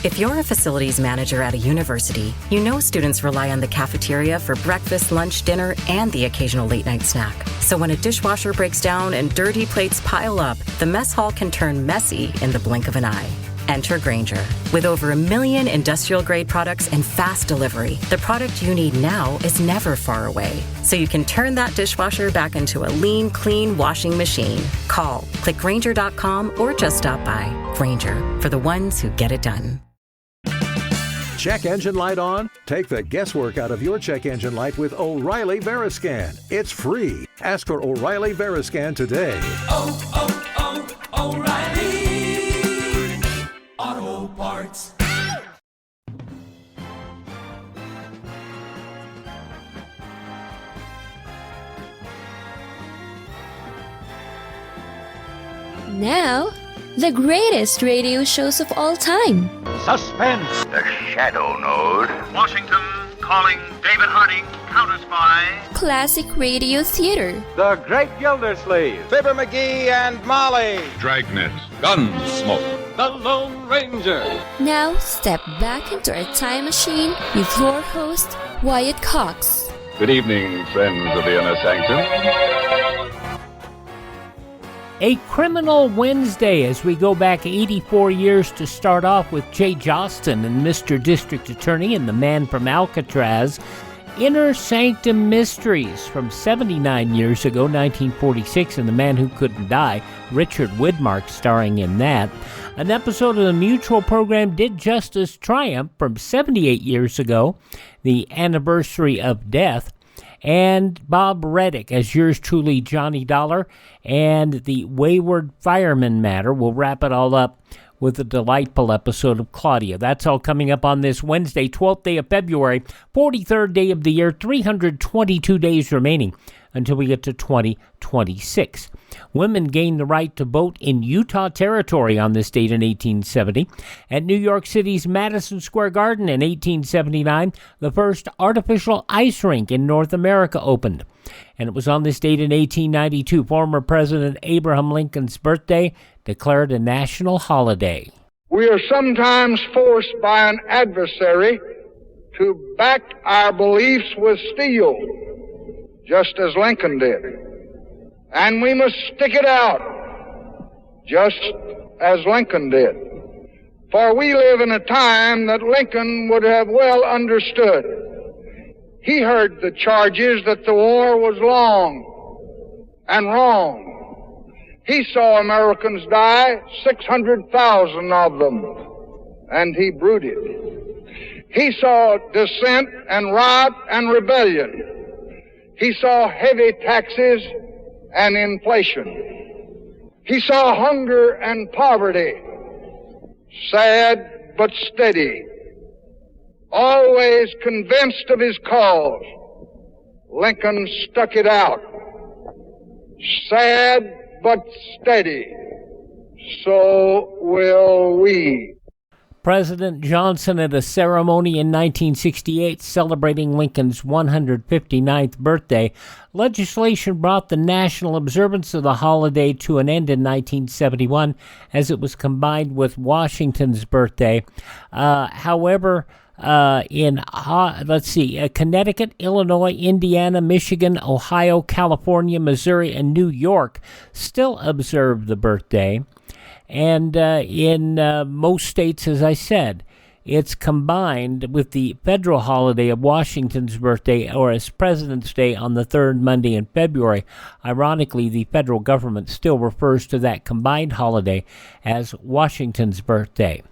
If you're a facilities manager at a university, you know students rely on the cafeteria for breakfast, lunch, dinner, and the occasional late-night snack. So when a dishwasher breaks down and dirty plates pile up, the mess hall can turn messy in the blink of an eye. Enter Grainger. With over 1 million industrial-grade products and fast delivery, the product you need now is never far away. So you can turn that dishwasher back into a lean, clean washing machine. Call, click Grainger.com, or just stop by. Grainger, for the ones who get it done. Check engine light on? Take the guesswork out of your check engine light with O'Reilly Veriscan. It's free. Ask for O'Reilly Veriscan today. O'Reilly Auto Parts. Now, the greatest radio shows of all time. Suspense. The Shadow Node. Washington calling David Harding, counter-spy. Classic radio theater. The Great Gildersleeve. Fibber McGee and Molly. Dragnet. Gunsmoke. The Lone Ranger. Now, step back into our time machine with your host, Wyatt Cox. Good evening, friends of the Inner Sanctum. A Criminal Wednesday as we go back 84 years to start off with Jay Jostyn and Mr. District Attorney and the Man from Alcatraz. Inner Sanctum Mysteries from 79 years ago, 1946, and The Man Who Couldn't Die, Richard Widmark starring in that. An episode of the Mutual program Did Justice Triumph from 78 years ago, the anniversary of death. And Bob Readick as yours truly, Johnny Dollar, and the Wayward Fireman Matter. We'll wrap it all up with a delightful episode of Claudia. That's all coming up on this Wednesday, 12th day of February, 43rd day of the year, 322 days remaining until we get to 2026. Women gained the right to vote in Utah Territory on this date in 1870. At New York City's Madison Square Garden in 1879, the first artificial ice rink in North America opened. And it was on this date in 1892, former President Abraham Lincoln's birthday, declared a national holiday. We are sometimes forced by an adversary to back our beliefs with steel, just as Lincoln did. And we must stick it out, just as Lincoln did. For we live in a time that Lincoln would have well understood. He heard the charges that the war was long and wrong. He saw Americans die, 600,000 of them, and he brooded. He saw dissent and riot and rebellion. He saw heavy taxes and inflation. He saw hunger and poverty, sad but steady. Always convinced of his cause, Lincoln stuck it out. Sad but steady, so will we. President Johnson at a ceremony in 1968 celebrating Lincoln's 159th birthday. Legislation brought the national observance of the holiday to an end in 1971 as it was combined with Washington's birthday. However, Connecticut, Illinois, Indiana, Michigan, Ohio, California, Missouri, and New York still observe the birthday. And in most states, as I said, it's combined with the federal holiday of Washington's birthday, or as President's Day on the third Monday in February. Ironically, the federal government still refers to that combined holiday as Washington's birthday.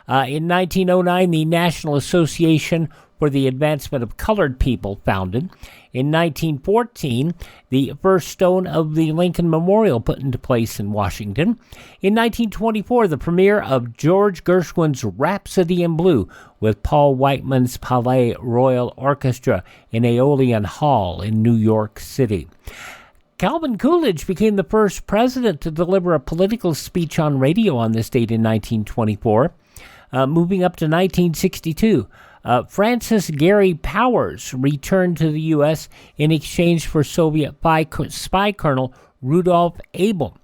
In 1909, the National Association for the Advancement of Colored People founded. In 1914, the first stone of the Lincoln Memorial put into place in Washington. In 1924, the premiere of George Gershwin's Rhapsody in Blue with Paul Whiteman's Palais Royal Orchestra in Aeolian Hall in New York City. Calvin Coolidge became the first president to deliver a political speech on radio on this date in 1924. Moving up to 1962, Francis Gary Powers returned to the U.S. in exchange for Soviet spy colonel Rudolf Abel.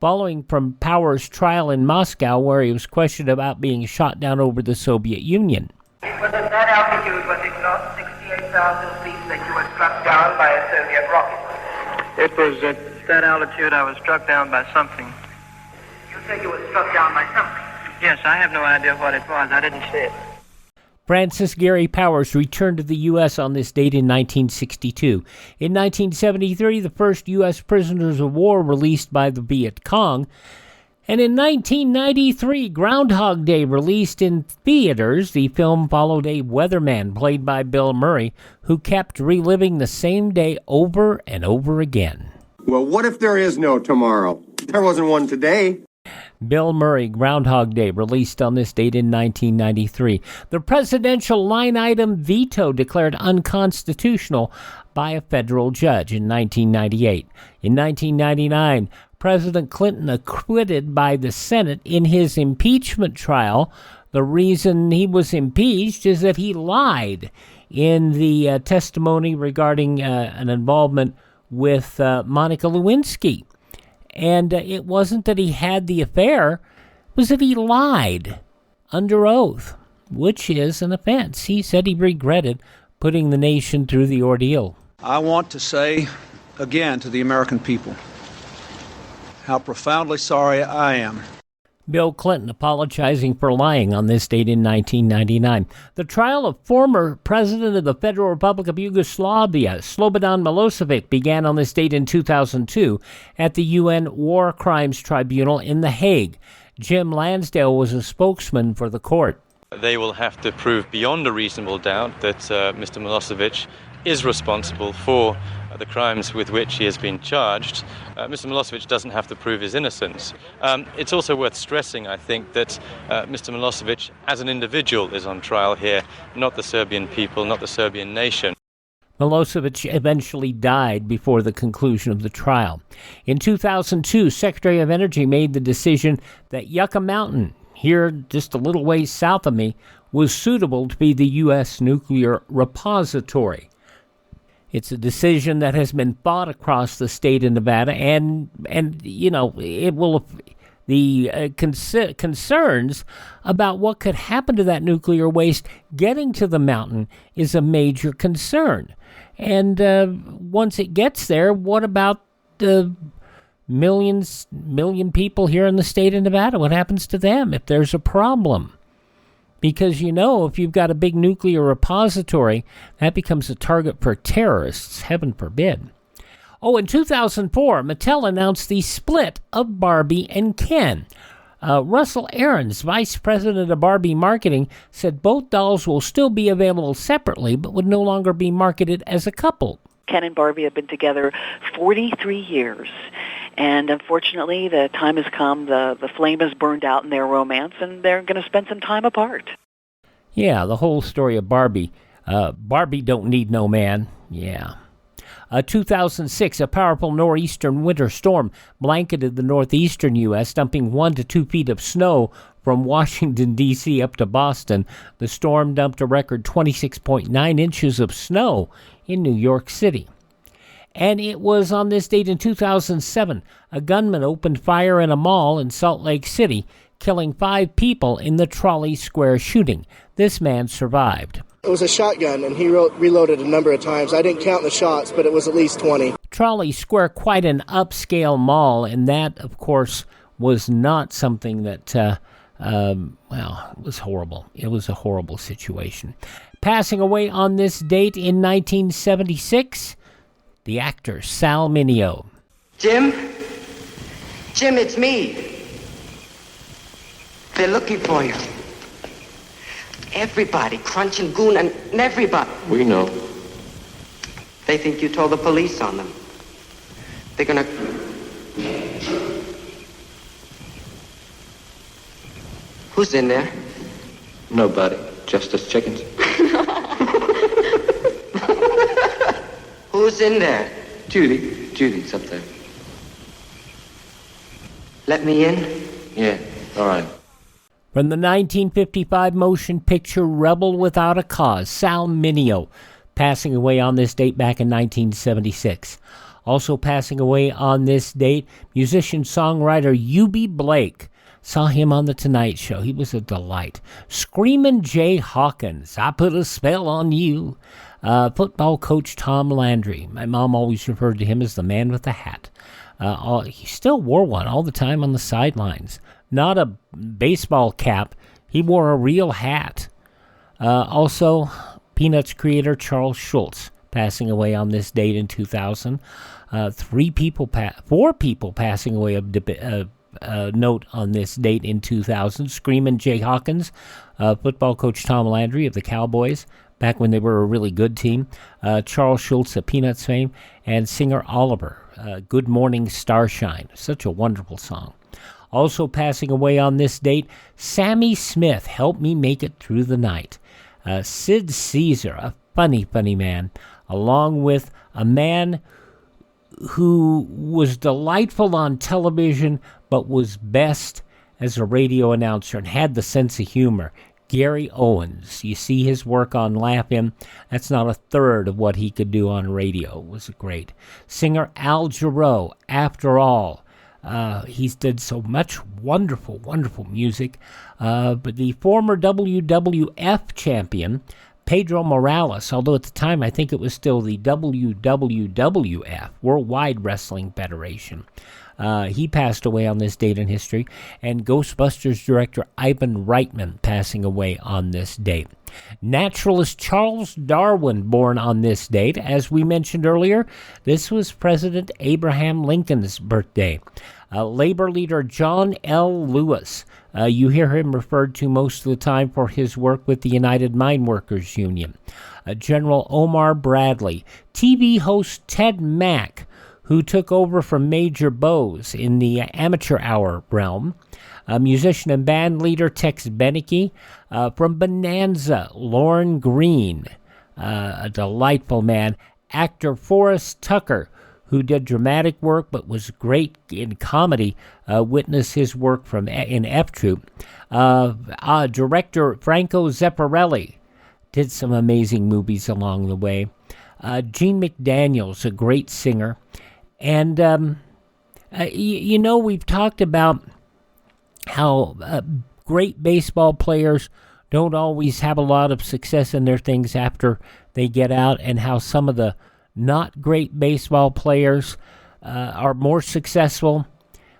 following from Powers' trial in Moscow, where he was questioned about being shot down over the Soviet Union. It was at that altitude, was it not, 68,000 feet, that you were struck down by a Soviet rocket? It was at that altitude I was struck down by something. You said you were struck down by something? Yes, I have no idea what it was. I didn't see it. Francis Gary Powers returned to the U.S. on this date in 1962. In 1973, the first U.S. prisoners of war released by the Viet Cong. And in 1993, Groundhog Day released in theaters. The film followed a weatherman played by Bill Murray, who kept reliving the same day over and over again. Well, what if there is no tomorrow? There wasn't one today. Bill Murray, Groundhog Day, released on this date in 1993. The presidential line item veto declared unconstitutional by a federal judge in 1998. In 1999, President Clinton acquitted by the Senate in his impeachment trial. The reason he was impeached is that he lied in the testimony regarding an involvement with Monica Lewinsky. And it wasn't that he had the affair, it was that he lied under oath, which is an offense. He said he regretted putting the nation through the ordeal. I want to say again to the American people how profoundly sorry I am. Bill Clinton apologizing for lying on this date in 1999. The trial of former president of the Federal Republic of Yugoslavia, Slobodan Milosevic, began on this date in 2002 at the UN War Crimes Tribunal in The Hague. Jim Lansdale was a spokesman for the court. They will have to prove beyond a reasonable doubt that Mr. Milosevic is responsible for the crimes with which he has been charged. Mr. Milosevic doesn't have to prove his innocence. It's also worth stressing, I think, that Mr. Milosevic as an individual is on trial here, not the Serbian people, not the Serbian nation. Milosevic eventually died before the conclusion of the trial. In 2002, Secretary of Energy made the decision that Yucca Mountain, here just a little ways south of me, was suitable to be the U.S. nuclear repository. It's a decision that has been fought across the state of Nevada, and you know, it will. The concerns about what could happen to that nuclear waste getting to the mountain is a major concern. And once it gets there, what about the million people here in the state of Nevada? What happens to them if there's a problem? Because, you know, if you've got a big nuclear repository, that becomes a target for terrorists, heaven forbid. Oh, in 2004, Mattel announced the split of Barbie and Ken. Russell Aarons, vice president of Barbie marketing, said both dolls will still be available separately, but would no longer be marketed as a couple. Ken and Barbie have been together 43 years. And unfortunately, the time has come, the flame has burned out in their romance, and they're going to spend some time apart. Yeah, the whole story of Barbie. Barbie don't need no man. Yeah. 2006, a powerful nor'eastern winter storm blanketed the northeastern U.S., dumping 1 to 2 feet of snow from Washington, D.C. up to Boston. The storm dumped a record 26.9 inches of snow in New York City. And it was on this date in 2007, a gunman opened fire in a mall in Salt Lake City, killing 5 people in the Trolley Square shooting. This man survived. It was a shotgun, and he reloaded a number of times. I didn't count the shots, but it was at least 20. Trolley Square, quite an upscale mall, and that, of course, was not something that, it was horrible. It was a horrible situation. Passing away on this date in 1976, the actor Sal Mineo. Jim, it's me. They're looking for you. Everybody, Crunch and Goon and everybody. We know. They think you told the police on them. They're gonna... Who's in there? Nobody, just us chickens. Who's in there? Judy's up there. Let me in? Yeah, all right. From the 1955 motion picture Rebel Without a Cause, Sal Mineo, passing away on this date back in 1976. Also passing away on this date, musician-songwriter Eubie Blake. Saw him on The Tonight Show. He was a delight. Screamin' Jay Hawkins, I put a spell on you. Football coach Tom Landry. My mom always referred to him as the man with the hat. He still wore one all the time on the sidelines. Not a baseball cap. He wore a real hat. Also, Peanuts creator Charles Schulz, passing away on this date in 2000. 4 people passing away of note on this date in 2000. Screamin' Jay Hawkins, football coach Tom Landry of the Cowboys, back when they were a really good team. Charles Schulz of Peanuts fame, and singer Oliver, Good Morning Starshine. Such a wonderful song. Also passing away on this date, Sammy Smith, Help Me Make It Through the Night. Sid Caesar, a funny, funny man, along with a man who was delightful on television but was best as a radio announcer and had the sense of humor. Gary Owens. You see his work on Laugh-In. That's not a third of what he could do on radio. It was great. Singer Al Jarreau, After All. He's did so much wonderful, wonderful music. But the former WWF champion, Pedro Morales, although at the time I think it was still the WWWF, Worldwide Wrestling Federation. He passed away on this date in history, and Ghostbusters director Ivan Reitman passing away on this date. Naturalist Charles Darwin, born on this date. As we mentioned earlier, this was President Abraham Lincoln's birthday. Labor leader John L. Lewis. You hear him referred to most of the time for his work with the United Mine Workers Union. General Omar Bradley. TV host Ted Mack, who took over from Major Bose in the amateur hour realm. Musician and band leader Tex Beneke. From Bonanza, Lorne Green, a delightful man. Actor Forrest Tucker, who did dramatic work but was great in comedy. Witness his work in F Troop. Director Franco Zeffirelli did some amazing movies along the way. Gene McDaniels, a great singer. And, we've talked about how great baseball players don't always have a lot of success in their things after they get out, and how some of the not great baseball players are more successful.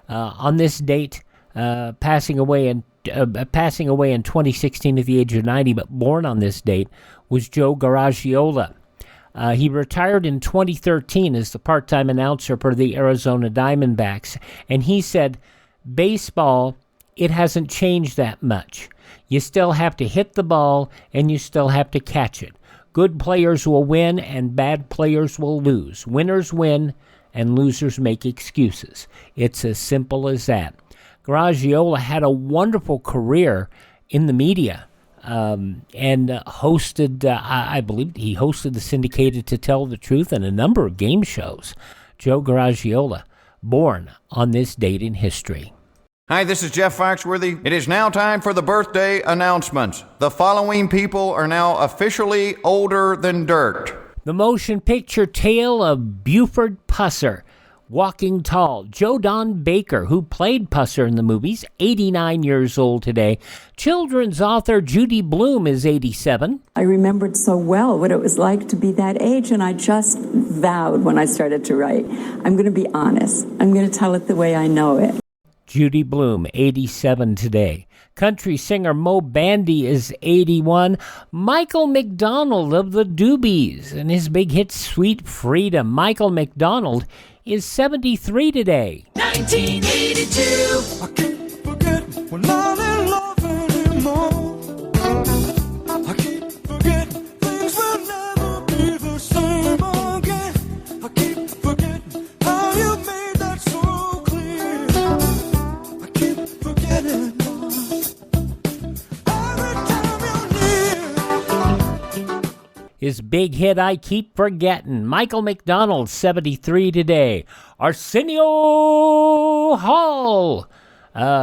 On this date, passing away in 2016 at the age of 90, but born on this date, was Joe Garagiola. He retired in 2013 as the part-time announcer for the Arizona Diamondbacks, and he said, baseball, it hasn't changed that much. You still have to hit the ball, and you still have to catch it. Good players will win, and bad players will lose. Winners win, and losers make excuses. It's as simple as that. Garagiola had a wonderful career in the media. And hosted, I believe he hosted the syndicated To Tell the Truth and a number of game shows. Joe Garagiola, born on this date in history. Hi, this is Jeff Foxworthy. It is now time for the birthday announcements. The following people are now officially older than dirt. The motion picture tale of Buford Pusser, Walking Tall. Joe Don Baker, who played Pusser in the movies, 89 years old today. Children's author Judy Blume is 87. I remembered so well what it was like to be that age, and I just vowed when I started to write, I'm going to be honest. I'm going to tell it the way I know it. Judy Blume, 87 today. Country singer Mo Bandy is 81. Michael McDonald of the Doobies and his big hit Sweet Freedom. Michael McDonald is 73 today. 1982. I can't forget when I'm in love anymore. I can't forget things will never be the same again. I keep forgetting how you made that so clear. I keep forgetting every time you're near. His big hit, I Keep Forgetting. Michael McDonald, 73 today. Arsenio Hall,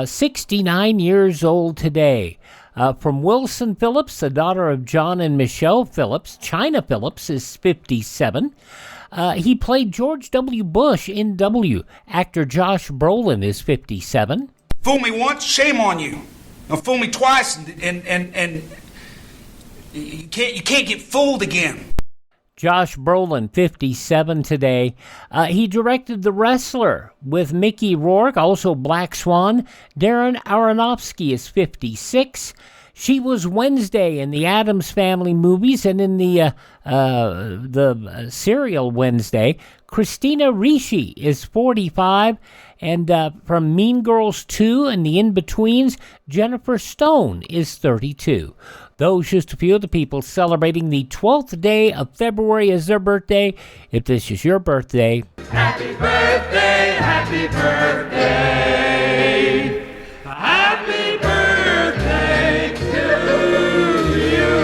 69 years old today. From Wilson Phillips, the daughter of John and Michelle Phillips, China Phillips is 57. He played George W. Bush in W. Actor Josh Brolin is 57. Fool me once, shame on you. Now fool me twice, and you can't get fooled again. Josh Brolin, 57 today. He directed The Wrestler with Mickey Rourke, also Black Swan. Darren Aronofsky is 56. She was Wednesday in the Addams Family movies and in the serial Wednesday. Christina Ricci is 45. And from Mean Girls 2 and the In-Betweens, Jennifer Stone is 32. Those just a few of the people celebrating the 12th day of February as their birthday. If this is your birthday, Happy birthday, happy birthday, happy birthday to you.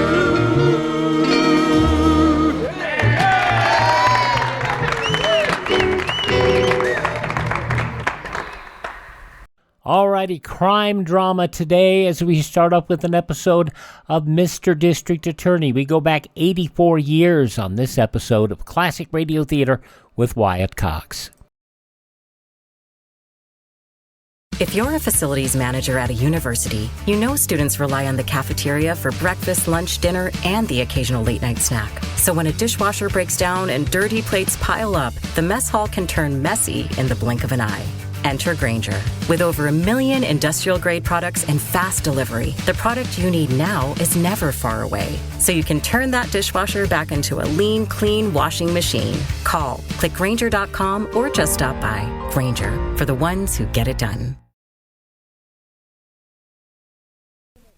Alrighty, crime drama today as we start off with an episode of Mr. District Attorney. We go back 84 years on this episode of Classic Radio Theater with Wyatt Cox. If you're a facilities manager at a university, you know students rely on the cafeteria for breakfast, lunch, dinner, and the occasional late-night snack. So when a dishwasher breaks down and dirty plates pile up, the mess hall can turn messy in the blink of an eye. Enter Grainger. With over 1 million industrial-grade products and fast delivery, the product you need now is never far away. So you can turn that dishwasher back into a lean, clean washing machine. Call, click Grainger.com, or just stop by. Grainger, for the ones who get it done.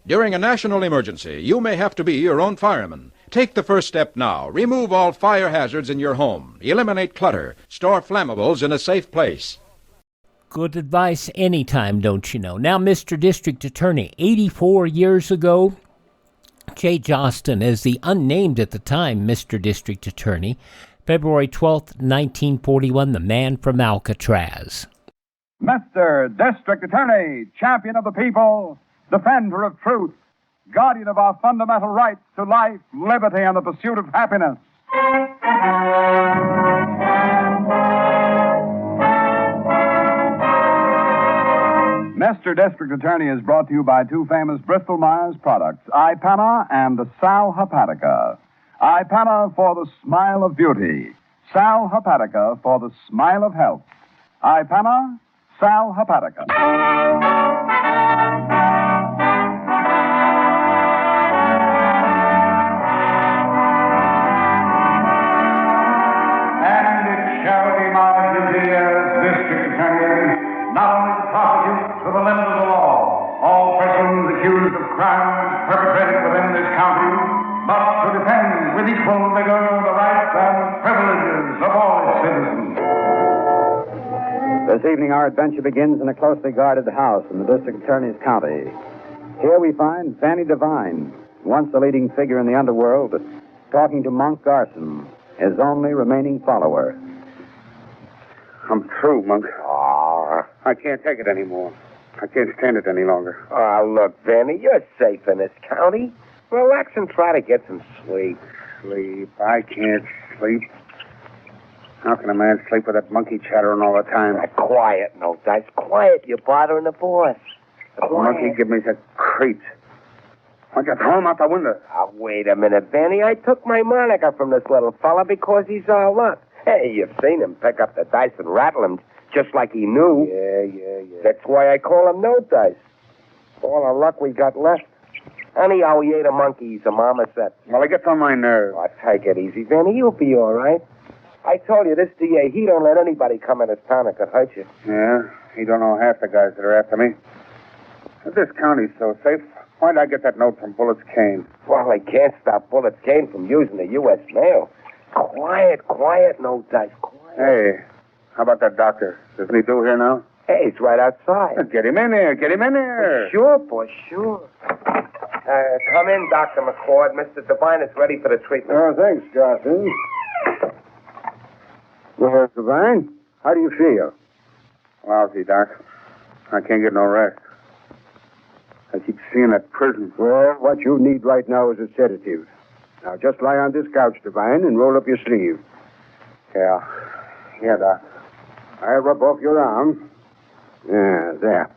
During a national emergency, you may have to be your own fireman. Take the first step now. Remove all fire hazards in your home. Eliminate clutter. Store flammables in a safe place. Good advice anytime, don't you know? Now, Mr. District Attorney, 84 years ago, Jay Jostyn, as the unnamed at the time Mr. District Attorney, February 12th, 1941, the Man from Alcatraz. Mr. District Attorney, champion of the people, defender of truth, guardian of our fundamental rights to life, liberty, and the pursuit of happiness. Mr. District Attorney is brought to you by two famous Bristol-Myers products, Ipana and Sal Hepatica. Ipana for the smile of beauty, Sal Hepatica for the smile of health. Ipana, Sal Hepatica. And it shall be my duty as District Attorney not only to prosecute to the limit of the law all persons accused of crimes perpetrated within this county, but to defend with equal vigor the rights and privileges of all its citizens. This evening our adventure begins in a closely guarded house in the District Attorney's county. Here we find Vannie Devine, once a leading figure in the underworld, talking to Monk Garson, his only remaining follower. I'm through, Monk. I can't take it anymore. I can't stand it any longer. Oh, look, Vannie, you're safe in this county. Relax and try to get some sleep. Sleep? I can't sleep. How can a man sleep with that monkey chattering all the time? Quiet, no dice. Quiet. You're bothering the boss. The monkey give me the creeps. Why don't you throw him out the window? Oh, wait a minute, Vannie. I took my moniker from this little fella because he's all up. Hey, you've seen him pick up the dice and rattle them just like he knew. Yeah. That's why I call him No Dice. All the luck we got left. Anyhow, he ain't a monkey. He's a marmoset. Well, it gets on my nerves. Oh, take it easy, Vannie. You'll be all right. I told you, this DA, he don't let anybody come in his town that could hurt you. Yeah, he don't know half the guys that are after me. If this county's so safe, why'd I get that note from Bullets Kane? Well, I can't stop Bullets Kane from using the U.S. mail. Quiet, No Dice, quiet. Hey, how about that doctor? Doesn't he do here now? Hey, he's right outside. Get him in here. Sure, boy, sure. Come in, Dr. McCord. Mr. Devine is ready for the treatment. Oh, thanks, Jostyn. Well, Devine, how do you feel? Lousy, Doc. I can't get no rest. I keep seeing that prison. Well, what you need right now is a sedative. Now, just lie on this couch, Devine, and roll up your sleeve. Yeah. Yeah, Doc. I'll rub off your arm. Yeah, there.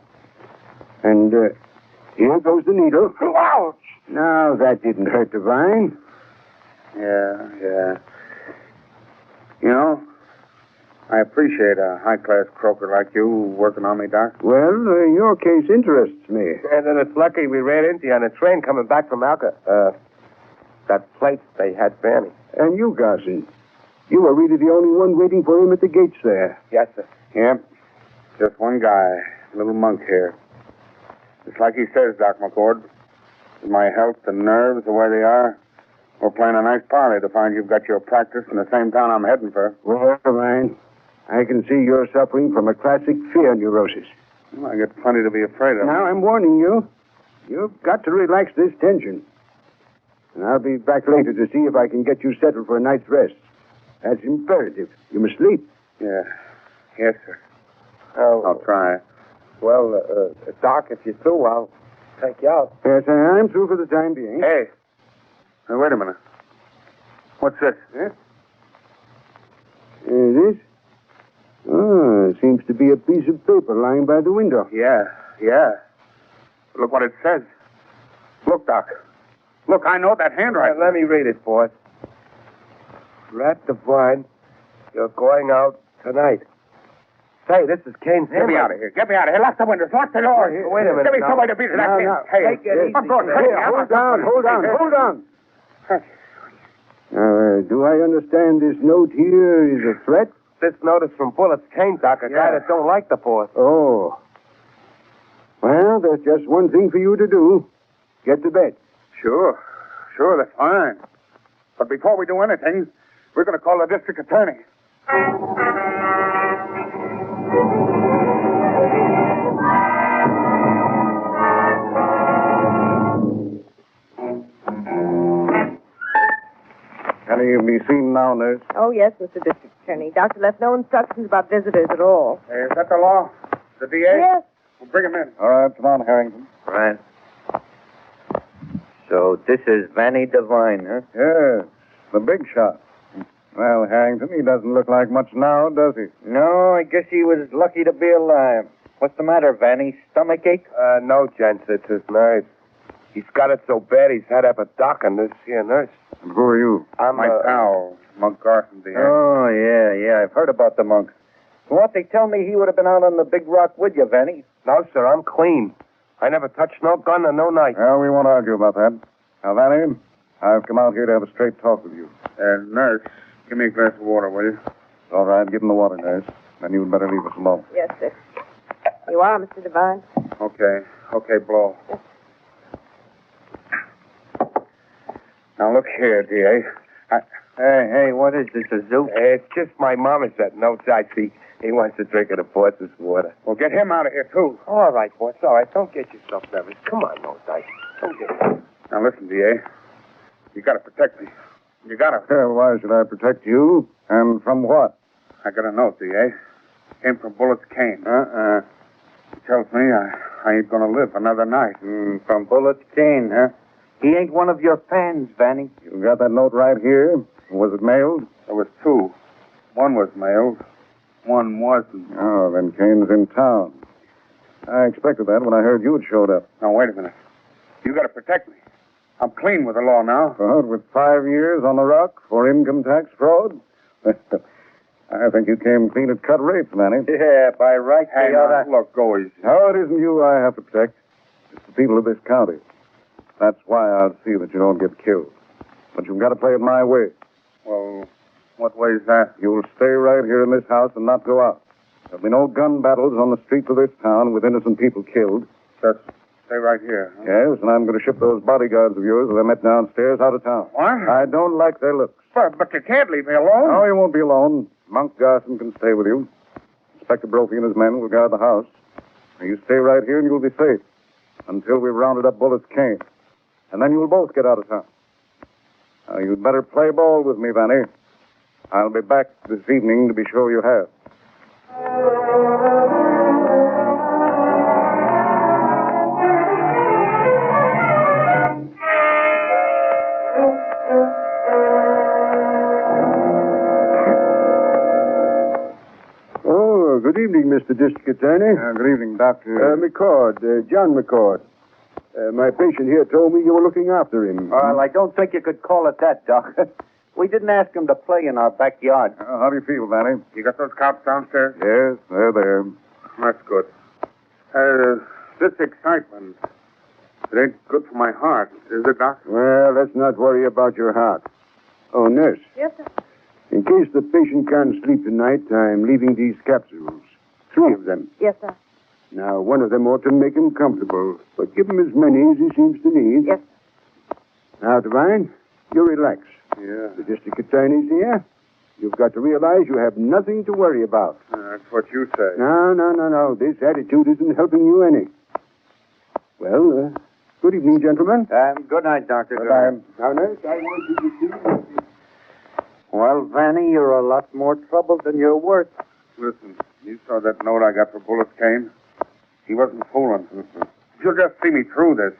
And here goes the needle. Ouch! Now, that didn't hurt, Devine. Yeah. You know, I appreciate a high-class croaker like you working on me, Doc. Well, your case interests me. And then it's lucky we ran into you on a train coming back from that place they had Vannie. And you, Garson. You were really the only one waiting for him at the gates there. Yes, sir. Yep. Just one guy, little monk here. It's like he says, Doc McCord. With my health and nerves the way they are, we're playing a nice party to find you've got your practice in the same town I'm heading for. Well, Devine, I can see you're suffering from a classic fear neurosis. Well, I get plenty to be afraid of. Now, I'm warning you. You've got to relax this tension. And I'll be back later to see if I can get you settled for a night's rest. That's imperative. You must sleep. Yeah. Yes, sir. Oh. I'll try. Well, Doc, if you're through, I'll take you out. Yes, I'm through for the time being. Hey. Now, wait a minute. What's this? This? Oh, it seems to be a piece of paper lying by the window. Yeah. Look what it says. Look, Doc. Look, I know that handwriting. Let me read it, boss. Rat Devine, you're going out tonight. Say, this is Kane's Get me out of here. Get me out of here. Lock the windows. Lock the doors. Wait a minute. Give me now. somewhere to beat it. Now, Hey, take it easy. I'm going crazy. Hold on. Do I understand this note here is a threat? This note is from Bullett's Kane, Doc, a guy that don't like the boss. Oh. Well, there's just one thing for you to do. Get to bed. Sure, that's fine. But before we do anything, we're going to call the district attorney. Any of me seen now, nurse? Oh, yes, Mr. District Attorney. Doctor left no instructions about visitors at all. Hey, is that the law? The DA? Yes. We'll bring him in. All right, come on, Harrington. Right. So this is Vannie Devine, huh? Yes, the big shot. Well, Harrington, he doesn't look like much now, does he? No, I guess he was lucky to be alive. What's the matter, Vannie? Stomachache? No, gents, it's his nerves. He's got it so bad he's had to have a doc on this here nurse. And who are you? I'm my pal, Monk Garson, DA. Oh, yeah, I've heard about the monk. What, they tell me he would have been out on the big rock with you, Vannie? No, sir, I'm clean. I never touched no gun and no knife. Well, we won't argue about that. Now, Vannie, I've come out here to have a straight talk with you. Nurse, give me a glass of water, will you? All right, give him the water, nurse. Then you'd better leave us alone. Yes, sir. You are, Mr. Devine. Okay, blow. Now, look here, DA. Hey, what is this, a zoo? It's just my marmoset. No, I see. He wants to drink of the boss's water. Well, get him out of here, too. All right, boss. All right. Don't get yourself nervous. Come on, no dice. Don't get nervous. Now, listen, DA. You got to protect me. You got to. Well, why should I protect you? And from what? I got a note, DA. Came from Bullett's Kane. He tells me I ain't going to live another night. From Bullett's Kane, huh? He ain't one of your fans, Vannie. You got that note right here? Was it mailed? There was two. One was mailed. One wasn't. Oh, then Kane's in town. I expected that when I heard you had showed up. Now, wait a minute. You got to protect me. I'm clean with the law now. What, with 5 years on the rock for income tax fraud? I think you came clean at cut rates, Vannie. Yeah, by right Hey, now, look, go easy. No, it isn't you I have to protect. It's the people of this county. That's why I'll see that you don't get killed. But you've got to play it my way. Well, what way is that? You'll stay right here in this house and not go out. There'll be no gun battles on the streets of this town with innocent people killed. Just stay right here. Huh? Yes, and I'm going to ship those bodyguards of yours that I met downstairs out of town. What? I don't like their looks. But you can't leave me alone. No, you won't be alone. Monk Garson can stay with you. Inspector Brophy and his men will guard the house. Now, you stay right here and you'll be safe until we've rounded up Bullett's Kane. And then you'll both get out of town. Now, you'd better play ball with me, Vannie. I'll be back this evening to be sure you have. Oh, good evening, Mr. District Attorney. Good evening, Doctor. McCord, John McCord. My patient here told me you were looking after him. Well, I don't think you could call it that, Doc. We didn't ask him to play in our backyard. How do you feel, Vannie? You got those cops downstairs? Yes, they're there. That's good. This excitement, it ain't good for my heart, is it, Doc? Well, let's not worry about your heart. Oh, nurse, Yes, sir. in case the patient can't sleep tonight, I'm leaving these capsules. 3 of them. Yes, sir. Now, 1 of them ought to make him comfortable, but give him as many as he seems to need. Yes. Now, Devine, you relax. Yeah. The district attorney's here. You've got to realize you have nothing to worry about. That's what you say. No. This attitude isn't helping you any. Well, good evening, gentlemen. Good night, Doctor. Good night. Now, nurse, I want you to see... Well, Vannie, you're a lot more trouble than you're worth. Listen, you saw that note I got for Bullets, Kane? He wasn't fooling. If you'll just see me through this,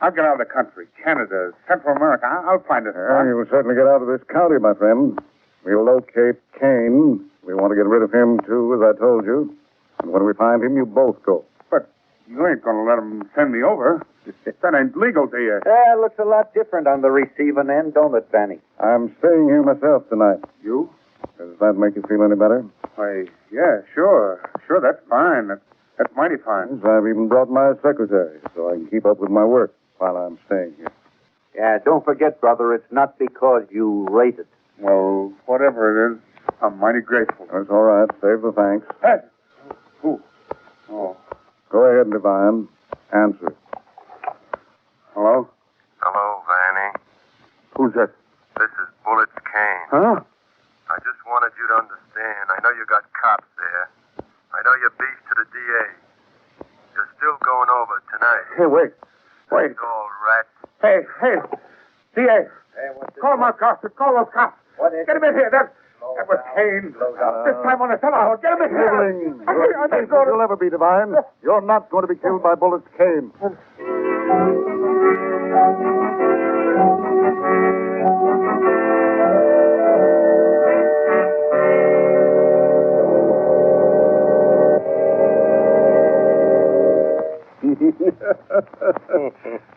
I'll get out of the country. Canada, Central America. I'll find it. You will certainly get out of this county, my friend. We'll locate Kane. We want to get rid of him, too, as I told you. And when we find him, you both go. But you ain't going to let him send me over. That ain't legal to you. Yeah, it looks a lot different on the receiving end, don't it, Vannie? I'm staying here myself tonight. You? Does that make you feel any better? Why, yeah, sure. Sure, that's fine. That's mighty fine. Yes, I've even brought my secretary, so I can keep up with my work while I'm staying here. Yeah, don't forget, brother, it's not because you rate it. Well, whatever it is, I'm mighty grateful. That's all right. Save the thanks. Hey! Who? Oh. Go ahead, Devine. Answer. Hello? Hello, Vannie. Who's that? This is Bullets Kane. Huh? I just wanted you to understand. I know you got cops there. I know you're beef to the DA. You're still going over tonight. Hey, wait. That's all rat. Hey, DA. Call my cops. Call those cops. Get him in here. That was Kane. This time on the telephone. Get him in here. You'll never be, Devine. You're not going to be killed by Bullets Kane.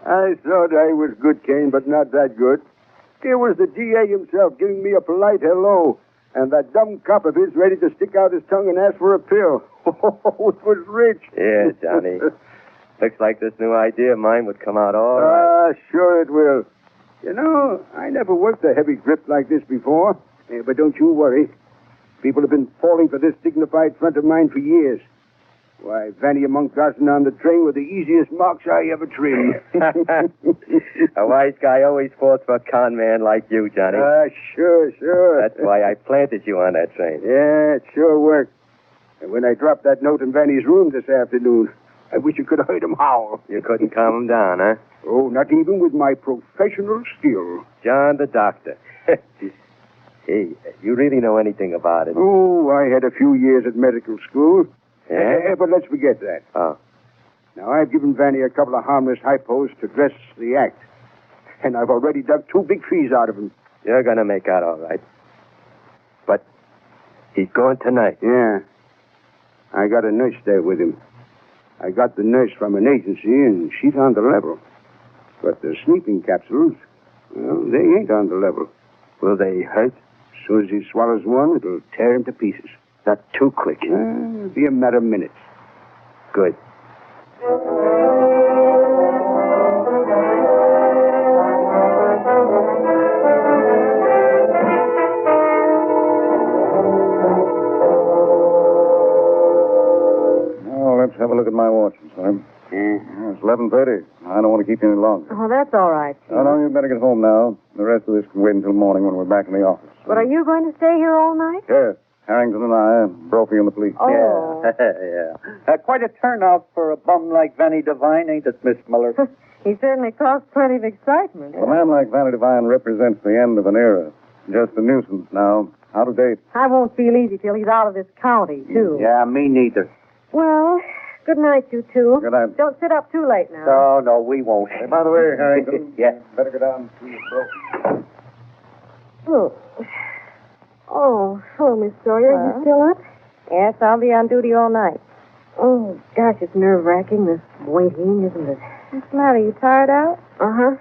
I thought I was good, Kane, but not that good. Here was the DA himself giving me a polite hello, and that dumb cop of his ready to stick out his tongue and ask for a pill. Oh, it was rich. Yeah, Johnny. Looks like this new idea of mine would come out all right. Sure it will. You know, I never worked a heavy grip like this before. But don't you worry. People have been falling for this dignified front of mine for years. Why, Vannie and Monk Garson on the train were the easiest marks I ever trimmed. A wise guy always falls for a con man like you, Johnny. Sure. That's why I planted you on that train. Yeah, it sure worked. And when I dropped that note in Vannie's room this afternoon, I wish you could have heard him howl. You couldn't calm him down, huh? Oh, not even with my professional skill. John the doctor. Hey, you really know anything about it? Oh, I had a few years at medical school. Yeah? But let's forget that. Oh. Now, I've given Vannie a couple of harmless hypos to dress the act. And I've already dug 2 big trees out of him. You're going to make out all right. But he's going tonight. Yeah. I got a nurse there with him. I got the nurse from an agency, and she's on the level. But the sleeping capsules, well, they ain't on the level. Will they hurt? As soon as he swallows one, it'll tear him to pieces. Not too quick. It'll be a matter of minutes. Good. Now, let's have a look at my watch, son. It's 11:30. I don't want to keep you any longer. Oh, that's all right. No, you better get home now. The rest of this can wait until morning when we're back in the office. But are you going to stay here all night? Yes. Harrington and I, Brophy and the police. Oh. Yeah. Quite a turnout for a bum like Vannie Devine, ain't it, Miss Miller? He certainly caused plenty of excitement. A man like Vannie Devine represents the end of an era. Just a nuisance now. Out of date. I won't feel easy till he's out of this county, too. Yeah, me neither. Well, Good night, you two. Good night. Don't sit up too late now. No, we won't. Hey, by the way, Harrington. Yeah. Better go down and see your throat. Oh, hello, Miss Sawyer. You still up? Yes, I'll be on duty all night. Oh, gosh, it's nerve-wracking, this waiting, isn't it? What's the matter? You tired out? Uh-huh.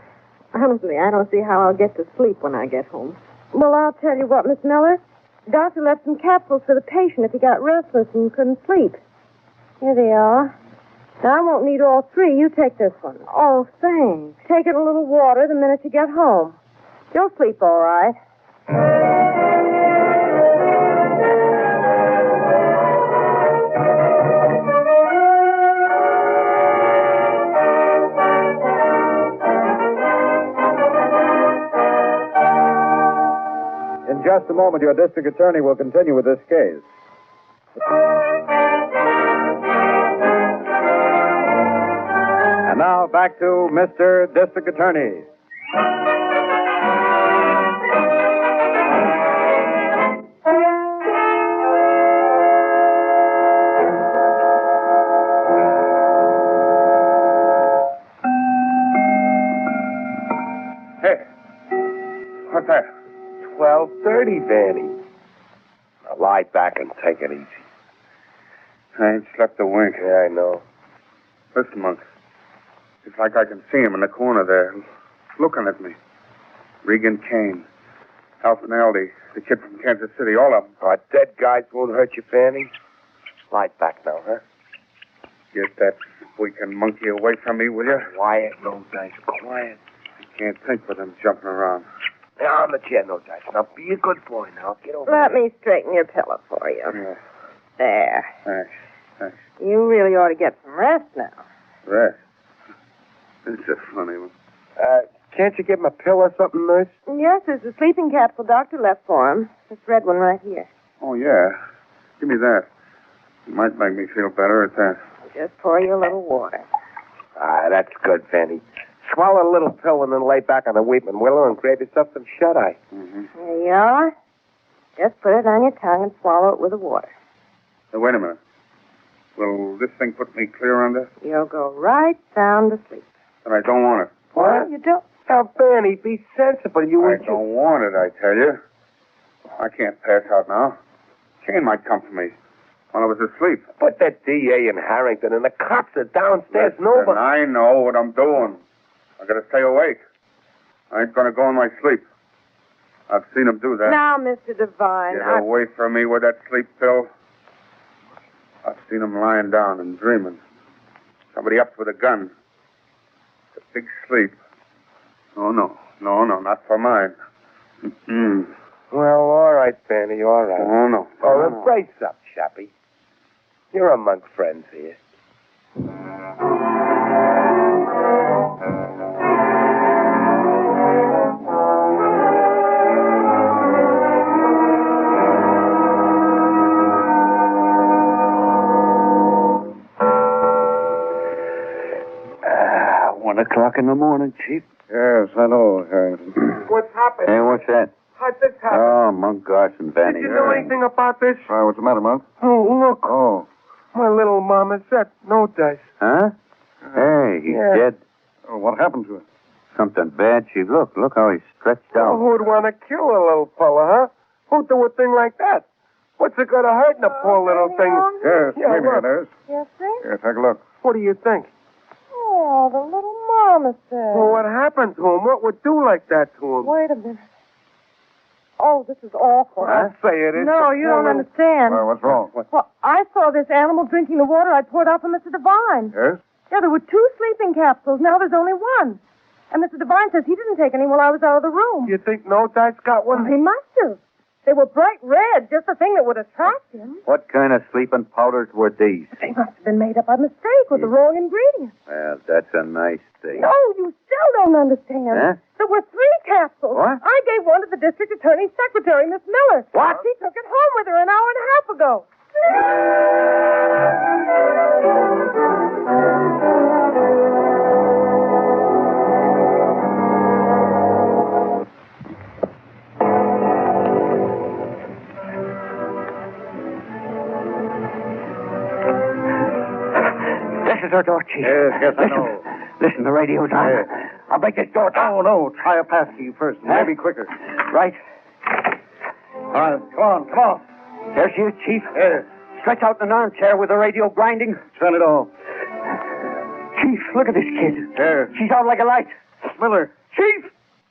Honestly, I don't see how I'll get to sleep when I get home. Well, I'll tell you what, Miss Miller. The doctor left some capsules for the patient if he got restless and couldn't sleep. Here they are. Now, I won't need all three. You take this one. Oh, thanks. Take it in a little water the minute you get home. You'll sleep all right. In just a moment, your district attorney will continue with this case. And now, back to Mr. District Attorney. Hey, what's that? 12:30, Vannie. Now lie back and take it easy. I ain't slept a wink. Yeah, I know. Listen, Monk. It's like I can see him in the corner there, looking at me. Regan Kane, Alfred Aldy, the kid from Kansas City, all of them. Our dead guys won't hurt you, Vannie. Lie back now, huh? Get that weekend monkey away from me, will you? Quiet, no dice. Quiet. I can't think with him jumping around. Now, on the chair, no dice. Now, be a good boy now. Get over Let there. me straighten your pillow for you. Yeah. There. Thanks. Thanks. You really ought to get some rest now. Rest. It's a funny one. Can't you give him a pill or something, nurse? Yes, there's a sleeping capsule doctor left for him. This red one right here. Oh, yeah. Give me that. It might make me feel better at that. Just pour you a little water. That's good, Vannie. Swallow a little pill and then lay back on the Weepman Willow and grab yourself some shut-eye. Mm-hmm. There you are. Just put it on your tongue and swallow it with the water. Now, wait a minute. Will this thing put me clear under? You'll go right down to sleep. But I don't want it. What? You don't? Now, Vannie, be sensible. I don't want it, I tell you. I can't pass out now. Kane might come for me while I was asleep. Put that DA in Harrington, and the cops are downstairs. Listen, Nobody. I know what I'm doing. I gotta stay awake. I ain't gonna go in my sleep. I've seen him do that. Now, Mr. Devine, Get away from me with that sleep pill. I've seen him lying down and dreaming. Somebody up with a gun. It's a big sleep. Oh, no, not for mine. Mm-mm. Well, all right, Vannie, all right. Oh, no. Oh, then brace up, chappie. You're among friends here. O'clock in the morning, Chief. Yes, I know, Harrington. What's happened? Hey, what's that? How'd this happen? Oh, Monk Garson, Vannie. Did you know anything about this? What's the matter, Monk? Oh, look. Oh. My little marmoset. No dice. Huh? Hey, he's Yeah. dead. Oh, what happened to him? Something bad, Chief. Look how he's stretched Well, out. who'd want to kill a little fella, huh? Who'd do a thing like that? What's it gonna hurt in a poor little thing? Yes, Yeah, maybe look. it is. Yes, sir? Here, take a look. What do you think? Oh, the little marmoset. Well, what happened to him? What would do like that to him? Wait a minute. Oh, this is awful. I'll say it is. No, you don't understand. What's wrong? Well, I saw this animal drinking the water I poured out for Mr. Devine. Yes? Yeah, there were 2 sleeping capsules. Now there's only 1. And Mr. Devine says he didn't take any while I was out of the room. You think No Dice got one? Well, he must have. They were bright red, just the thing that would attract him. What kind of sleeping powders were these? They must have been made up by mistake with the wrong ingredients. Well, that's a nice thing. No, you still don't understand. Huh? There were 3 capsules. What? I gave one to the district attorney's secretary, Miss Miller. What? She took it home with her an hour and a half ago. our door, Chief. Yes, I know. Listen, the radio's on. Yes. I'll break this door down. Oh, no. Try a pass key first. Maybe quicker. Right. All right. Come on. There she is, Chief. Yes. Stretch out in an armchair with the radio grinding. Turn it off. Chief, look at this kid. Yes. She's out like a light. Miller. Chief,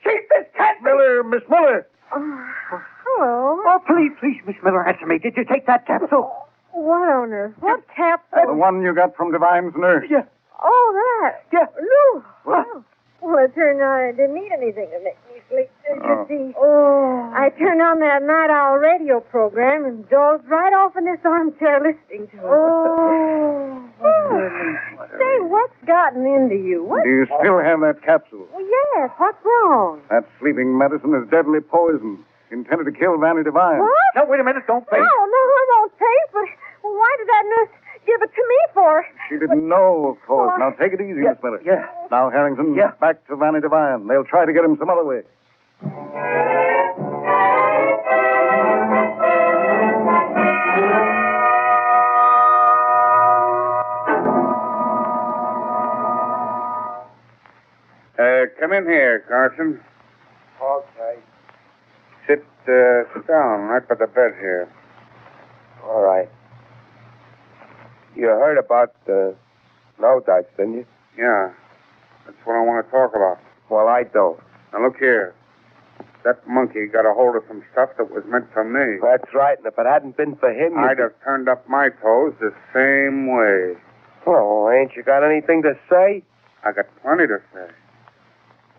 this cat. Miss Miller. Hello. Oh, please, Miss Miller, answer me. Did you take that capsule? What on earth? What capsule? The one you got from Devine's nurse. Yeah. Oh, that. Yeah. No. What? Well, it turned out I didn't need anything to make me sleep. You see, Oh. I turned on that night owl radio program and dozed right off in this armchair listening to it. Oh. Say, what's gotten into you? What? Do you still have that capsule? Well, yes. What's wrong? That sleeping medicine is deadly poison, intended to kill Vannie Devine. What? No, wait a minute. Don't faint. No, I won't take. But why did that nurse give it to me for? She didn't know, of course. Now, take it easy, Miss Miller. Yeah. Now, Harrington, back to Vannie Devine. They'll try to get him some other way. Come in here, Carson. Okay. Sit down right by the bed here. All right. You heard about the snow dice, didn't you? Yeah. That's what I want to talk about. Well, I don't. Now, look here. That monkey got a hold of some stuff that was meant for me. That's right, and if it hadn't been for him, I'd have turned up my toes the same way. Oh, ain't you got anything to say? I got plenty to say.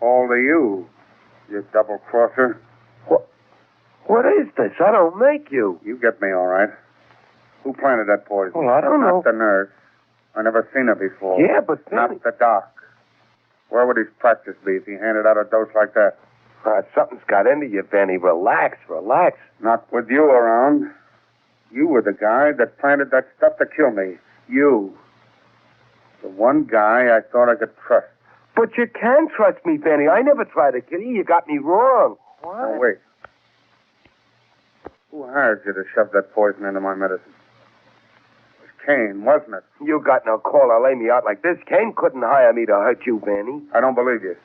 All to you, you double-crosser. What is this? I don't make you. You get me all right. Who planted that poison? Well, I don't know. Not the nurse. I never seen her before. Yeah, but Not the doc. Where would his practice be if he handed out a dose like that? Something's got into you, Vannie. Relax. Not with you around. You were the guy that planted that stuff to kill me. You. The one guy I thought I could trust. But you can trust me, Vannie. I never tried to kill you. You got me wrong. What? Oh, wait. Who hired you to shove that poison into my medicine? It was Kane, wasn't it? You got no call to lay me out like this. Kane couldn't hire me to hurt you, Vannie. I don't believe you.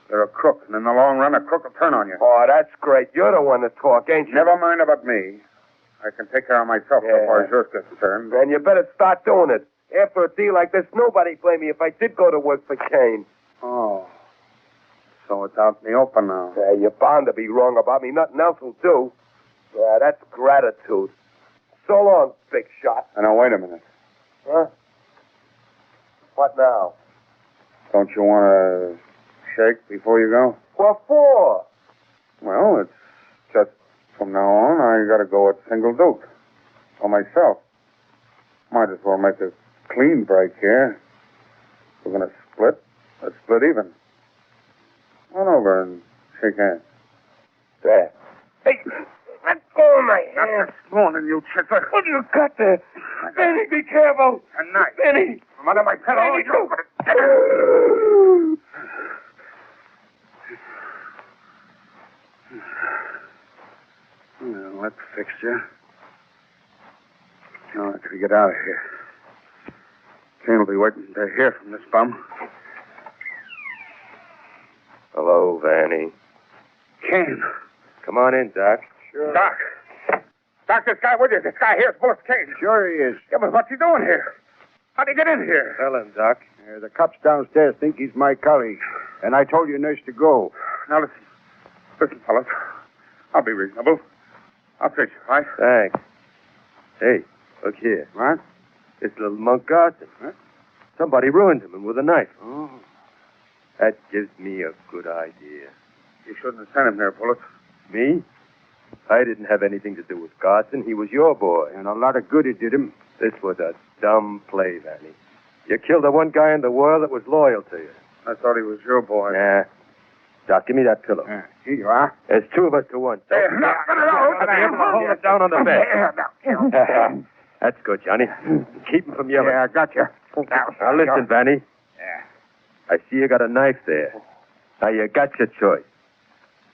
You're a crook, and in the long run, a crook will turn on you. Oh, that's great. You're the one to talk, ain't you? Never mind about me. I can take care of myself so far as yours is concerned. Then you better start doing it. After a deal like this, nobody'd blame me if I did go to work for Kane. Oh. So it's out in the open now. Yeah, you're bound to be wrong about me. Nothing else will do. Yeah, that's gratitude. So long, big shot. Now, wait a minute. Huh? What now? Don't you want to shake before you go? What for? Well, it's just from now on, I got to go at single duke. For myself. Might as well make a clean break here. We're going to split. Let's split even. Run over and shake hands. There. Hey, let go of my hand. Not this morning, you chipper. What do you got there? Vannie, be careful. A knife. Vannie. From under my pillow. Vannie, You Well, that fixed you. Now I gotta get out of here. Kane will be waiting to hear from this bum. Hello, Vannie. Kane. Come on in, Doc. Sure. Doc. Doc, this guy with you. This guy here is Bullet Kane. Sure he is. Yeah, but what's he doing here? How'd he get in here? Tell him, Doc. The cops downstairs think he's my colleague. And I told your nurse to go. Now, listen. Listen, fellas. I'll be reasonable. I'll treat you, right? Thanks. Hey, look here. What? This little monk Garson. Huh? Somebody ruined him with a knife. Oh. That gives me a good idea. You shouldn't have sent him here, Bullet. Me? I didn't have anything to do with Garson. He was your boy. And a lot of good it did him. This was a dumb play, Vannie. You killed the one guy in the world that was loyal to you. I thought he was your boy. Nah. Doc, give me that pillow. Here you are. There's two of us to one. There, no, Hold it down on the bed. That's good, Johnny. Keep him from yelling. Yeah, I got you. Now listen, Vannie. Yeah. I see you got a knife there. Now you got your choice.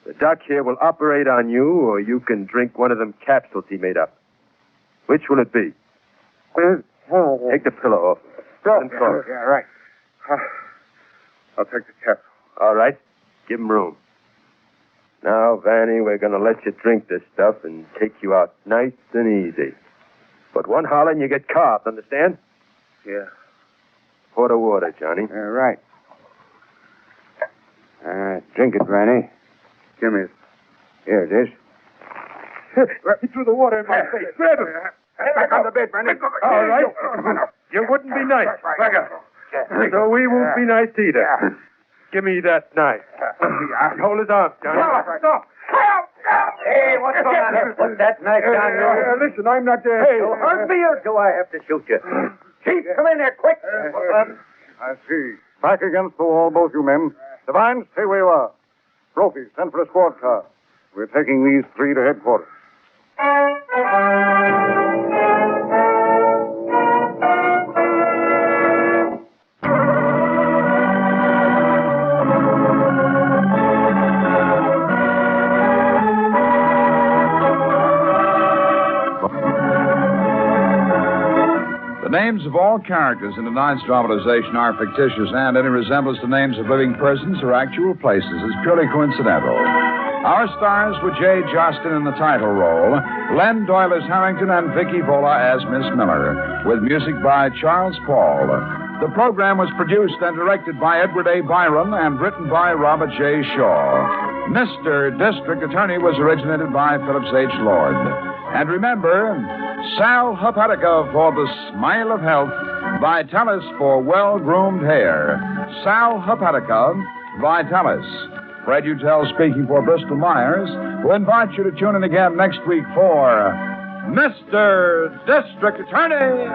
The doc here will operate on you, or you can drink one of them capsules he made up. Which will it be? Take the pillow off. Let him talk. Yeah, right. I'll take the capsule. All right. Give him room. Now, Vannie, we're going to let you drink this stuff and take you out nice and easy. But one holler and you get carved, understand? Yeah. Pour the water, Johnny. Right. Drink it, Vannie. Give me it. Here it is. He threw the water in my face. Grab him. Back on the bed, Vannie. All right. You wouldn't be nice. Back up. So we won't be nice either. Give me that knife. Hold his arm, Johnny. Stop. Hey, what's going on here? Put that knife down here. Listen, I'm not there. Hey, hurt me or do I have to shoot you? Chief, come in there, quick. I see. Back against the wall, both you men. Devine, stay where you are. Brophy, send for a squad car. We're taking these three to headquarters. The names of all characters in tonight's dramatization are fictitious, and any resemblance to names of living persons or actual places is purely coincidental. Our stars were Jay Jostyn in the title role, Len Doyle as Harrington, and Vicky Vola as Miss Miller, with music by Charles Paul. The program was produced and directed by Edward A. Byron and written by Robert J. Shaw. Mr. District Attorney was originated by Phillips H. Lord. And remember, Sal Hepatica for the smile of health, Vitalis for well-groomed hair. Sal Hepatica, Vitalis. Fred Utell speaking for Bristol Myers, who invites you to tune in again next week for Mr. District Attorney.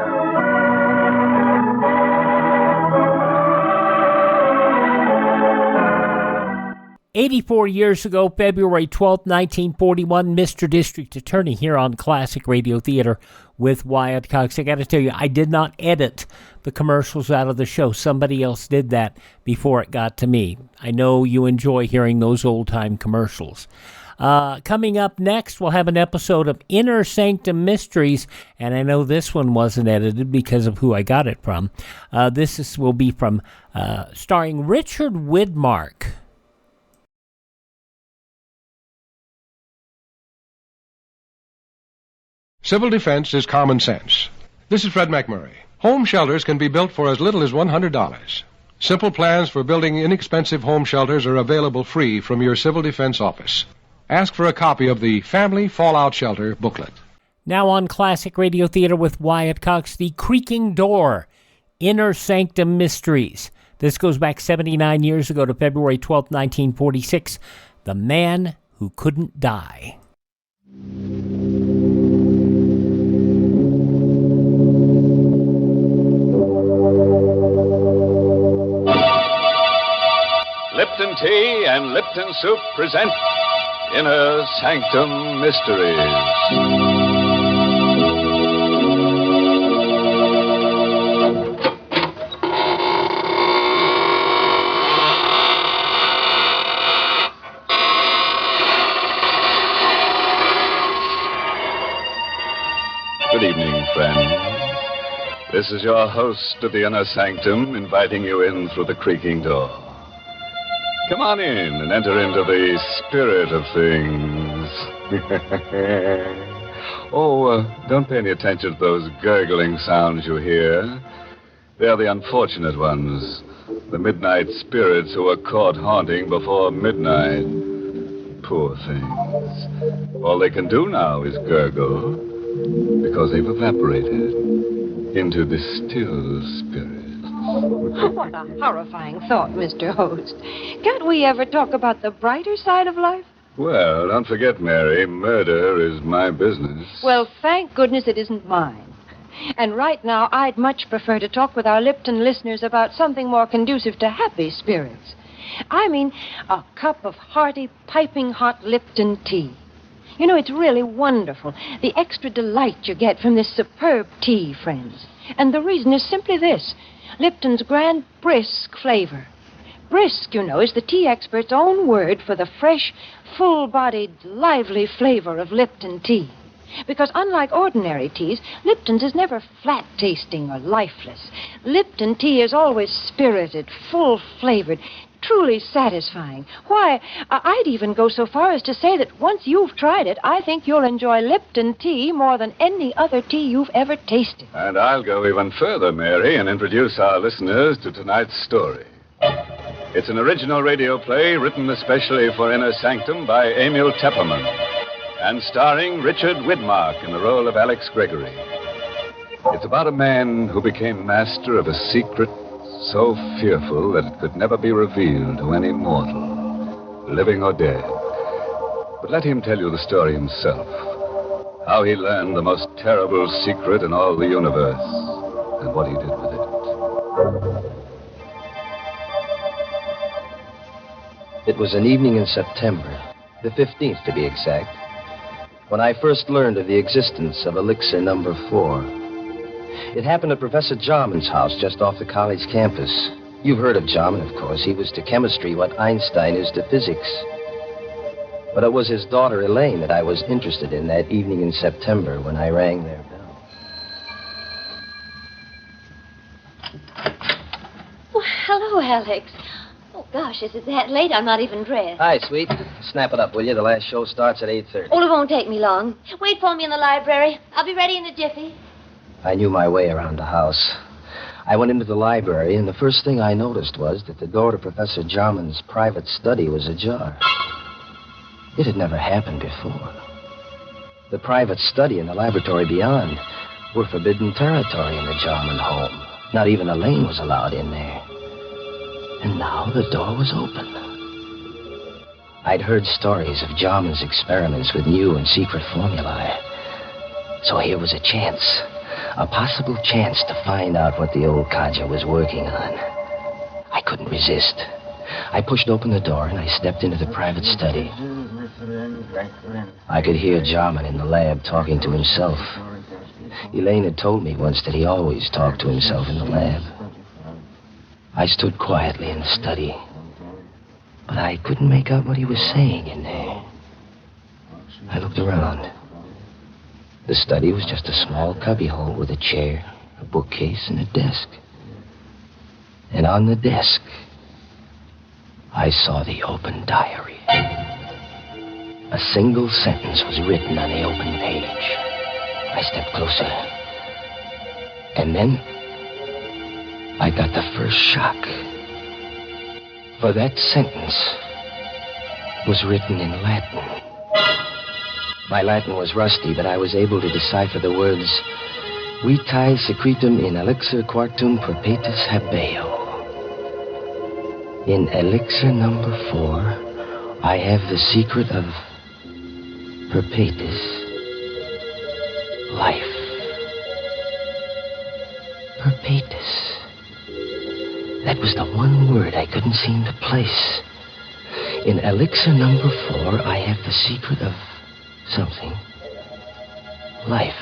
84 years ago, February 12th, 1941, Mr. District Attorney here on Classic Radio Theater with Wyatt Cox. I got to tell you, I did not edit the commercials out of the show. Somebody else did that before it got to me. I know you enjoy hearing those old-time commercials. Coming up next, we'll have an episode of Inner Sanctum Mysteries, and I know this one wasn't edited because of who I got it from. Will be from starring Richard Widmark. Civil defense is common sense. This is Fred McMurray. Home shelters can be built for as little as $100. Simple plans for building inexpensive home shelters are available free from your civil defense office. Ask for a copy of the Family Fallout Shelter booklet. Now on Classic Radio Theater with Wyatt Cox, The Creaking Door, Inner Sanctum Mysteries. This goes back 79 years ago to February 12, 1946. The Man Who Couldn't Die. Lipton Tea and Lipton Soup present Inner Sanctum Mysteries. Good evening, friends. This is your host of the Inner Sanctum inviting you in through the creaking door. Come on in and enter into the spirit of things. Don't pay any attention to those gurgling sounds you hear. They're the unfortunate ones. The midnight spirits who are caught haunting before midnight. Poor things. All they can do now is gurgle because they've evaporated into the still spirit. What a horrifying thought, Mr. Host. Can't we ever talk about the brighter side of life? Well, don't forget, Mary, murder is my business. Well, thank goodness it isn't mine. And right now, I'd much prefer to talk with our Lipton listeners about something more conducive to happy spirits. I mean, a cup of hearty, piping hot Lipton tea. You know, it's really wonderful, the extra delight you get from this superb tea, friends. And the reason is simply this. Lipton's grand brisk flavor. Brisk, you know, is the tea expert's own word for the fresh, full-bodied, lively flavor of Lipton tea. Because unlike ordinary teas, Lipton's is never flat-tasting or lifeless. Lipton tea is always spirited, full-flavored, truly satisfying. Why, I'd even go so far as to say that once you've tried it, I think you'll enjoy Lipton tea more than any other tea you've ever tasted. And I'll go even further, Mary, and introduce our listeners to tonight's story. It's an original radio play written especially for Inner Sanctum by Emil Tepperman and starring Richard Widmark in the role of Alex Gregory. It's about a man who became master of a secret so fearful that it could never be revealed to any mortal, living or dead. But let him tell you the story himself, how he learned the most terrible secret in all the universe, and what he did with it. It was an evening in September, the 15th to be exact, when I first learned of the existence of elixir number 4. It happened at Professor Jarman's house just off the college campus. You've heard of Jarman, of course. He was to chemistry what Einstein is to physics. But it was his daughter, Elaine, that I was interested in that evening in September when I rang their bell. Well, hello, Alex. Oh, gosh, is it that late? I'm not even dressed. Hi, sweet. Snap it up, will you? The last show starts at 8:30. Oh, it won't take me long. Wait for me in the library. I'll be ready in a jiffy. I knew my way around the house. I went into the library, and the first thing I noticed was that the door to Professor Jarman's private study was ajar. It had never happened before. The private study and the laboratory beyond were forbidden territory in the Jarman home. Not even Elaine was allowed in there. And now the door was open. I'd heard stories of Jarman's experiments with new and secret formulae. So here was a chance. A possible chance to find out what the old codger was working on. I couldn't resist. I pushed open the door and I stepped into the private study. I could hear Jarman in the lab talking to himself. Elaine had told me once that he always talked to himself in the lab. I stood quietly in the study, but I couldn't make out what he was saying in there. I looked around. The study was just a small cubbyhole with a chair, a bookcase, and a desk. And on the desk, I saw the open diary. A single sentence was written on the open page. I stepped closer. And then I got the first shock. For that sentence was written in Latin. My Latin was rusty, but I was able to decipher the words, Vitae secretum in elixir quartum perpetus habeo. In elixir number 4, I have the secret of perpetus life. Perpetus. That was the one word I couldn't seem to place. In elixir number 4, I have the secret of something. Life.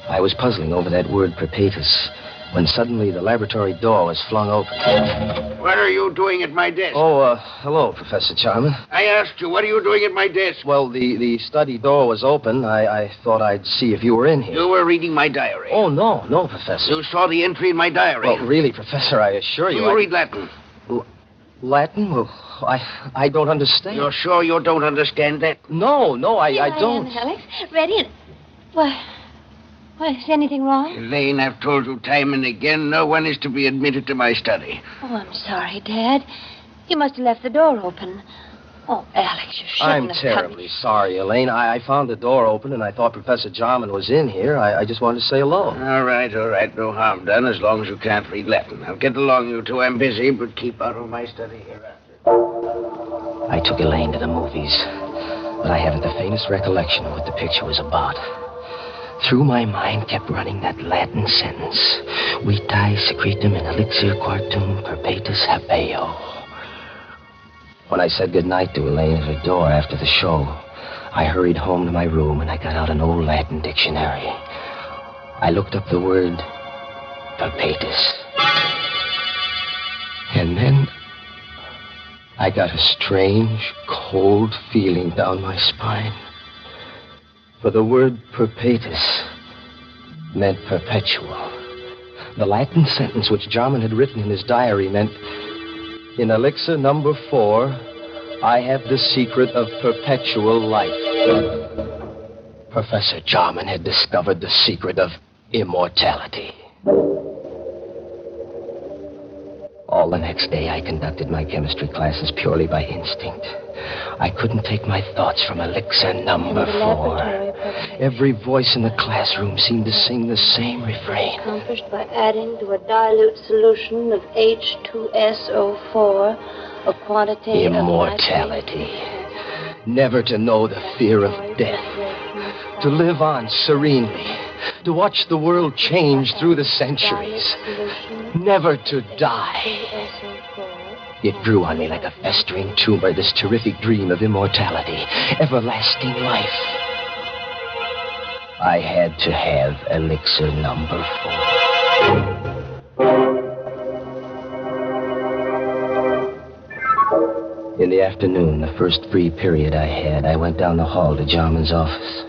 I was puzzling over that word perpetus when suddenly the laboratory door was flung open. What are you doing at my desk? Oh, hello, Professor Jarman. I asked you, what are you doing at my desk? Well, the study door was open. I thought I'd see if you were in here. You were reading my diary. Oh, no, Professor. You saw the entry in my diary. Well, really, Professor, I assure you. Do you read Latin? Latin? Well, I don't understand. You're sure you don't understand that? No, I don't. Here I am, Alex. Ready and... Why, is anything wrong? Elaine, I've told you time and again, no one is to be admitted to my study. Oh, I'm sorry, Dad. You must have left the door open. Oh, Alex, you shouldn't I'm terribly sorry, Elaine. I found the door open, and I thought Professor Jarman was in here. I just wanted to say hello. All right. No harm done, as long as you can't read Latin. I'll get along, you two. I'm busy, but keep out of my study hereafter. I took Elaine to the movies, but I haven't the faintest recollection of what the picture was about. Through my mind kept running that Latin sentence, Vitae secretum in elixir quartum perpetus habeo. When I said goodnight to Elaine at her door after the show, I hurried home to my room and I got out an old Latin dictionary. I looked up the word perpetus. And then I got a strange, cold feeling down my spine. For the word perpetus meant perpetual. The Latin sentence which Jarman had written in his diary meant, in elixir number 4, I have the secret of perpetual life. Professor Jarman had discovered the secret of immortality. All the next day, I conducted my chemistry classes purely by instinct. I couldn't take my thoughts from elixir number 4. Every voice in the classroom seemed to sing the same refrain. Accomplished by adding to a dilute solution of H2SO4 a quantity immortality. Never to know the fear of death. To live on serenely. To watch the world change through the centuries. Never to die. It grew on me like a festering tumor, this terrific dream of immortality, everlasting life. I had to have elixir number 4. In the afternoon, the first free period I had, I went down the hall to Jarman's office.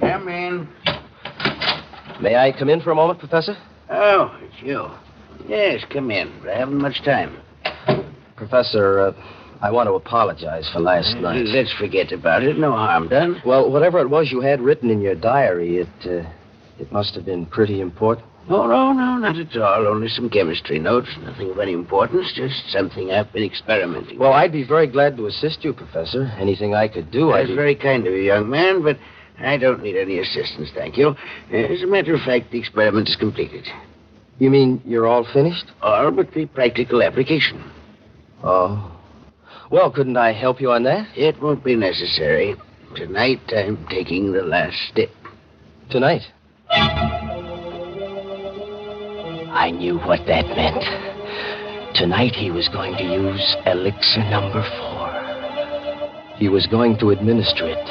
Come in. May I come in for a moment, Professor? Oh, it's you. Yes, come in. I haven't much time. Professor, I want to apologize for last night. Let's forget about it. No harm done. Well, whatever it was you had written in your diary, it must have been pretty important. Oh, no, not at all. Only some chemistry notes. Nothing of any importance. Just something I've been experimenting. Well, I'd be very glad to assist you, Professor. Anything I could do, That's very kind of you, young man, but I don't need any assistance, thank you. As a matter of fact, the experiment is completed. You mean you're all finished? All but the practical application. Oh. Well, couldn't I help you on that? It won't be necessary. Tonight, I'm taking the last step. Tonight? I knew what that meant. Tonight, he was going to use elixir number 4. He was going to administer it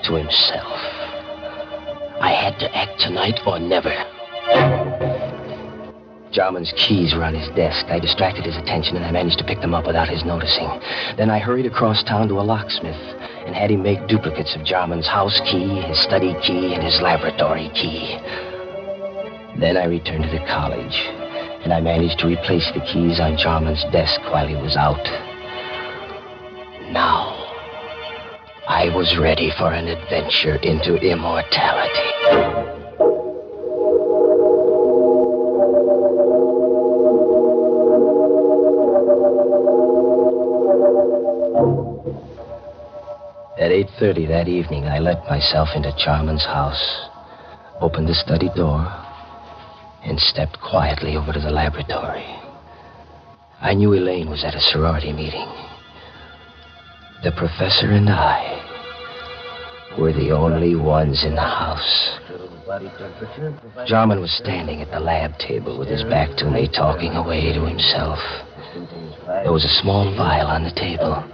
to himself. I had to act tonight or never. Jarman's keys were on his desk. I distracted his attention, and I managed to pick them up without his noticing. Then I hurried across town to a locksmith and had him make duplicates of Jarman's house key, his study key, and his laboratory key. Then I returned to the college, and I managed to replace the keys on Jarman's desk while he was out. Now, I was ready for an adventure into immortality. At 8:30 that evening, I let myself into Jarman's house, opened the study door, and stepped quietly over to the laboratory. I knew Elaine was at a sorority meeting. The professor and I were the only ones in the house. Jarman was standing at the lab table with his back to me, talking away to himself. There was a small vial on the table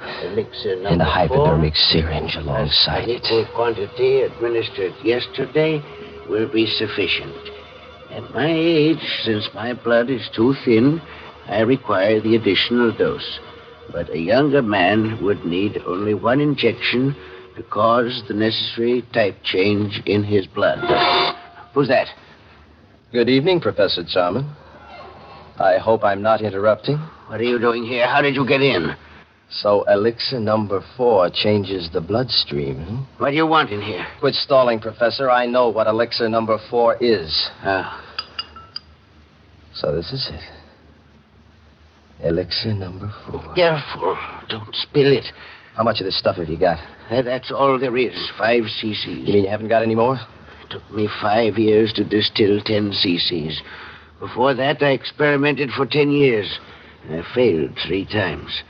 and a hypodermic syringe alongside it. The quantity administered yesterday will be sufficient. At my age, since my blood is too thin, I require the additional dose. But a younger man would need only 1 injection to cause the necessary type change in his blood. Who's that? Good evening, Professor Jarman. I hope I'm not interrupting. What are you doing here? How did you get in? So elixir number 4 changes the bloodstream, hmm? What do you want in here? Quit stalling, Professor. I know what elixir number 4 is. So this is it. Elixir number 4. Careful. Don't spill it. How much of this stuff have you got? That's all there is. 5 cc's. You mean you haven't got any more? It took me 5 years to distill 10 cc's. Before that, I experimented for 10 years. I failed 3 times.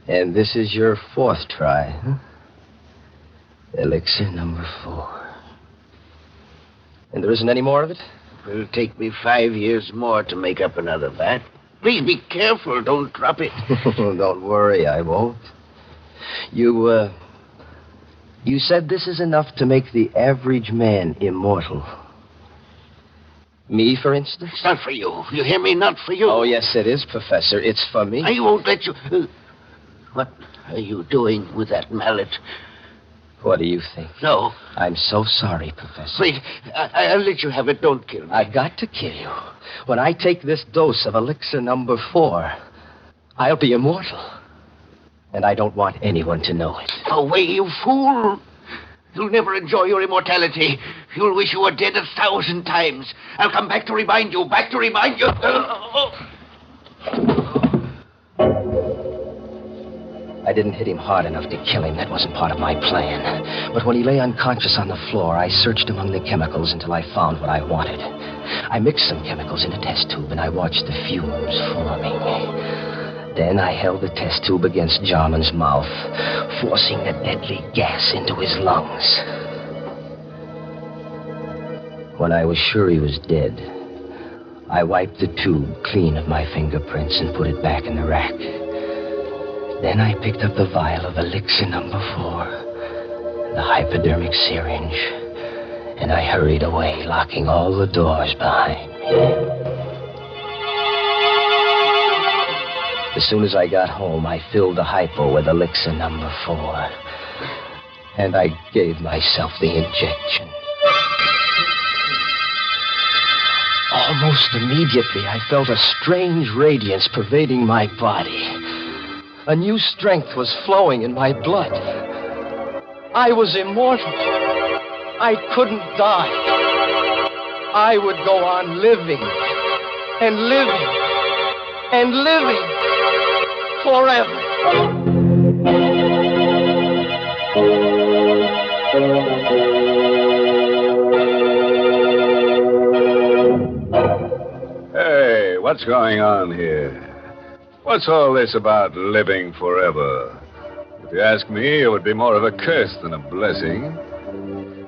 And this is your 4th try, huh? Elixir number 4. And there isn't any more of it? It'll take me 5 years more to make up another vat. Please be careful. Don't drop it. Don't worry, I won't. You said this is enough to make the average man immortal. Me, for instance? It's not for you. You hear me? Not for you. Oh, yes, it is, Professor. It's for me. I won't let you... What are you doing with that mallet? What do you think? No. I'm so sorry, Professor. Wait, I'll let you have it. Don't kill me. I've got to kill you. When I take this dose of elixir number 4, I'll be immortal. And I don't want anyone to know it. Away, you fool! You'll never enjoy your immortality. You'll wish you were dead 1,000 times. I'll come back to remind you, I didn't hit him hard enough to kill him. That wasn't part of my plan. But when he lay unconscious on the floor, I searched among the chemicals until I found what I wanted. I mixed some chemicals in a test tube, and I watched the fumes forming. Then I held the test tube against Jarman's mouth, forcing the deadly gas into his lungs. When I was sure he was dead, I wiped the tube clean of my fingerprints and put it back in the rack. Then I picked up the vial of elixir number 4, the hypodermic syringe, and I hurried away, locking all the doors behind me. As soon as I got home, I filled the hypo with elixir number 4, and I gave myself the injection. Almost immediately, I felt a strange radiance pervading my body. A new strength was flowing in my blood. I was immortal. I couldn't die. I would go on living and living and living forever. Hey, what's going on here? What's all this about living forever? If you ask me, it would be more of a curse than a blessing.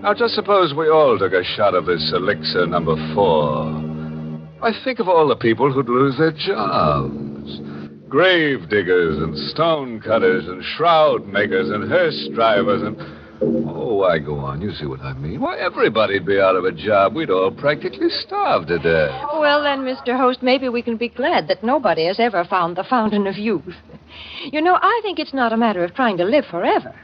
Now, just suppose we all took a shot of this elixir number 4. I think of all the people who'd lose their jobs. Grave diggers and stone cutters and shroud makers and hearse drivers and... Oh, I go on. You see what I mean. Why, everybody'd be out of a job. We'd all practically starve to death. Well, then, Mr. Host, maybe we can be glad that nobody has ever found the fountain of youth. You know, I think it's not a matter of trying to live forever.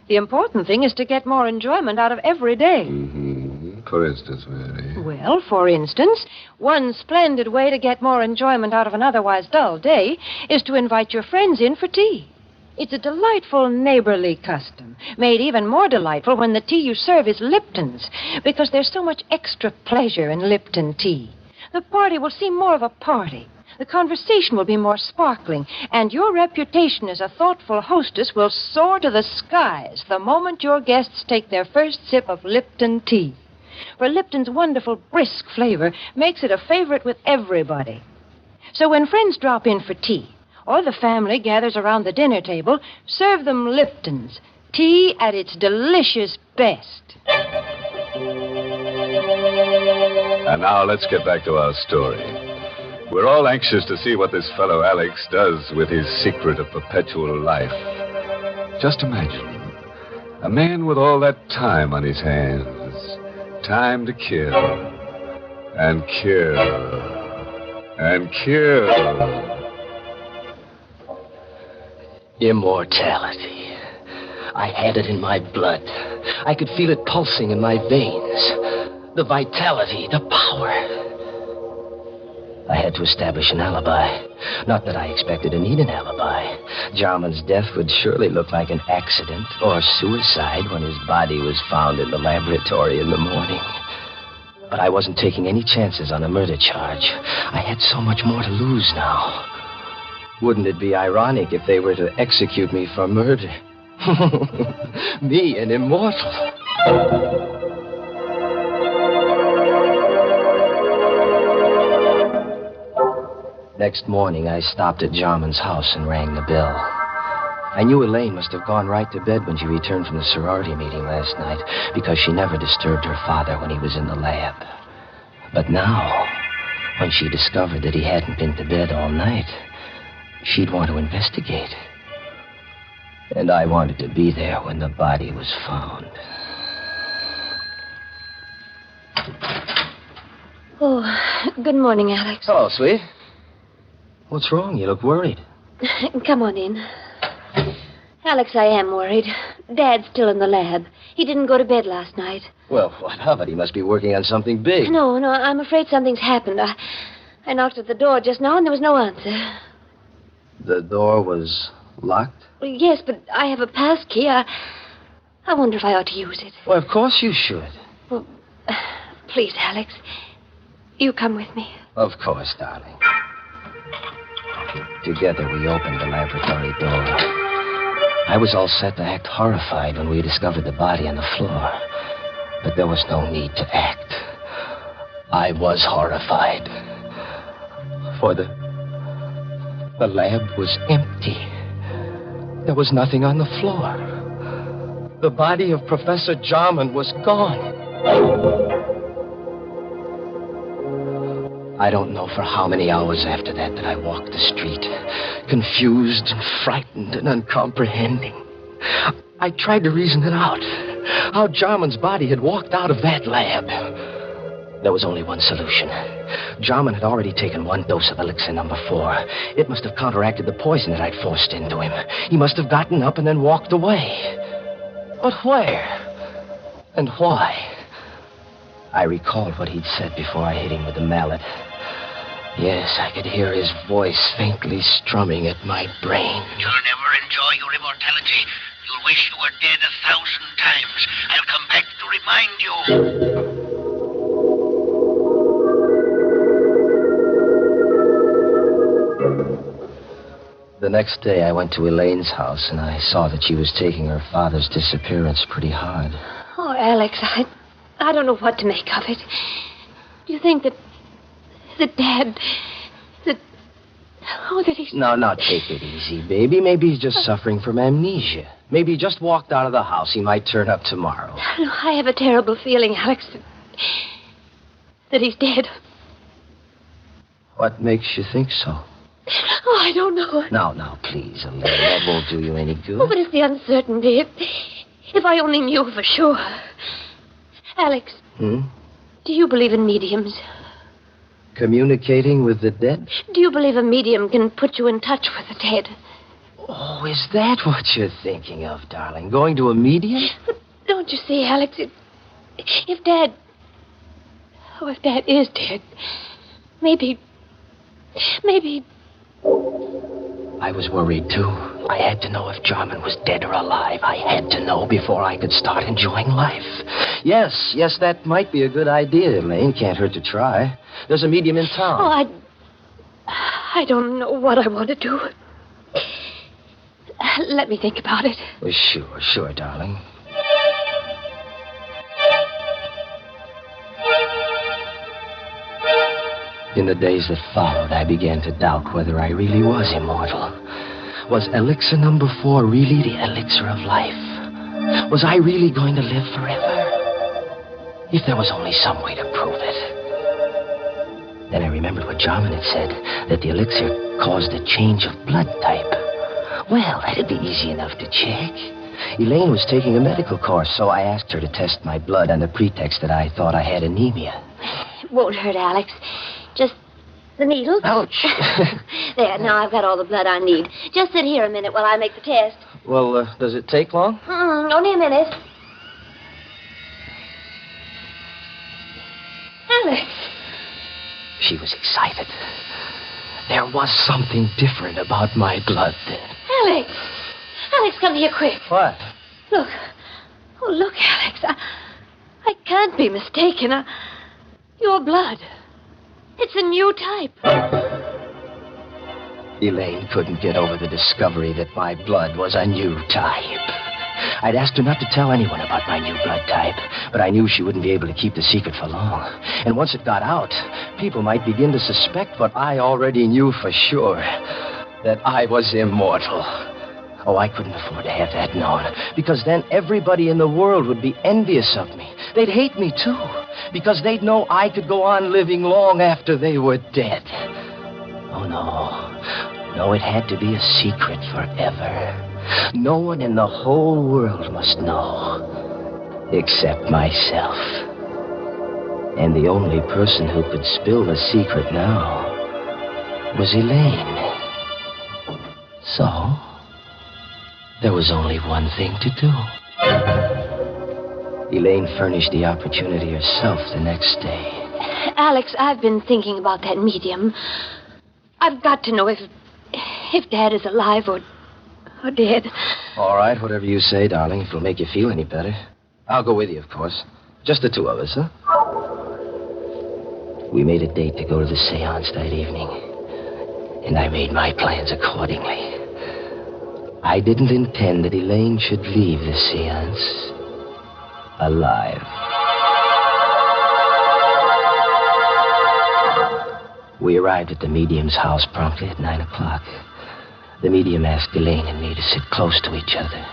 The important thing is to get more enjoyment out of every day. Mm-hmm. For instance, Mary. Well, for instance, one splendid way to get more enjoyment out of an otherwise dull day is to invite your friends in for tea. It's a delightful neighborly custom, made even more delightful when the tea you serve is Lipton's, because there's so much extra pleasure in Lipton tea. The party will seem more of a party. The conversation will be more sparkling, and your reputation as a thoughtful hostess will soar to the skies the moment your guests take their first sip of Lipton tea. For Lipton's wonderful brisk flavor makes it a favorite with everybody. So when friends drop in for tea, or the family gathers around the dinner table, serve them Lipton's, tea at its delicious best. And now let's get back to our story. We're all anxious to see what this fellow Alex does with his secret of perpetual life. Just imagine, a man with all that time on his hands. Time to kill. And kill. And kill. Immortality. I had it in my blood. I could feel it pulsing in my veins. The vitality, the power. I had to establish an alibi. Not that I expected to need an alibi. Jarman's death would surely look like an accident or suicide when his body was found in the laboratory in the morning. But I wasn't taking any chances on a murder charge. I had so much more to lose now. Wouldn't it be ironic if they were to execute me for murder? Me, an immortal. Next morning, I stopped at Jarman's house and rang the bell. I knew Elaine must have gone right to bed when she returned from the sorority meeting last night, because she never disturbed her father when he was in the lab. But now, when she discovered that he hadn't been to bed all night, she'd want to investigate. And I wanted to be there when the body was found. Oh, good morning, Alex. Hello, sweet. What's wrong? You look worried. Come on in. Alex, I am worried. Dad's still in the lab. He didn't go to bed last night. Well, what of it? He must be working on something big. No, I'm afraid something's happened. I knocked at the door just now, and there was no answer. The door was locked? Well, yes, but I have a pass key. I wonder if I ought to use it. Well, of course you should. Well, please, Alex. You come with me. Of course, darling. Together we opened the laboratory door. I was all set to act horrified when we discovered the body on the floor. But there was no need to act. I was horrified. For the lab was empty. There was nothing on the floor. The body of Professor Jarman was gone. I don't know for how many hours after that I walked the street, confused and frightened and uncomprehending. I tried to reason it out, how Jarman's body had walked out of that lab. There was only one solution. Jarman had already taken 1 dose of elixir number 4. It must have counteracted the poison that I'd forced into him. He must have gotten up and then walked away. But where? And why? I recalled what he'd said before I hit him with the mallet. Yes, I could hear his voice faintly strumming at my brain. You'll never enjoy your immortality. You'll wish you were dead 1,000 times. I'll come back to remind you. The next day, I went to Elaine's house, and I saw that she was taking her father's disappearance pretty hard. Oh, Alex, I don't know what to make of it. Do you think that Dad... that he's... Now, take it easy, baby. Maybe he's just suffering from amnesia. Maybe he just walked out of the house. He might turn up tomorrow. I have a terrible feeling, Alex, that he's dead. What makes you think so? Oh, I don't know. Now, please, Elaine. That won't do you any good. Oh, but it's the uncertainty. If I only knew for sure. Alex, do you believe in mediums? Communicating with the dead? Do you believe a medium can put you in touch with the dead? Oh, is that what you're thinking of, darling? Going to a medium? But don't you see, Alex, if Dad is dead, maybe... I was worried, too. I had to know if Jarman was dead or alive. I had to know before I could start enjoying life. Yes, that might be a good idea, Elaine. Can't hurt to try. There's a medium in town. Oh, I don't know what I want to do. Let me think about it. Well, sure, darling. In the days that followed, I began to doubt whether I really was immortal. Was elixir number 4 really the elixir of life? Was I really going to live forever? If there was only some way to prove it. Then I remembered what Jarman had said, that the elixir caused a change of blood type. Well, that'd be easy enough to check. Elaine was taking a medical course, so I asked her to test my blood on the pretext that I thought I had anemia. It won't hurt, Alex. Just the needle. Ouch. There, now I've got all the blood I need. Just sit here a minute while I make the test. Well, does it take long? Only a minute. Alex. She was excited. There was something different about my blood then. Alex, come here quick. What? Look. Oh, look, Alex. I can't be mistaken. Your blood. It's a new type. Elaine couldn't get over the discovery that my blood was a new type. I'd asked her not to tell anyone about my new blood type, but I knew she wouldn't be able to keep the secret for long. And once it got out, people might begin to suspect what I already knew for sure, that I was immortal. Oh, I couldn't afford to have that known, because then everybody in the world would be envious of me. They'd hate me, too, because they'd know I could go on living long after they were dead. Oh, no, it had to be a secret forever. No one in the whole world must know, except myself. And the only person who could spill the secret now was Elaine. So, There was only one thing to do. Elaine furnished the opportunity herself the next day. Alex, I've been thinking about that medium. I've got to know if Dad is alive or dead. All right, whatever you say, darling, if it'll make you feel any better. I'll go with you, of course. Just the two of us, huh? We made a date to go to the seance that evening, and I made my plans accordingly. I didn't intend that Elaine should leave the seance alive. We arrived at the medium's house promptly at 9 o'clock. The medium asked Elaine and me to sit close to each other.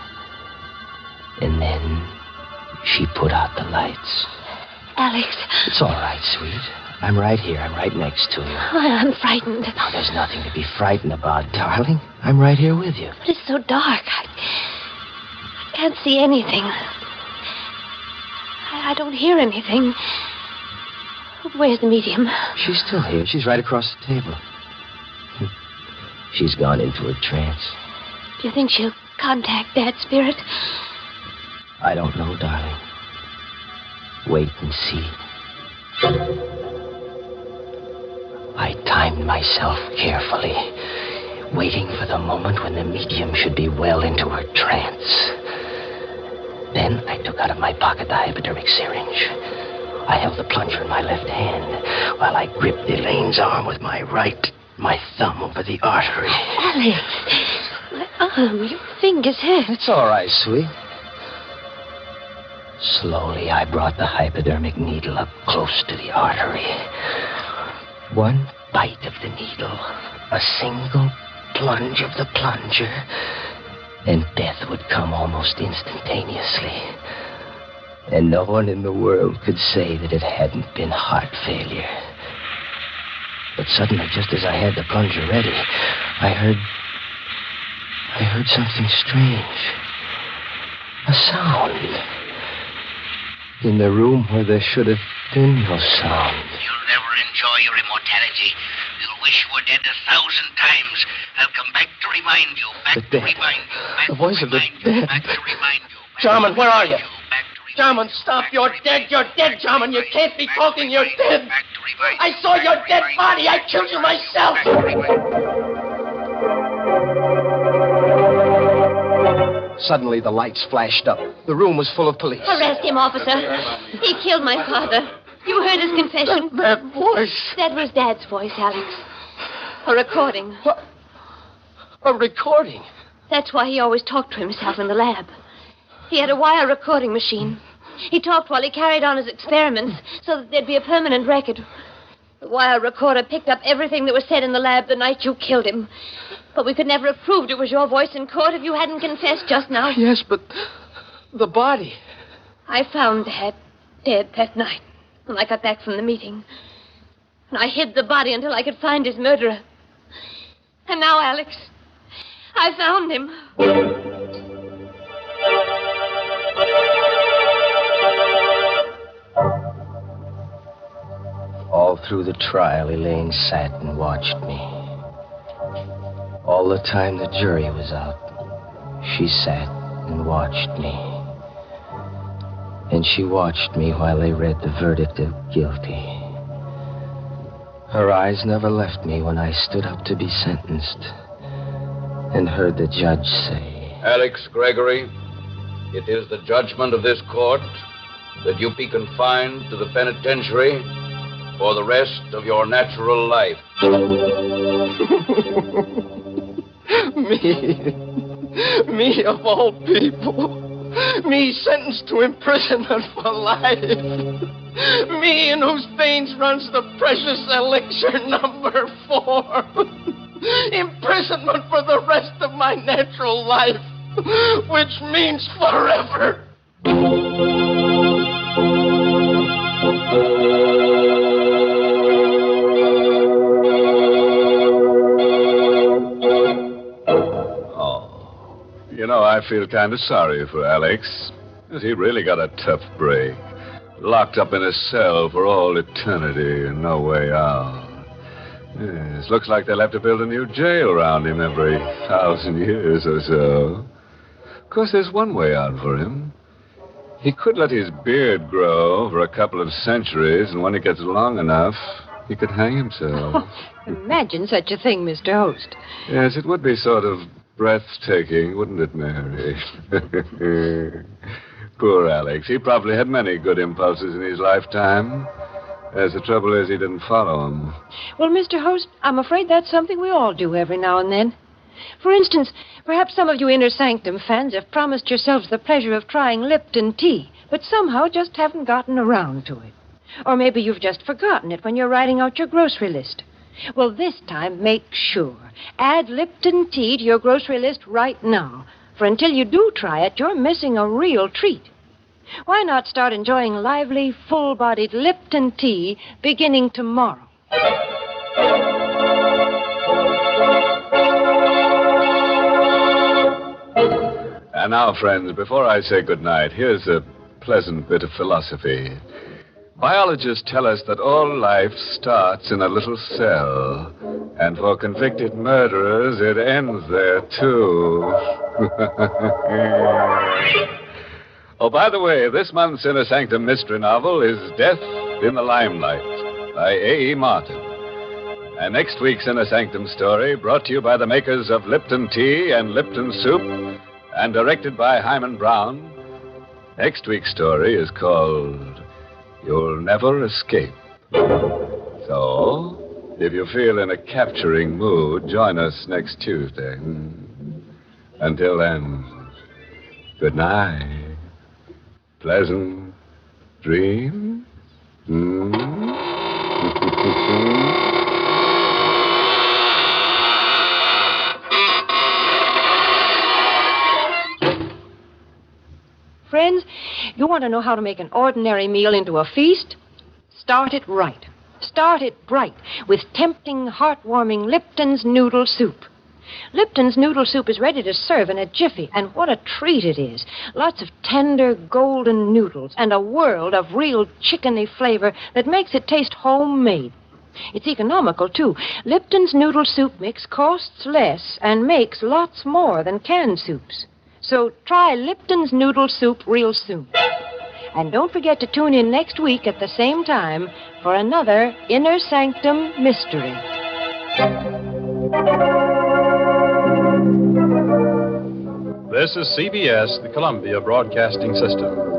And then she put out the lights. Alex. It's all right, sweet. I'm right here. I'm right next to you. I'm frightened. Now, there's nothing to be frightened about, darling. I'm right here with you. But it's so dark. I can't see anything. I don't hear anything. Where's the medium? She's still here. She's right across the table. She's gone into a trance. Do you think she'll contact Dad's spirit? I don't know, darling. Wait and see. I timed myself carefully, waiting for the moment when the medium should be well into her trance. Then I took out of my pocket the hypodermic syringe. I held the plunger in my left hand while I gripped Elaine's arm with my right, my thumb over the artery. Alex, my arm, your finger's hurt. It's all right, sweet. Slowly, I brought the hypodermic needle up close to the artery. One bite of the needle, a single plunge of the plunger, and death would come almost instantaneously. And no one in the world could say that it hadn't been heart failure. But suddenly, just as I had the plunger ready, I heard something strange. A sound. In the room where there should have been no sound. You'll never enjoy your immortality. You'll wish you were dead 1,000 times. I'll come back to remind you. Back to remind you. Back The voice of the dead. Back to remind you. Jarman, where are you? Jarman, stop. You're dead. You're dead, Jarman. You can't be talking. You're dead. I saw your dead body. I killed you myself. Suddenly, the lights flashed up. The room was full of police. Arrest him, officer. He killed my father. You heard his confession. That voice. That was Dad's voice, Alex. A recording. What? A recording? That's why he always talked to himself in the lab. He had a wire recording machine. He talked while he carried on his experiments so that there'd be a permanent record. The wire recorder picked up everything that was said in the lab the night you killed him. But we could never have proved it was your voice in court if you hadn't confessed just now. Yes, but the body. I found Dad dead that night when I got back from the meeting. And I hid the body until I could find his murderer. And now, Alex, I found him. All through the trial, Elaine sat and watched me. All the time the jury was out, she sat and watched me. And she watched me while they read the verdict of guilty. Her eyes never left me when I stood up to be sentenced and heard the judge say, Alex Gregory, it is the judgment of this court that you be confined to the penitentiary for the rest of your natural life. Me of all people. Me sentenced to imprisonment for life. Me in whose veins runs the precious elixir number 4. Imprisonment for the rest of my natural life, which means forever. You know, I feel kind of sorry for Alex. He really got a tough break. Locked up in a cell for all eternity and no way out. Yes, looks like they'll have to build a new jail around him every 1,000 years or so. course, there's one way out for him. He could let his beard grow over a couple of centuries, and when it gets long enough, he could hang himself. Imagine such a thing, Mr. Host. Yes, it would be sort of breathtaking, wouldn't it, Mary? Poor Alex. He probably had many good impulses in his lifetime. As the trouble is, he didn't follow them. Well, Mr. Host, I'm afraid that's something we all do every now and then. For instance, perhaps some of you Inner Sanctum fans have promised yourselves the pleasure of trying Lipton tea, but somehow just haven't gotten around to it. Or maybe you've just forgotten it when you're writing out your grocery list. Well, this time, make sure. Add Lipton tea to your grocery list right now. For until you do try it, you're missing a real treat. Why not start enjoying lively, full-bodied Lipton tea beginning tomorrow? And now, friends, before I say goodnight, here's a pleasant bit of philosophy. Biologists tell us that all life starts in a little cell, and for convicted murderers, it ends there, too. Oh, by the way, this month's Inner Sanctum mystery novel is Death in the Limelight by A.E. Martin. And next week's Inner Sanctum story, brought to you by the makers of Lipton Tea and Lipton Soup, and directed by Hyman Brown. Next week's story is called You'll Never Escape. So, if you feel in a capturing mood, join us next Tuesday. Until then, good night. Pleasant dreams. Friends, you want to know how to make an ordinary meal into a feast? Start it right. Start it bright with tempting, heartwarming Lipton's Noodle Soup. Lipton's Noodle Soup is ready to serve in a jiffy, and what a treat it is. Lots of tender, golden noodles and a world of real chickeny flavor that makes it taste homemade. It's economical, too. Lipton's Noodle Soup mix costs less and makes lots more than canned soups. So try Lipton's Noodle Soup real soon. And don't forget to tune in next week at the same time for another Inner Sanctum Mystery. This is CBS, the Columbia Broadcasting System.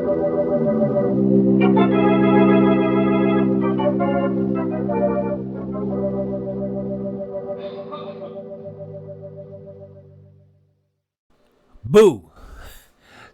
Boo!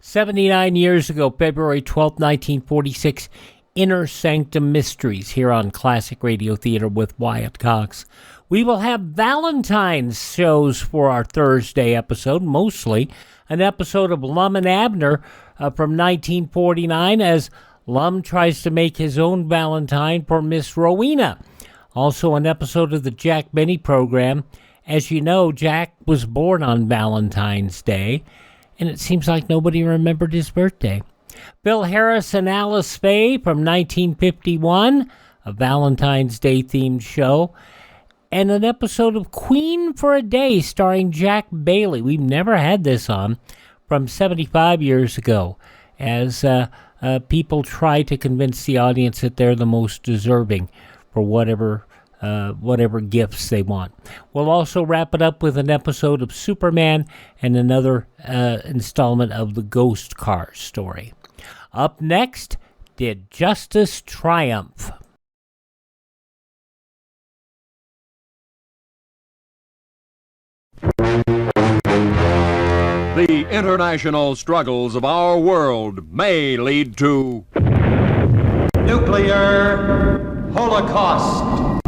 79 years ago, February 12, 1946, Inner Sanctum Mysteries here on Classic Radio Theater with Wyatt Cox. We will have Valentine's shows for our Thursday episode, mostly an episode of Lum and Abner from 1949 as Lum tries to make his own Valentine for Miss Rowena. Also an episode of the Jack Benny program. As you know, Jack was born on Valentine's Day, and it seems like nobody remembered his birthday. Bill Harris and Alice Faye from 1951, a Valentine's Day themed show, and an episode of Queen for a Day starring Jack Bailey. We've never had this on, from 75 years ago, as people try to convince the audience that they're the most deserving for whatever gifts they want. We'll also wrap it up with an episode of Superman and another installment of the Ghost Car story. Up next, Did Justice Triumph? The international struggles of our world may lead to nuclear holocaust.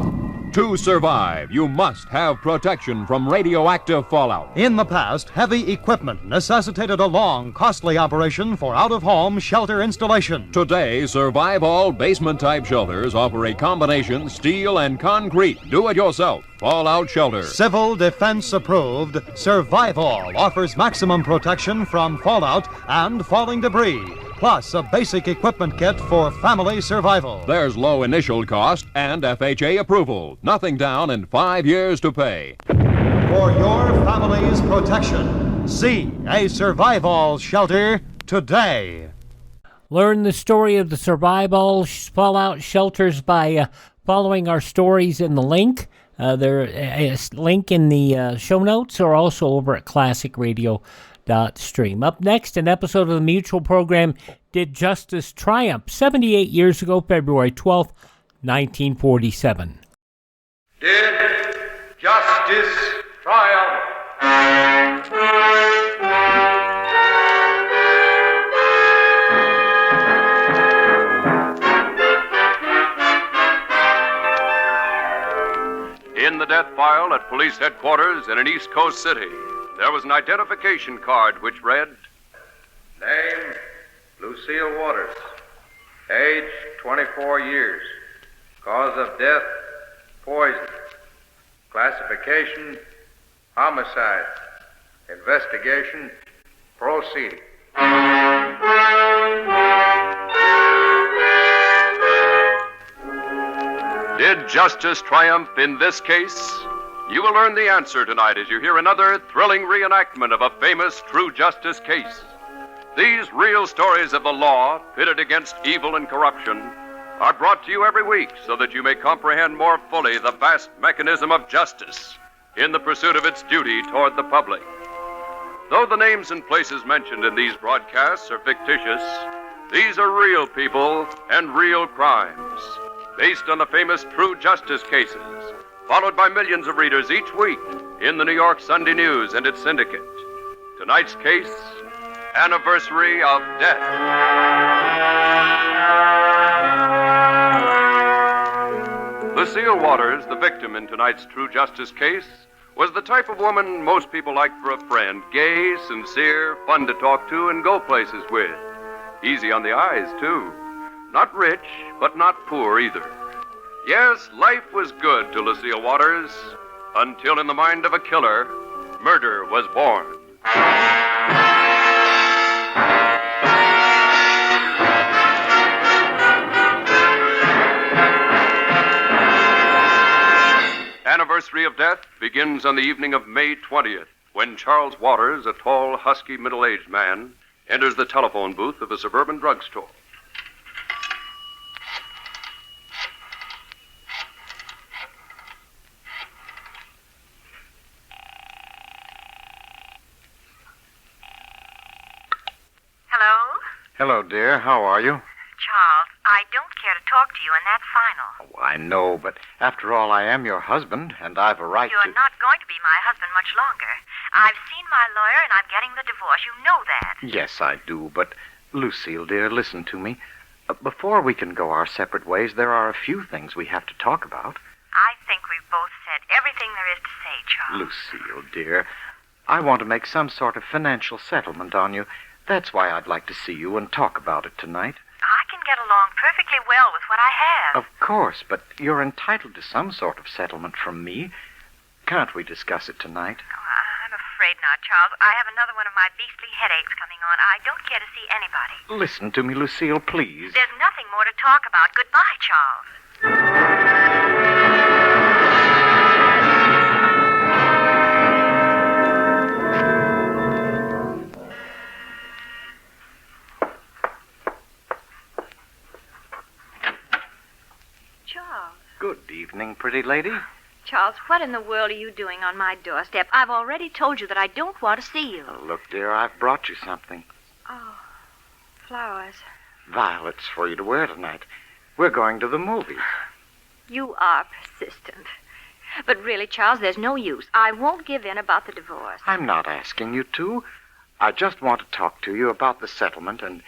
To survive, you must have protection from radioactive fallout. In the past, heavy equipment necessitated a long, costly operation for out-of-home shelter installation. Today, Survivall basement-type shelters offer a combination steel and concrete do-it-yourself fallout shelter. Civil Defense approved, Survivall offers maximum protection from fallout and falling debris, plus a basic equipment kit for family survival. There's low initial cost and FHA approval. Nothing down and 5 years to pay. For your family's protection, See a survival shelter today. Learn the story of the survival fallout shelters by following our stories in the link. There is a link in the show notes or also over at classicradio.stream. Up next, an episode of the Mutual program, Did Justice Triumph? 78 years ago, February 12th, 1947. Did justice triumph? In the death file at police headquarters in an East Coast city, there was an identification card which read, Name, Lucille Waters. Age, 24 years. Cause of death, poison. Classification, homicide. Investigation, proceeding. Did justice triumph in this case? You will learn the answer tonight as you hear another thrilling reenactment of a famous true justice case. These real stories of the law, pitted against evil and corruption, are brought to you every week so that you may comprehend more fully the vast mechanism of justice in the pursuit of its duty toward the public. Though the names and places mentioned in these broadcasts are fictitious, these are real people and real crimes, based on the famous true justice cases, followed by millions of readers each week in the New York Sunday News and its syndicate. Tonight's case, Anniversary of Death. Lucille Waters, the victim in tonight's true justice case, was the type of woman most people liked for a friend. Gay, sincere, fun to talk to and go places with. Easy on the eyes, too. Not rich, but not poor either. Yes, life was good to Lucille Waters, until in the mind of a killer, murder was born. Anniversary of Death begins on the evening of May 20th, when Charles Waters, a tall, husky, middle-aged man, enters the telephone booth of a suburban drugstore. Hello, dear. How are you? Charles, I don't care to talk to you, and that's final. Oh, I know, but after all, I am your husband, and I've a right You're not going to be my husband much longer. I've seen my lawyer, and I'm getting the divorce. You know that. Yes, I do, but Lucille, dear, listen to me. Before we can go our separate ways, there are a few things we have to talk about. I think we've both said everything there is to say, Charles. Lucille, dear, I want to make some sort of financial settlement on you. That's why I'd like to see you and talk about it tonight. I can get along perfectly well with what I have. Of course, but you're entitled to some sort of settlement from me. Can't we discuss it tonight? Oh, I'm afraid not, Charles. I have another one of my beastly headaches coming on. I don't care to see anybody. Listen to me, Lucille, please. There's nothing more to talk about. Goodbye, Charles. Good evening, pretty lady. Charles, what in the world are you doing on my doorstep? I've already told you that I don't want to see you. Look, dear, I've brought you something. Oh, flowers. Violets for you to wear tonight. We're going to the movies. You are persistent. But really, Charles, there's no use. I won't give in about the divorce. I'm not asking you to. I just want to talk to you about the settlement and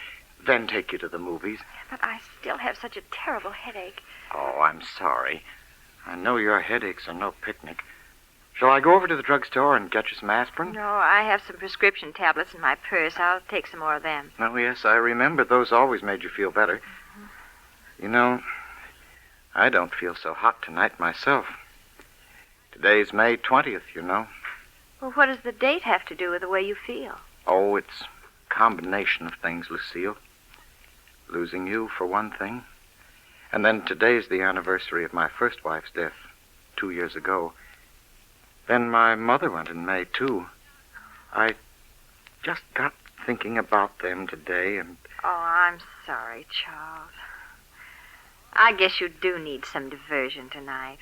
then take you to the movies. But I still have such a terrible headache. Oh, I'm sorry. I know your headaches are no picnic. Shall I go over to the drugstore and get you some aspirin? No, I have some prescription tablets in my purse. I'll take some more of them. Oh, yes, I remember. Those always made you feel better. Mm-hmm. You know, I don't feel so hot tonight myself. Today's May 20th, you know. Well, what does the date have to do with the way you feel? Oh, it's a combination of things, Lucille. Losing you, for one thing. And then today's the anniversary of my first wife's death, 2 years ago. Then my mother went in May, too. I just got thinking about them today, and... Oh, I'm sorry, Charles. I guess you do need some diversion tonight.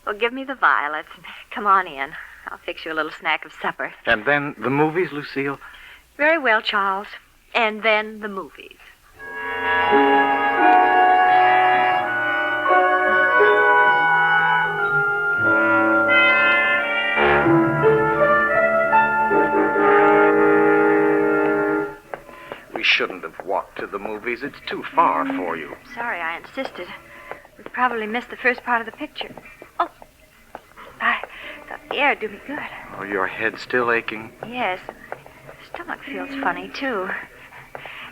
Well, give me the violets and come on in. I'll fix you a little snack of supper. And then the movies, Lucille? Very well, Charles. And then the movies. We shouldn't have walked to the movies. It's too far for you. Sorry, I insisted. We probably missed the first part of the picture. Oh, I thought the air would do me good. Oh, your head's still aching? Yes. Stomach feels funny, too.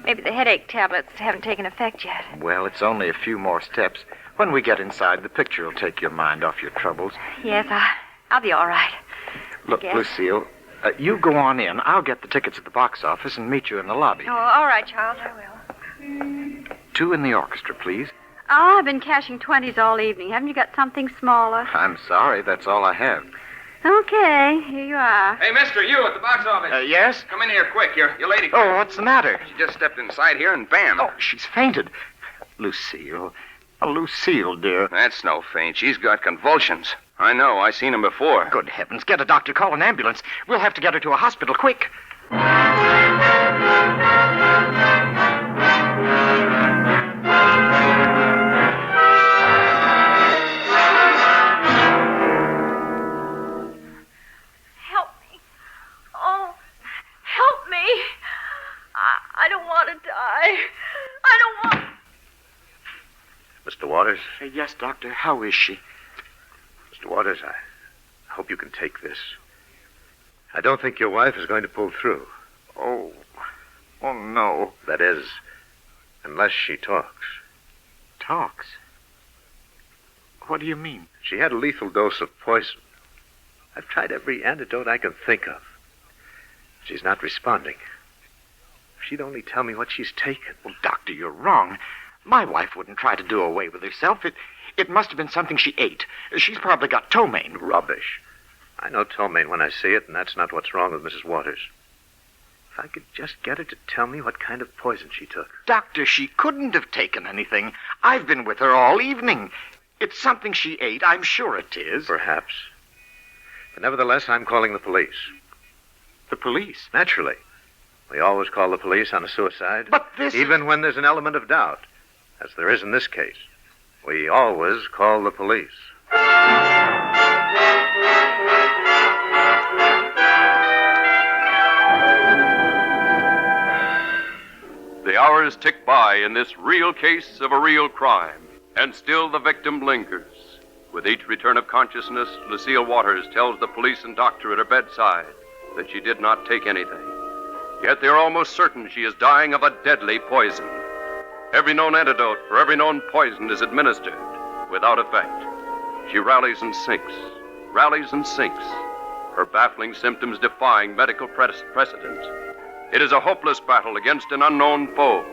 Maybe the headache tablets haven't taken effect yet. Well, it's only a few more steps. When we get inside, the picture will take your mind off your troubles. Yes, I'll be all right. Look, Yes. Lucille, you go on in. I'll get the tickets at the box office and meet you in the lobby. Oh, all right, Charles, I will. 2 in the orchestra, please. Oh, I've been cashing 20s all evening. Haven't you got something smaller? I'm sorry, that's all I have. Okay, here you are. Hey, mister, you at the box office. Yes? Come in here quick. Your lady. Oh, what's the matter? She just stepped inside here and bam. Oh, she's fainted. Lucille. Oh, Lucille, dear. That's no faint. She's got convulsions. I know. I seen them before. Good heavens. Get a doctor. Call an ambulance. We'll have to get her to a hospital quick. Help me. Oh, help me. I don't want to die. I don't want... Mr. Waters? Yes, doctor. How is she? Mr. Waters, I hope you can take this. I don't think your wife is going to pull through. Oh no. That is, unless she talks. Talks? What do you mean? She had a lethal dose of poison. I've tried every antidote I can think of. She's not responding. If she'd only tell me what she's taken. Well, doctor, you're wrong. My wife wouldn't try to do away with herself. It must have been something she ate. She's probably got ptomaine. Rubbish. I know ptomaine when I see it, and that's not what's wrong with Mrs. Waters. If I could just get her to tell me what kind of poison she took. Doctor, she couldn't have taken anything. I've been with her all evening. It's something she ate. I'm sure it is. Perhaps. But nevertheless, I'm calling the police. The police? Naturally. We always call the police on a suicide. But this... Even when there's an element of doubt, as there is in this case. We always call the police. The hours tick by in this real case of a real crime, and still the victim lingers. With each return of consciousness, Lucille Waters tells the police and doctor at her bedside that she did not take anything. Yet they're almost certain she is dying of a deadly poison. Every known antidote for every known poison is administered, without effect. She rallies and sinks, her baffling symptoms defying medical precedent. It is a hopeless battle against an unknown foe,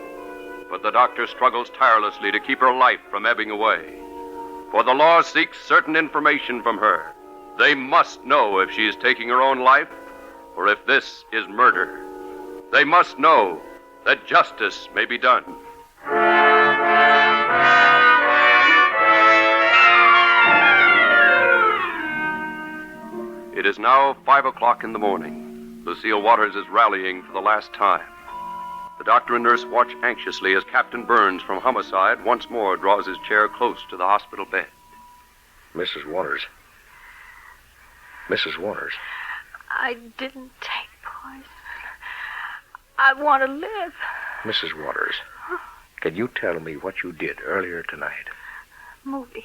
but the doctor struggles tirelessly to keep her life from ebbing away. For the law seeks certain information from her. They must know if she is taking her own life, or if this is murder. They must know that justice may be done. It is now 5 o'clock in the morning. Lucille Waters is rallying for the last time. The doctor and nurse watch anxiously as Captain Burns from Homicide once more draws his chair close to the hospital bed. Mrs. Waters. Mrs. Waters. I didn't take poison. I want to live. Mrs. Waters, can you tell me what you did earlier tonight? Movies.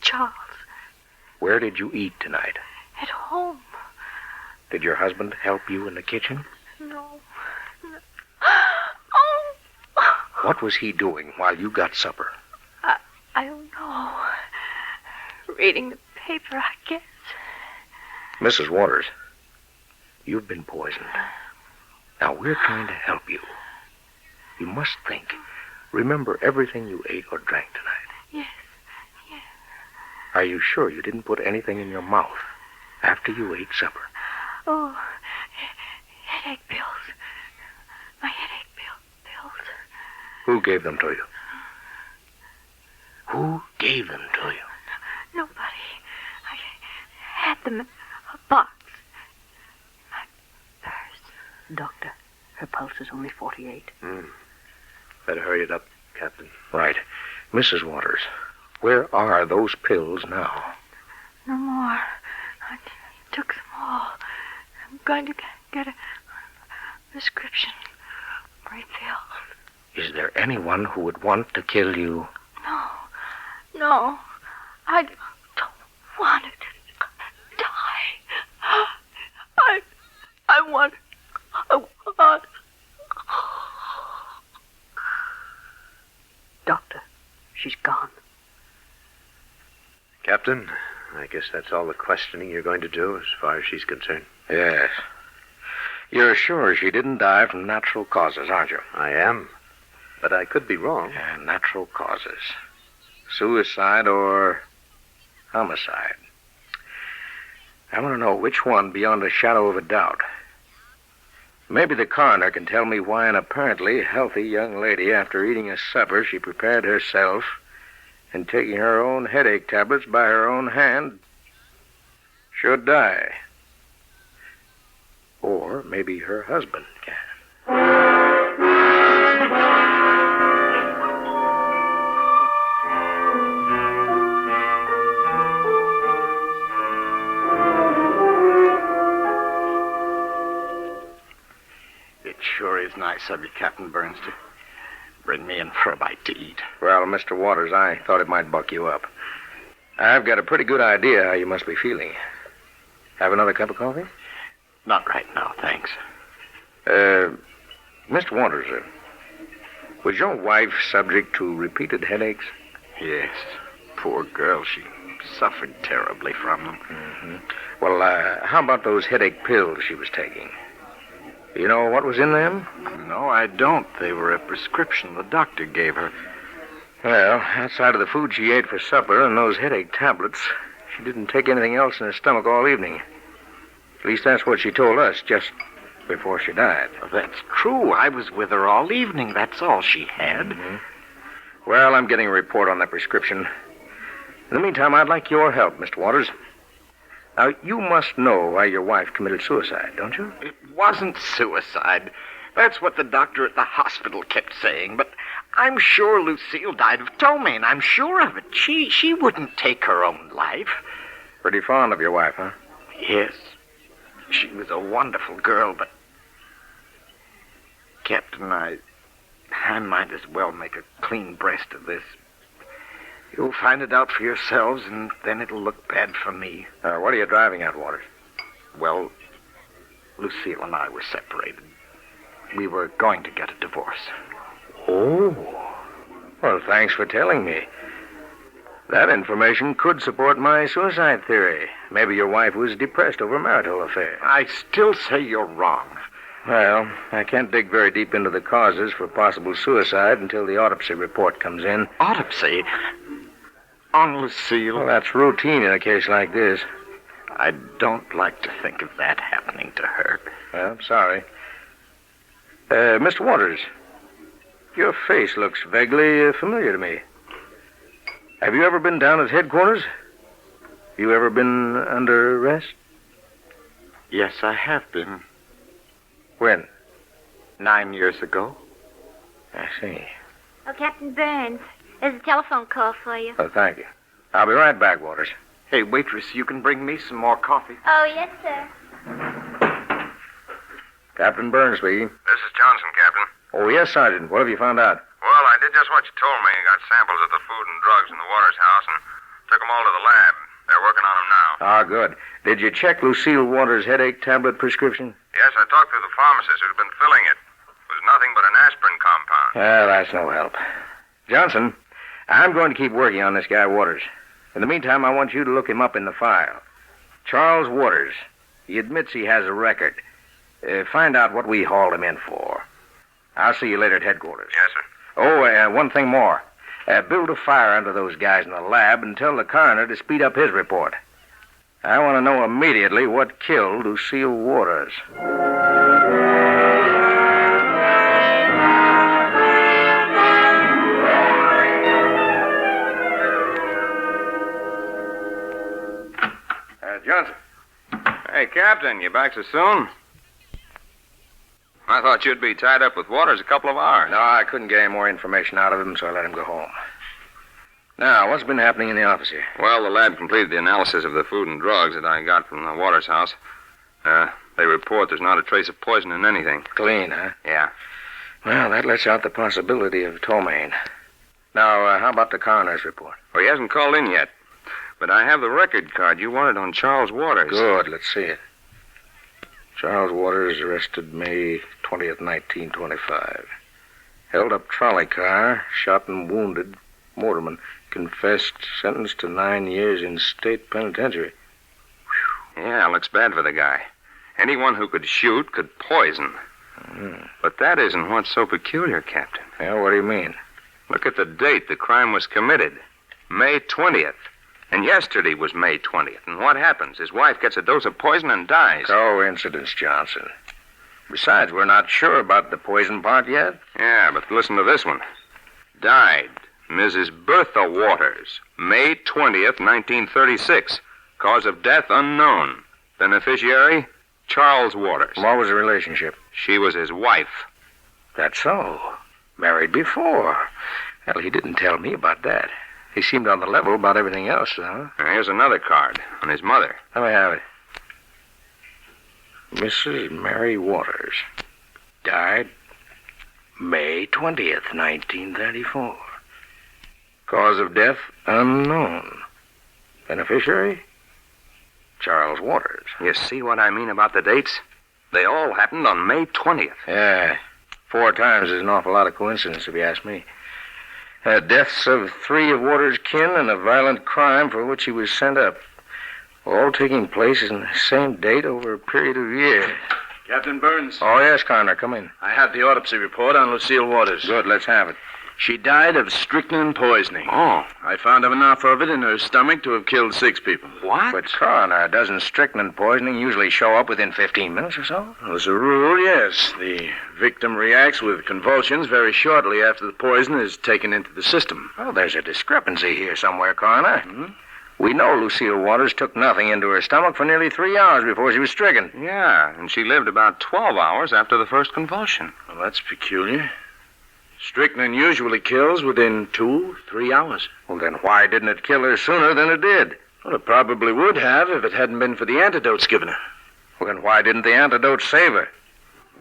Charles. Where did you eat tonight? At home. Did your husband help you in the kitchen? No. Oh! What was he doing while you got supper? I don't know. Reading the paper, I guess. Mrs. Waters, you've been poisoned. Now, we're trying to help you. You must think. Remember everything you ate or drank tonight. Yes. Are you sure you didn't put anything in your mouth after you ate supper? Oh, Who gave them to you? Who gave them to you? Nobody. I had them in a box. My purse. Doctor, her pulse is only 48. Better hurry it up, Captain. Right. Mrs. Waters, where are those pills now? No more. I took them all. I'm going to get a prescription refilled. Is there anyone who would want to kill you? No. I don't want to die. I want. Doctor, she's gone. Captain, I guess that's all the questioning you're going to do as far as she's concerned. Yes. You're sure she didn't die from natural causes, aren't you? I am. But I could be wrong. Yeah, natural causes. Suicide or homicide. I want to know which one beyond a shadow of a doubt. Maybe the coroner can tell me why an apparently healthy young lady, after eating a supper she prepared herself and taking her own headache tablets by her own hand, should die. Or maybe her husband can. It sure is nice of you, Captain Burns, to bring me in for a bite to eat. Well, Mr. Waters, I thought it might buck you up. I've got a pretty good idea how you must be feeling. Have another cup of coffee? Not right now, thanks. Mr. Waters, was your wife subject to repeated headaches? Yes. Poor girl, she suffered terribly from them. Mm-hmm. Well, how about those headache pills she was taking? Do you know what was in them? No, I don't. They were a prescription the doctor gave her. Well, outside of the food she ate for supper and those headache tablets, she didn't take anything else in her stomach all evening. At least that's what she told us just before she died. That's true. I was with her all evening. That's all she had. Mm-hmm. Well, I'm getting a report on that prescription. In the meantime, I'd like your help, Mr. Waters. Now, you must know why your wife committed suicide, don't you? It wasn't suicide. That's what the doctor at the hospital kept saying. But I'm sure Lucille died of ptomaine. I'm sure of it. She wouldn't take her own life. Pretty fond of your wife, huh? Yes. She was a wonderful girl, but... Captain, I might as well make a clean breast of this. You'll find it out for yourselves, and then it'll look bad for me. What are you driving at, Waters? Well, Lucille and I were separated. We were going to get a divorce. Oh. Well, thanks for telling me. That information could support my suicide theory. Maybe your wife was depressed over a marital affair. I still say you're wrong. Well, I can't dig very deep into the causes for possible suicide until the autopsy report comes in. Autopsy? On Lucille? Well, that's routine in a case like this. I don't like to think of that happening to her. Well, I'm sorry. Mr. Waters, your face looks vaguely familiar to me. Have you ever been down at headquarters? You ever been under arrest? Yes, I have been. When? 9 years ago. I see. Oh, Captain Burns, there's a telephone call for you. Oh, thank you. I'll be right back, Waters. Hey, waitress, you can bring me some more coffee. Oh, yes, sir. Captain Burns speaking. This is Johnson, Captain. Oh, yes, Sergeant. What have you found out? Well, I did just what you told me. Got samples of the food and drugs in the Waters house and took them all to the lab. They're working on them now. Ah, good. Did you check Lucille Waters' headache tablet prescription? Yes, I talked to the pharmacist who's been filling it. It was nothing but an aspirin compound. Well, that's no help. Johnson, I'm going to keep working on this guy Waters. In the meantime, I want you to look him up in the file. Charles Waters. He admits he has a record. Find out what we hauled him in for. I'll see you later at headquarters. Yes, sir. Oh, one thing more. Build a fire under those guys in the lab and tell the coroner to speed up his report. I want to know immediately what killed Lucille Waters. Captain. You back so soon? I thought you'd be tied up with Waters a couple of hours. No, I couldn't get any more information out of him, so I let him go home. Now, what's been happening in the office here? Well, the lab completed the analysis of the food and drugs that I got from the Waters house. They report there's not a trace of poison in anything. Clean, huh? Yeah. Well, that lets out the possibility of ptomaine. Now, how about the coroner's report? Well, he hasn't called in yet. But I have the record card you wanted on Charles Waters. Good, let's see it. Charles Waters arrested May 20th, 1925. Held up trolley car, shot and wounded. Motorman confessed, sentenced to 9 years in state penitentiary. Yeah, looks bad for the guy. Anyone who could shoot could poison. But that isn't what's so peculiar, Captain. Yeah, what do you mean? Look at the date the crime was committed. May 20th. And yesterday was May 20th. And what happens? His wife gets a dose of poison and dies. Coincidence, Johnson. Besides, we're not sure about the poison part yet. Yeah, but listen to this one. Died, Mrs. Bertha Waters, May 20th, 1936. Cause of death unknown. Beneficiary, Charles Waters. What was the relationship? She was his wife. That's so. Married before. Well, he didn't tell me about that. He seemed on the level about everything else, huh? Here's another card on his mother. Let me have it. Mrs. Mary Waters. Died May 20th, 1934. Cause of death unknown. Beneficiary? Charles Waters. You see what I mean about the dates? They all happened on May 20th. Yeah. 4 times is an awful lot of coincidence, if you ask me. Deaths of 3 of Waters' kin and a violent crime for which he was sent up. All taking place in the same date over a period of years. Captain Burns. Oh, yes, Connor, come in. I have the autopsy report on Lucille Waters. Good, let's have it. She died of strychnine poisoning. Oh. I found enough of it in her stomach to have killed 6 people. What? But, Connor, doesn't strychnine poisoning usually show up within 15 minutes or so? As a rule, yes. The victim reacts with convulsions very shortly after the poison is taken into the system. Well, there's a discrepancy here somewhere, Connor. We know Lucille Waters took nothing into her stomach for nearly 3 hours before she was stricken. Yeah, and she lived about 12 hours after the first convulsion. Well, that's peculiar. Strychnine usually kills within 2-3 hours. Well, then why didn't it kill her sooner than it did? Well, it probably would have if it hadn't been for the antidotes given her. Well, then why didn't the antidote save her?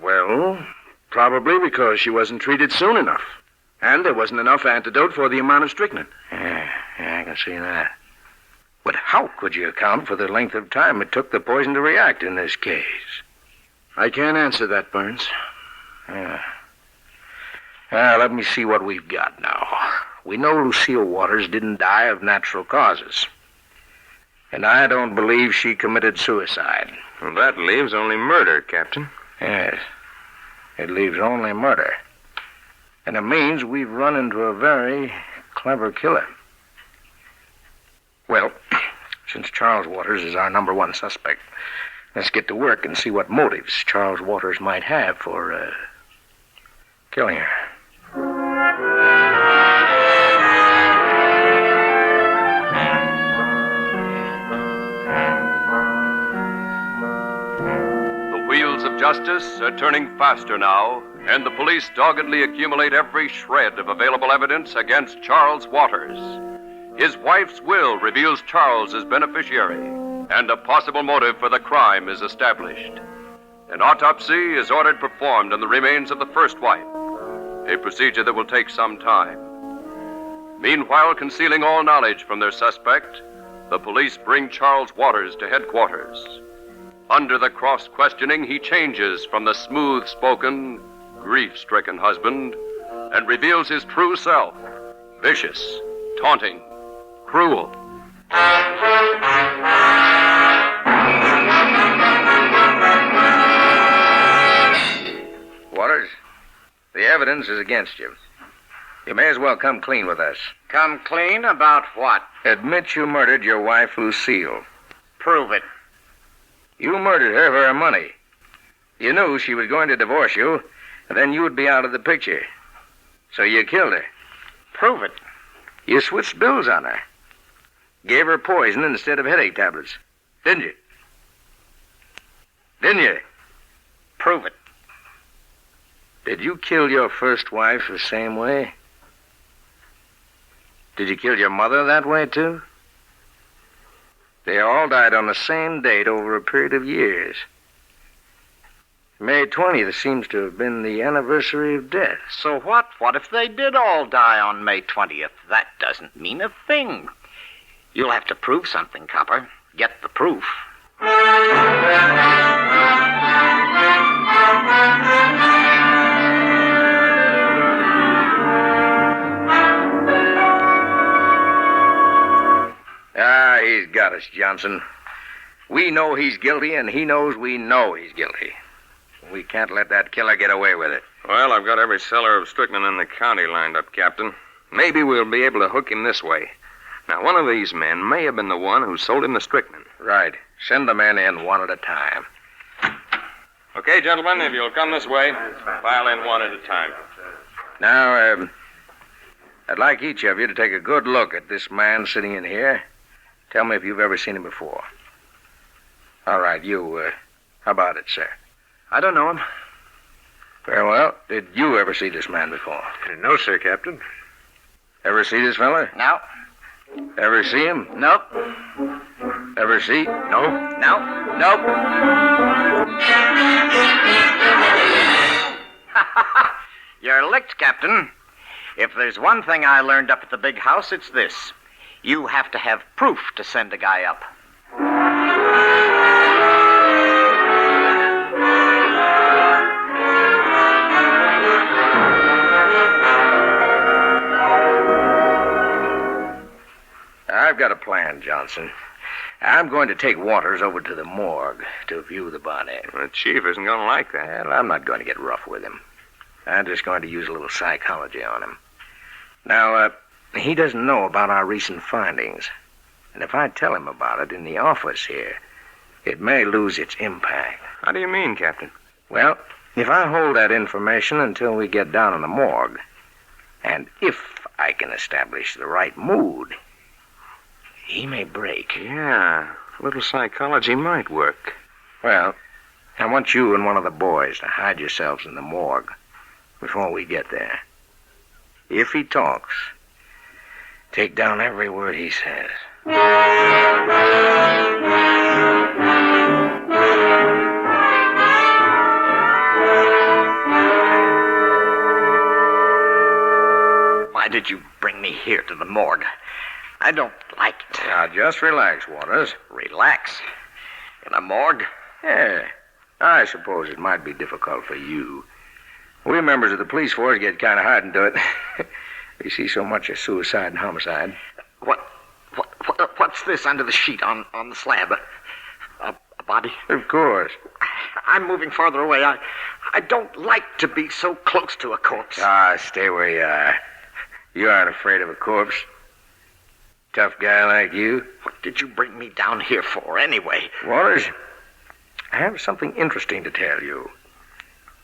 Well, probably because she wasn't treated soon enough. And there wasn't enough antidote for the amount of strychnine. Yeah, I can see that. But how could you account for the length of time it took the poison to react in this case? I can't answer that, Burns. Yeah. Let me see what we've got now. We know Lucille Waters didn't die of natural causes. And I don't believe she committed suicide. Well, that leaves only murder, Captain. Yes. It leaves only murder. And it means we've run into a very clever killer. Well, since Charles Waters is our number 1 suspect, let's get to work and see what motives Charles Waters might have for, killing her. The wheels of justice are turning faster now, and the police doggedly accumulate every shred of available evidence against Charles Waters. His wife's will reveals Charles as beneficiary, and a possible motive for the crime is established. An autopsy is ordered performed on the remains of the first wife, a procedure that will take some time. Meanwhile, concealing all knowledge from their suspect, the police bring Charles Waters to headquarters. Under the cross-questioning, he changes from the smooth-spoken, grief-stricken husband and reveals his true self, vicious, taunting, cruel. Waters, the evidence is against you. You may as well come clean with us. Come clean about what? Admit you murdered your wife, Lucille. Prove it. You murdered her for her money. You knew she was going to divorce you, and then you would be out of the picture. So you killed her. Prove it. You switched bills on her. Gave her poison instead of headache tablets. Didn't you? Didn't you? Prove it. Did you kill your first wife the same way? Did you kill your mother that way, too? They all died on the same date over a period of years. May 20th seems to have been the anniversary of death. So what? What if they did all die on May 20th? That doesn't mean a thing. You'll have to prove something, Copper. Get the proof. He's got us, Johnson. We know he's guilty, and he knows we know he's guilty. We can't let that killer get away with it. Well, I've got every seller of strychnine in the county lined up, Captain. Maybe we'll be able to hook him this way. Now, one of these men may have been the one who sold him the strychnine. Right. Send the men in one at a time. Okay, gentlemen, if you'll come this way, file in one at a time. Now, I'd like each of you to take a good look at this man sitting in here. Tell me if you've ever seen him before. All right, you, how about it, sir? I don't know him. Very well. Did you ever see this man before? No, sir, Captain. Ever see this fella? No. Ever see him? Nope. Ever see? No. No. Nope. You're licked, Captain. If there's one thing I learned up at the big house, it's this. You have to have proof to send a guy up. I've got a plan, Johnson. I'm going to take Waters over to the morgue to view the body. The chief isn't going to like that. Well, I'm not going to get rough with him. I'm just going to use a little psychology on him. Now, he doesn't know about our recent findings. And if I tell him about it in the office here, it may lose its impact. How do you mean, Captain? Well, if I hold that information until we get down in the morgue, and if I can establish the right mood, he may break. Yeah, a little psychology might work. Well, I want you and one of the boys to hide yourselves in the morgue before we get there. If he talks, take down every word he says. Why did you bring me here to the morgue? I don't like it. Now, just relax, Waters. Relax? In a morgue? Yeah. I suppose it might be difficult for you. We members of the police force get kind of hardened to it. We see so much of suicide and homicide. What's this under the sheet on the slab? A body? Of course. I'm moving farther away. I don't like to be so close to a corpse. Ah, stay where you are. You aren't afraid of a corpse. Tough guy like you. What did you bring me down here for, anyway? Waters, I have something interesting to tell you.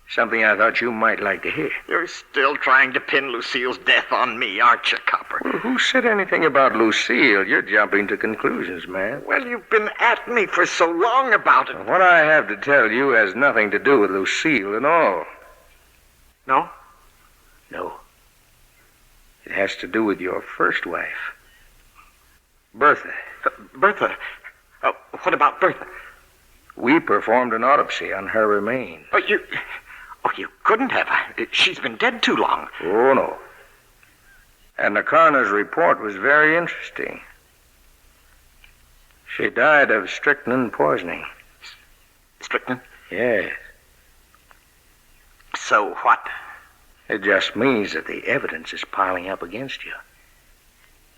Something I thought you might like to hear. You're still trying to pin Lucille's death on me, aren't you, Copper? Well, who said anything about Lucille? You're jumping to conclusions, man. Well, you've been at me for so long about it. What I have to tell you has nothing to do with Lucille at all. No? No. It has to do with your first wife, Bertha. Bertha? What about Bertha? We performed an autopsy on her remains. You couldn't have. She's been dead too long. Oh, no. And the coroner's report was very interesting. She died of strychnine poisoning. Strychnine? Yes. So what? It just means that the evidence is piling up against you.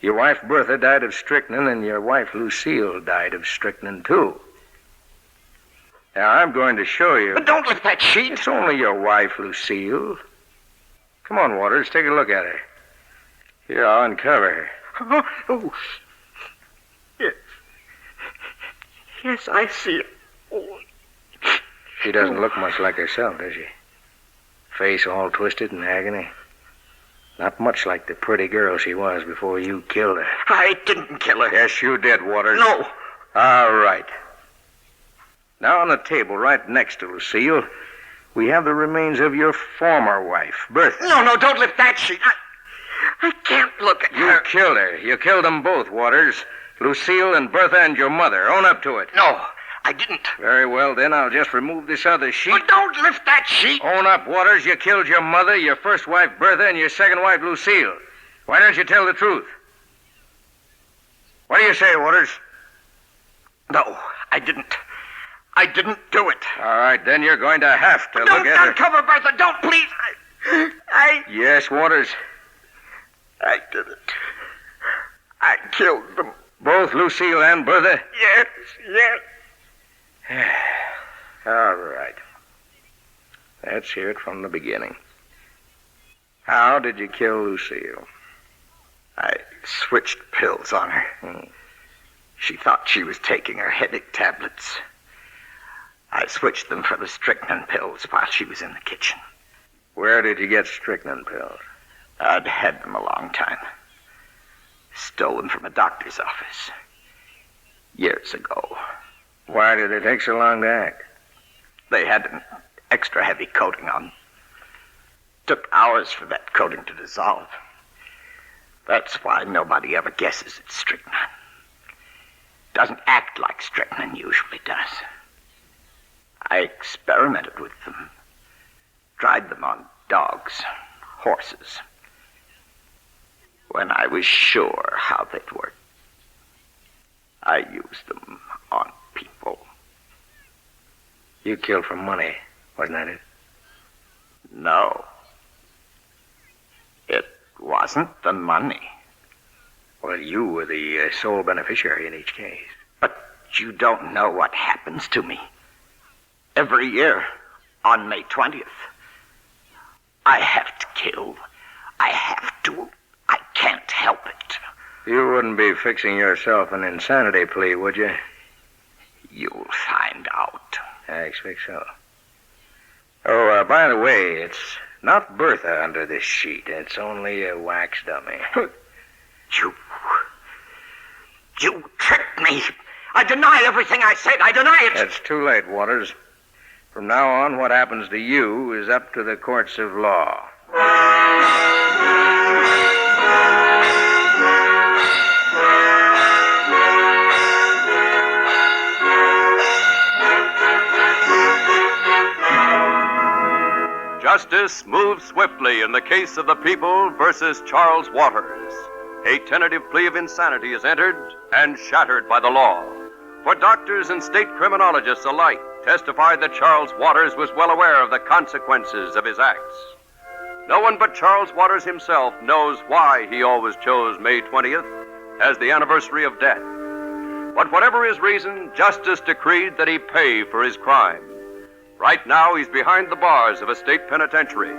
Your wife Bertha died of strychnine, and your wife Lucille died of strychnine, too. Now, I'm going to show you... But don't lift that sheet! It's only your wife, Lucille. Come on, Waters, take a look at her. Here, I'll uncover her. Oh. Yes. Yes, I see it. Oh. She doesn't look much like herself, does she? Face all twisted in agony. Not much like the pretty girl she was before you killed her. I didn't kill her. Yes, you did, Waters. No. All right. Now on the table right next to Lucille, we have the remains of your former wife, Bertha. No, don't lift that sheet. I can't look at You her. killed her. You killed them both, Waters. Lucille and Bertha and your mother. Own up to it. No, I didn't. Very well, then I'll just remove this other sheet. But don't lift that sheet. Own up, Waters. You killed your mother, your first wife, Bertha, and your second wife, Lucille. Why don't you tell the truth? What do you say, Waters? No, I didn't. I didn't do it. All right, then you're going to have to look at her. Don't uncover Bertha. Don't, please. Yes, Waters. I did it. I killed them. Both Lucille and Bertha? Yes. All right. Let's hear it from the beginning. How did you kill Lucille? I switched pills on her. She thought she was taking her headache tablets. I switched them for the strychnine pills while she was in the kitchen. Where did you get strychnine pills? I'd had them a long time. Stole them from a doctor's office. Years ago. Why did it take so long to act? They had an extra heavy coating on. Took hours for that coating to dissolve. That's why nobody ever guesses it's strychnine. Doesn't act like strychnine usually does. I experimented with them. Tried them on dogs, horses. When I was sure how they'd work, I used them on people. You killed for money, wasn't that it? No. It wasn't the money. Well, you were the sole beneficiary in each case. But you don't know what happens to me. Every year, on May 20th, I have to kill. I have to. I can't help it. You wouldn't be fixing yourself an insanity plea, would you? You'll find out. I expect so. Oh, by the way, it's not Bertha under this sheet. It's only a wax dummy. You tricked me. I deny everything I said. I deny it. It's too late, Waters. From now on, what happens to you is up to the courts of law. Justice moves swiftly in the case of the people versus Charles Waters. A tentative plea of insanity is entered and shattered by the law. For doctors and state criminologists alike testified that Charles Waters was well aware of the consequences of his acts. No one but Charles Waters himself knows why he always chose May 20th as the anniversary of death. But whatever his reason, justice decreed that he pay for his crime. Right now, he's behind the bars of a state penitentiary,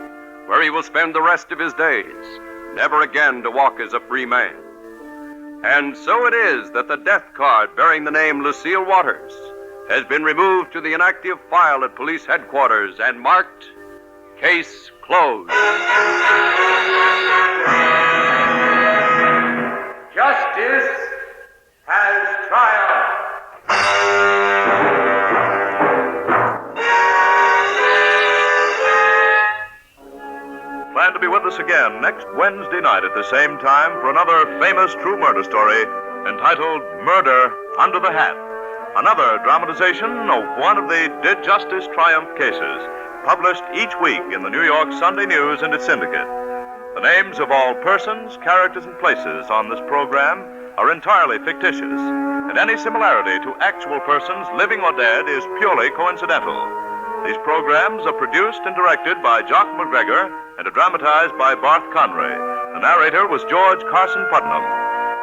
where he will spend the rest of his days, never again to walk as a free man. And so it is that the death card bearing the name Lucille Waters has been removed to the inactive file at police headquarters and marked Case Closed. Justice has triumphed. Plan to be with us again next Wednesday night at the same time for another famous true murder story entitled Murder Under the Hat. Another dramatization of one of the Did Justice Triumph cases, published each week in the New York Sunday News and its syndicate. The names of all persons, characters, and places on this program are entirely fictitious, and any similarity to actual persons, living or dead, is purely coincidental. These programs are produced and directed by Jock McGregor and are dramatized by Bart Conray. The narrator was George Carson Putnam.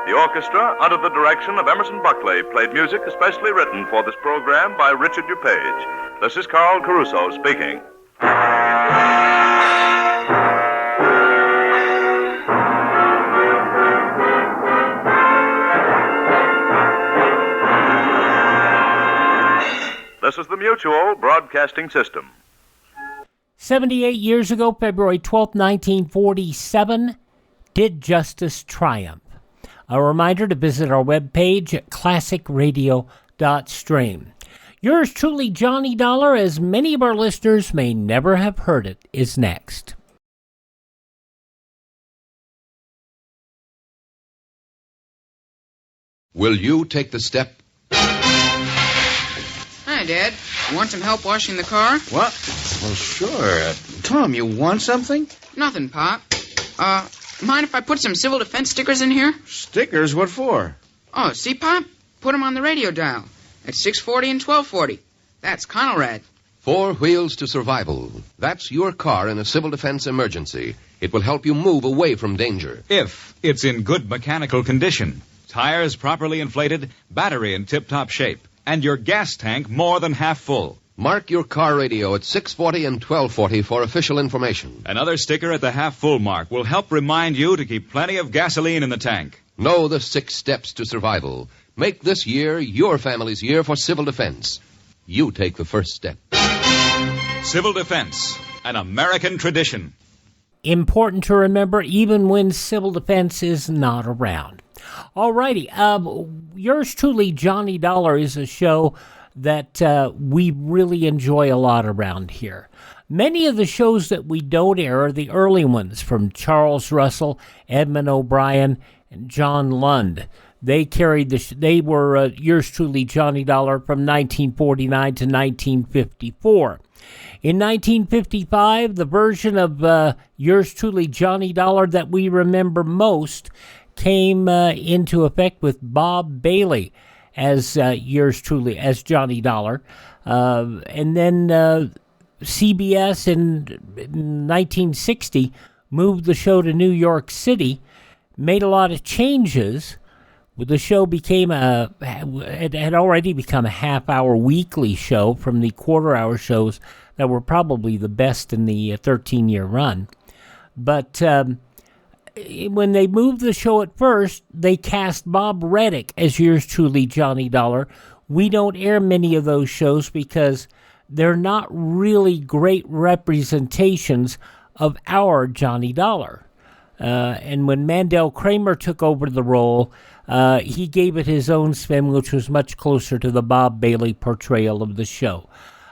The orchestra, under the direction of Emerson Buckley, played music especially written for this program by Richard DuPage. This is Carl Caruso speaking. This is the Mutual Broadcasting System. 78 years ago, February 12, 1947, Did Justice Triumph? A reminder to visit our webpage at classicradio.stream. Yours truly, Johnny Dollar, as many of our listeners may never have heard it, is next. Will you take the step? Hi, Dad. You want some help washing the car? What? Well, sure. Tom, you want something? Nothing, Pop. Mind if I put some civil defense stickers in here? Stickers? What for? Oh, see, Pop? Put them on the radio dial. At 640 and 1240. That's Conrad. 4 Wheels to Survival. That's your car in a civil defense emergency. It will help you move away from danger. If it's in good mechanical condition. Tires properly inflated, battery in tip-top shape, and your gas tank more than half full. Mark your car radio at 640 and 1240 for official information. Another sticker at the half-full mark will help remind you to keep plenty of gasoline in the tank. Know the 6 steps to survival. Make this year your family's year for civil defense. You take the first step. Civil defense, an American tradition. Important to remember even when civil defense is not around. All righty. Yours truly, Johnny Dollar, is a show that we really enjoy a lot around here. Many of the shows that we don't air are the early ones from Charles Russell, Edmund O'Brien, and John Lund. They carried they were Yours truly, Johnny Dollar, from 1949 to 1954. In 1955, the version of Yours truly, Johnny Dollar that we remember most came into effect with Bob Bailey as Yours truly, as Johnny Dollar. And then CBS in 1960 moved the show to New York City, made a lot of changes. The show had already become a half-hour weekly show from the quarter-hour shows that were probably the best in the 13-year run. But when they moved the show at first, they cast Bob Readick as Yours truly, Johnny Dollar. We don't air many of those shows because they're not really great representations of our Johnny Dollar. And when Mandel Kramer took over the role, he gave it his own spin, which was much closer to the Bob Bailey portrayal of the show.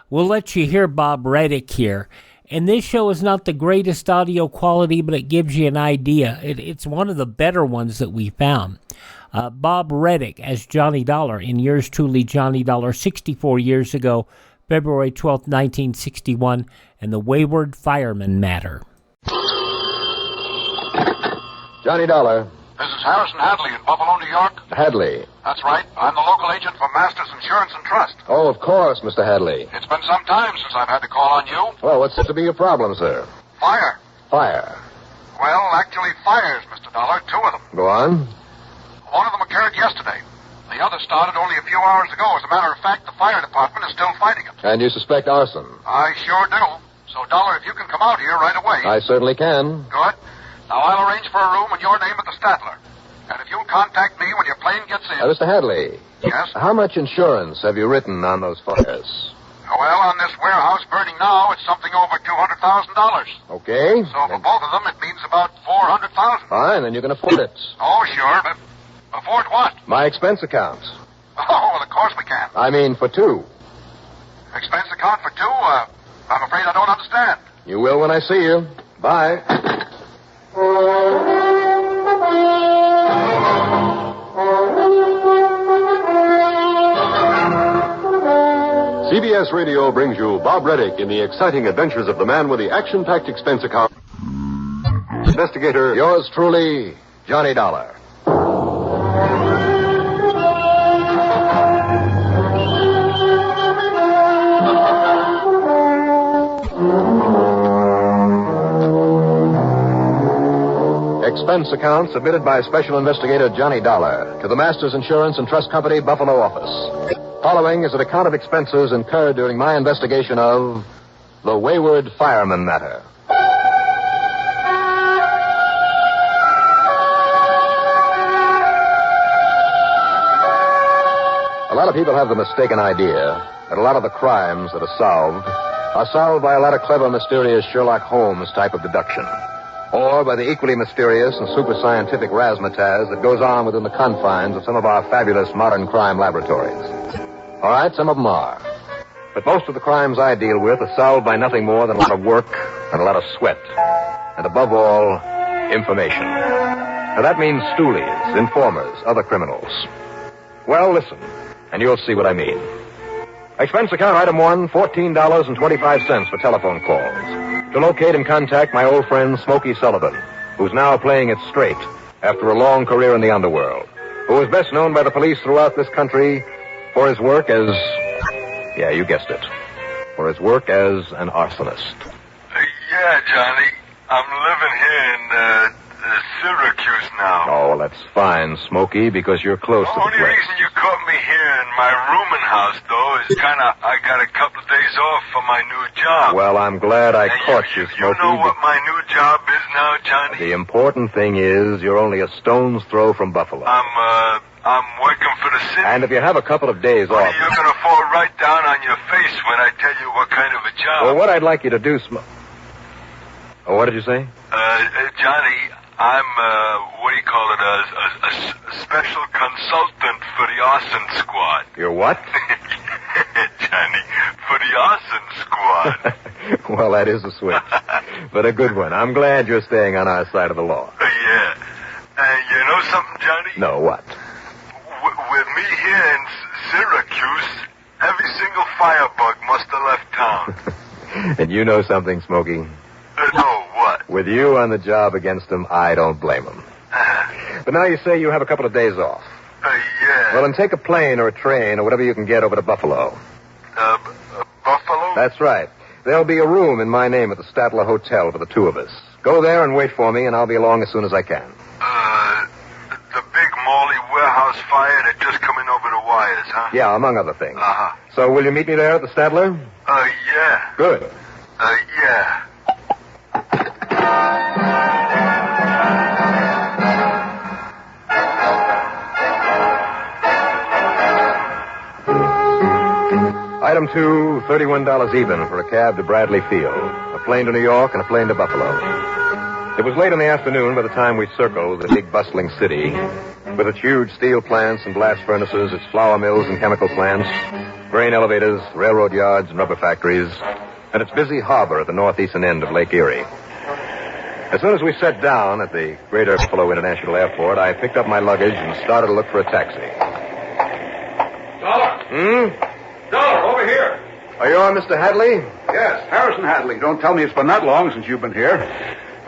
We'll let you hear Bob Readick here. And this show is not the greatest audio quality, but it gives you an idea. It's one of the better ones that we found. Bob Readick as Johnny Dollar in Yours truly, Johnny Dollar, 64 years ago, February 12th, 1961, and the Wayward Fireman Matter. Johnny Dollar. This is Harrison Hadley in Buffalo, New York. Hadley. That's right. I'm the local agent for Masters Insurance and Trust. Oh, of course, Mr. Hadley. It's been some time since I've had to call on you. Well, what's to be your problem, sir? Fire. Fire. Well, actually fires, Mr. Dollar. 2 of them. Go on. One of them occurred yesterday. The other started only a few hours ago. As a matter of fact, the fire department is still fighting it. And you suspect arson? I sure do. So, Dollar, if you can come out here right away. I certainly can. Good. Now, I'll arrange for a room in your name at the Statler. And if you'll contact me when your plane gets in... Mr. Hadley. Yes? How much insurance have you written on those fires? Well, on this warehouse burning now, it's something over $200,000. Okay. So for both of them, it means about $400,000. Fine, then you can afford it. Oh, sure, but afford what? My expense account. Oh, well, of course we can. I mean, for 2. Expense account for 2? I'm afraid I don't understand. You will when I see you. Bye. CBS Radio brings you Bob Readick in the exciting adventures of the man with the action-packed expense account. Investigator, Yours truly, Johnny Dollar. Expense account submitted by Special Investigator Johnny Dollar to the Masters Insurance and Trust Company, Buffalo office. Following is an account of expenses incurred during my investigation of the Wayward Fireman Matter. A lot of people have the mistaken idea that a lot of the crimes that are solved by a lot of clever, mysterious Sherlock Holmes type of deduction. Or by the equally mysterious and super scientific razzmatazz that goes on within the confines of some of our fabulous modern crime laboratories. All right, some of them are. But most of the crimes I deal with are solved by nothing more than a lot of work and a lot of sweat. And above all, information. Now that means stoolies, informers, other criminals. Well, listen, and you'll see what I mean. Expense account item 1, $14.25 for telephone calls. To locate and contact my old friend Smoky Sullivan, who's now playing it straight after a long career in the underworld, who is best known by the police throughout this country for his work as... Yeah, you guessed it. For his work as an arsonist. Yeah, Johnny. I'm living here in Syracuse now. Oh, well, that's fine, Smoky, because you're close to the only place. reason you caught me here in my rooming house, though, is I got a couple of days off for my new job. Well, I'm glad I caught you, Smoky. You know what my new job is now, Johnny? The important thing is you're only a stone's throw from Buffalo. I'm working for the city. And if you have a couple of days off... You're going to fall right down on your face when I tell you what kind of a job. Well, what I'd like you to do, Oh, what did you say? Johnny, I'm, what do you call it, a special consultant for the arson squad. You're what? Johnny, for the arson squad. Well, that is a switch. But a good one. I'm glad you're staying on our side of the law. Yeah. You know something, Johnny? No, what? With me here in Syracuse, every single firebug must have left town. And you know something, Smokey? No, what? With you on the job against them, I don't blame them. But now you say you have a couple of days off. Yeah. Well, then take a plane or a train or whatever you can get over to Buffalo. Buffalo? That's right. There'll be a room in my name at the Statler Hotel for the two of us. Go there and wait for me, and I'll be along as soon as I can. The big Morley warehouse fire that just come in over the wires, huh? Yeah, among other things. Uh-huh. So will you meet me there at the Statler? Yeah. Good. Yeah. Item 2, $31 even for a cab to Bradley Field, a plane to New York, and a plane to Buffalo. It was late in the afternoon by the time we circled the big bustling city, with its huge steel plants and blast furnaces, its flour mills and chemical plants, grain elevators, railroad yards and rubber factories, and its busy harbor at the northeastern end of Lake Erie. As soon as we sat down at the Greater Buffalo International Airport, I picked up my luggage and started to look for a taxi. Dollar! Dollar, over here! Are you on, Mr. Hadley? Yes, Harrison Hadley. Don't tell me it's been that long since you've been here.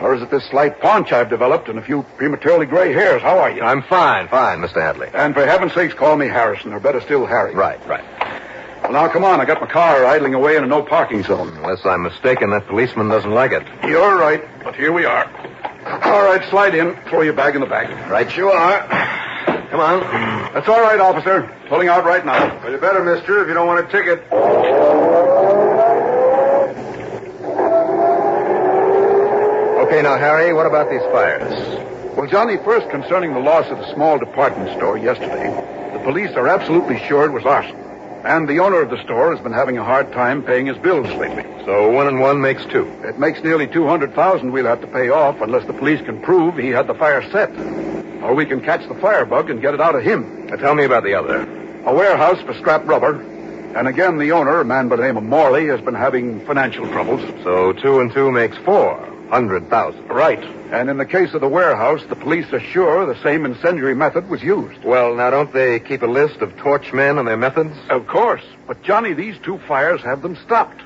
Or is it this slight paunch I've developed and a few prematurely gray hairs? How are you? I'm fine, Mr. Hadley. And for heaven's sakes, call me Harrison, or better still, Harry. Right. Well, now, come on. I got my car idling away in a no parking zone. Unless I'm mistaken, that policeman doesn't like it. You're right, but here we are. All right, slide in. Throw your bag in the back. Right you are. Come on. That's all right, officer. Pulling out right now. Well, you better, mister, if you don't want a ticket. Okay, now, Harry, what about these fires? Well, Johnny, first concerning the loss of the small department store yesterday, the police are absolutely sure it was arson. And the owner of the store has been having a hard time paying his bills lately. So 1 and 1 makes 2. It makes nearly $200,000 we'll have to pay off unless the police can prove he had the fire set. Or we can catch the firebug and get it out of him. Now tell me about the other. A warehouse for scrap rubber. And again, the owner, a man by the name of Morley, has been having financial troubles. So 2 and 2 makes 400,000. Right. And in the case of the warehouse, the police are sure the same incendiary method was used. Well, now, don't they keep a list of torch men and their methods? Of course. But, Johnny, these 2 fires have them stopped.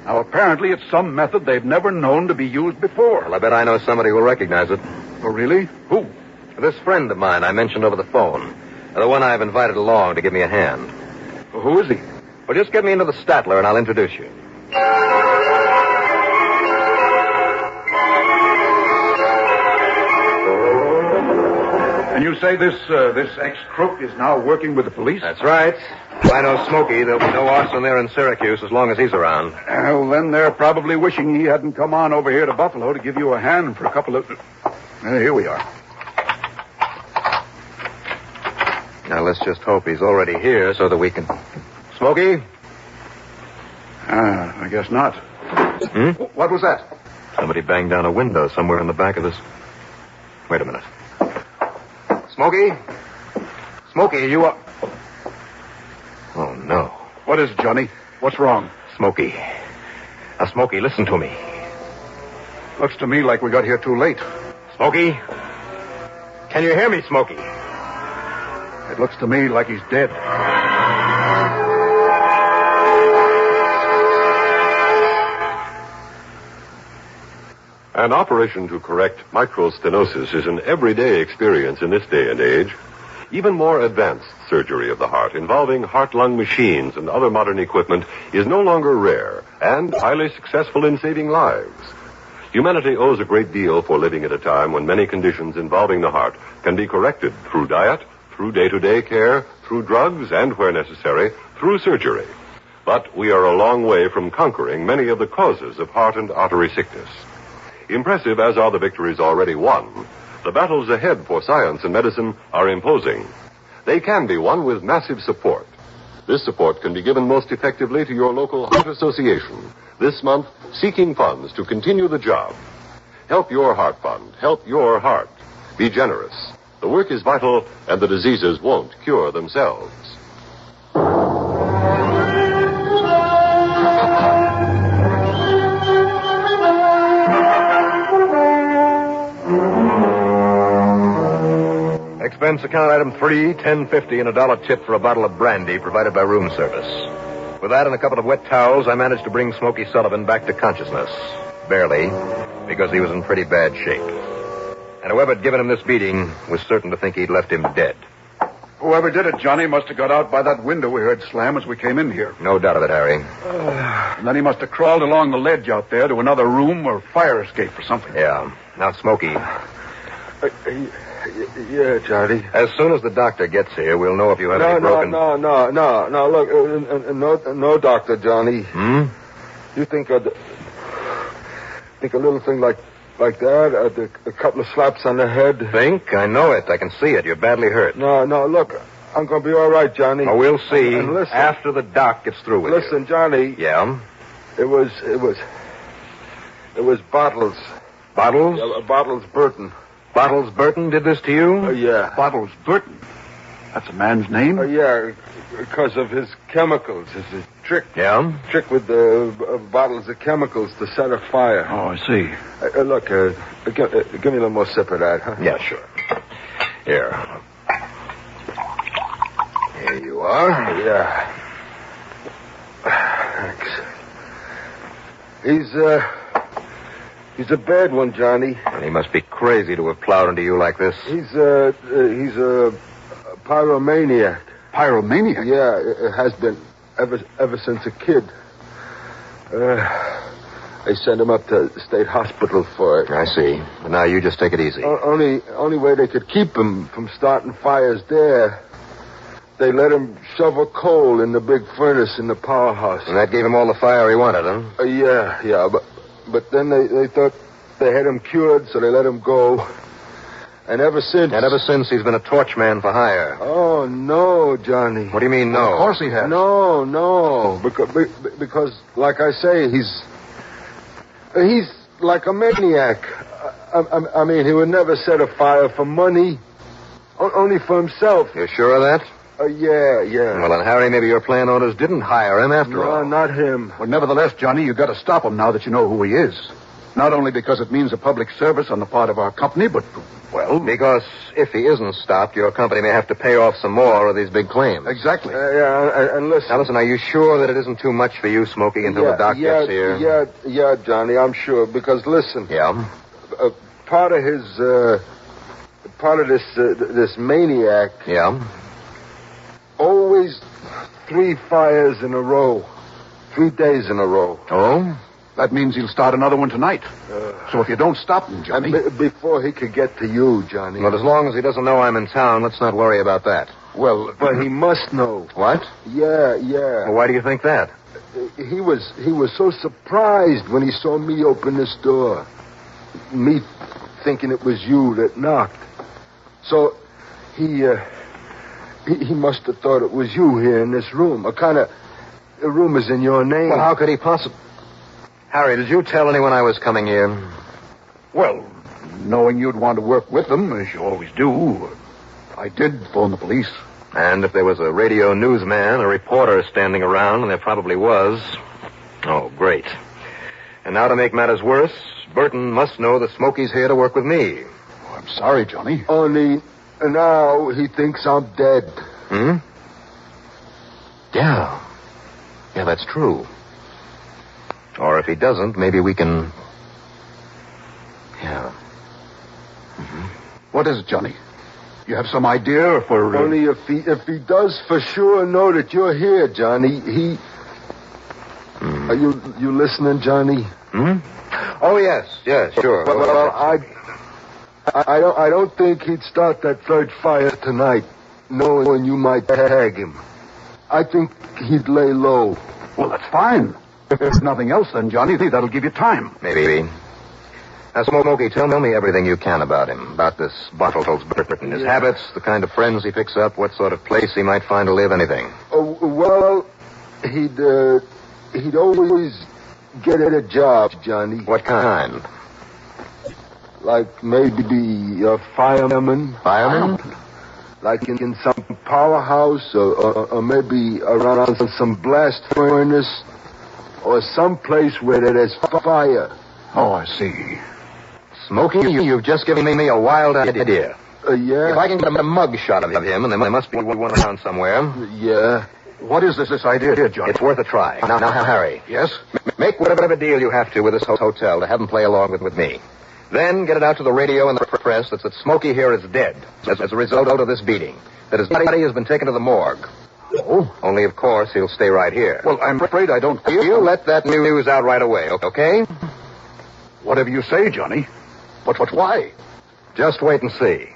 Now, apparently it's some method they've never known to be used before. Well, I bet I know somebody who'll recognize it. Oh, really? Who? This friend of mine I mentioned over the phone. The one I've invited along to give me a hand. Well, who is he? Well, just get me into the Statler and I'll introduce you. And you say this ex-crook is now working with the police? That's right. If I know Smoky, there'll be no arson there in Syracuse as long as he's around. Well, then they're probably wishing he hadn't come on over here to Buffalo to give you a hand for a couple of... here we are. Now, let's just hope he's already here so that we can... Smoky? I guess not. What was that? Somebody banged down a window somewhere in the back of this... Wait a minute. Smoky? Smoky, you are... Oh, no. What is it, Johnny? What's wrong? Smoky. Now, Smoky, listen to me. Looks to me like we got here too late. Smoky? Can you hear me, Smoky? It looks to me like he's dead. An operation to correct microstenosis is an everyday experience in this day and age. Even more advanced surgery of the heart involving heart-lung machines and other modern equipment is no longer rare and highly successful in saving lives. Humanity owes a great deal for living at a time when many conditions involving the heart can be corrected through diet, through day-to-day care, through drugs, and, where necessary, through surgery. But we are a long way from conquering many of the causes of heart and artery sickness. Impressive as are the victories already won, the battles ahead for science and medicine are imposing. They can be won with massive support. This support can be given most effectively to your local heart association, this month seeking funds to continue the job. Help your heart fund. Help your heart. Be generous. The work is vital, and the diseases won't cure themselves. Expense account item 3, $10.50 and $1 tip for a bottle of brandy provided by room service. With that and a couple of wet towels, I managed to bring Smoky Sullivan back to consciousness. Barely, because he was in pretty bad shape. And whoever had given him this beating was certain to think he'd left him dead. Whoever did it, Johnny, must have got out by that window we heard slam as we came in here. No doubt of it, Harry. And then he must have crawled along the ledge out there to another room or fire escape or something. Yeah. Now, Smoky. Yeah, Johnny. As soon as the doctor gets here, we'll know if you have any broken... No, look, no doctor, Johnny. You think a little thing like that, a couple of slaps on the head? Think? I know it. I can see it. You're badly hurt. No, look, I'm going to be all right, Johnny. Oh, we'll see and listen, after the doc gets through with you. Listen, Johnny. Yeah? It was Bottles. Bottles? Bottles Burton. Bottles Burton did this to you? Yeah. Bottles Burton? That's a man's name? Yeah, because of his chemicals. It's a trick. Yeah? Trick with the bottles of chemicals to set a fire. Oh, I see. Look, give me a little more sip of that, huh? Yeah, sure. Here. Here you are. Yeah. Thanks. He's a bad one, Johnny. And he must be crazy to have plowed into you like this. He's a pyromaniac. Pyromaniac? Yeah, it has been ever since a kid. They sent him up to the state hospital for it. I see. But now you just take it easy. Only way they could keep him from starting fires there, they let him shovel coal in the big furnace in the powerhouse. And that gave him all the fire he wanted, huh? Yeah, but then they thought they had him cured, so they let him go. And ever since... he's been a torch man for hire. Oh, no, Johnny. What do you mean, no? Of course he has. No. Because like I say, he's like a maniac. I mean, he would never set a fire for money. Only for himself. You're sure of that? Yeah. Well, then, Harry, maybe your plan owners didn't hire him after all. No, not him. Well, nevertheless, Johnny, you've got to stop him now that you know who he is. Not only because it means a public service on the part of our company, but, well... Because if he isn't stopped, your company may have to pay off some more of these big claims. Exactly. And listen... Now, listen, are you sure that it isn't too much for you, Smoky, until the doc gets here? Yeah, Johnny, I'm sure. Because, listen... Yeah? Part of this maniac... Yeah? Always 3 fires in a row. 3 days in a row. Oh? That means he'll start another one tonight. So if you don't stop him, Johnny... Before he could get to you, Johnny. Well, as long as he doesn't know I'm in town, let's not worry about that. Well... But he must know. What? Yeah. Well, why do you think that? He was so surprised when he saw me open this door. Me thinking it was you that knocked. So he must have thought it was you here in this room. The room is in your name. Well, how could he possibly... Harry, did you tell anyone I was coming here? Well, knowing you'd want to work with them, as you always do, I did phone the police. And if there was a radio newsman, a reporter standing around, and there probably was... Oh, great. And now to make matters worse, Burton must know that Smoky's here to work with me. Oh, I'm sorry, Johnny. Only now he thinks I'm dead. Hmm? Yeah. Yeah, that's true. Or if he doesn't, maybe we can... Yeah. Mm-hmm. What is it, Johnny? You have some idea for... Only if he does for sure know that you're here, Johnny, he... Are you listening, Johnny? Hmm? Oh, yes, sure. Well, I don't think he'd start that third fire tonight, knowing you might tag him. I think he'd lay low. Well, that's fine. If there's nothing else, then, Johnny, that'll give you time. Maybe. Now, Smoky, tell me everything you can about him, about this Bartles Burton, his habits, the kind of friends he picks up, what sort of place he might find to live, anything. Oh, well, he'd always get a job, Johnny. What kind? Like maybe a fireman. Fireman? Like in some powerhouse or maybe around some blast furnace or some place where there's fire. Oh, I see. Smoky, you've just given me a wild idea. Yeah? If I can get a mug shot of him, and there must be one around somewhere. Yeah. What is this idea, Johnny? It's worth a try. Now, Harry. Yes? Make whatever deal you have to with this hotel to have him play along with me. Then get it out to the radio and the press that Smoky here is dead as a result of this beating. That his body has been taken to the morgue. Oh? Only, of course, he'll stay right here. Well, I'm afraid I don't... You let that news out right away, okay? Whatever you say, Johnny. But why? Just wait and see.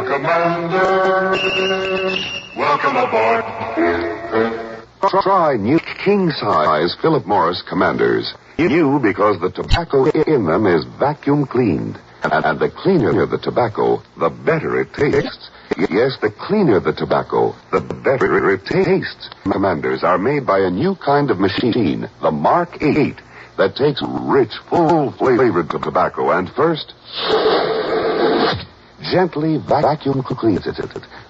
Commander, welcome aboard. Try new king-size Philip Morris Commanders. New because the tobacco in them is vacuum cleaned. And the cleaner the tobacco, the better it tastes. Yes, the cleaner the tobacco, the better it tastes. Commanders are made by a new kind of machine, the Mark 8, that takes rich, full-flavored tobacco and first gently vacuum cleans it,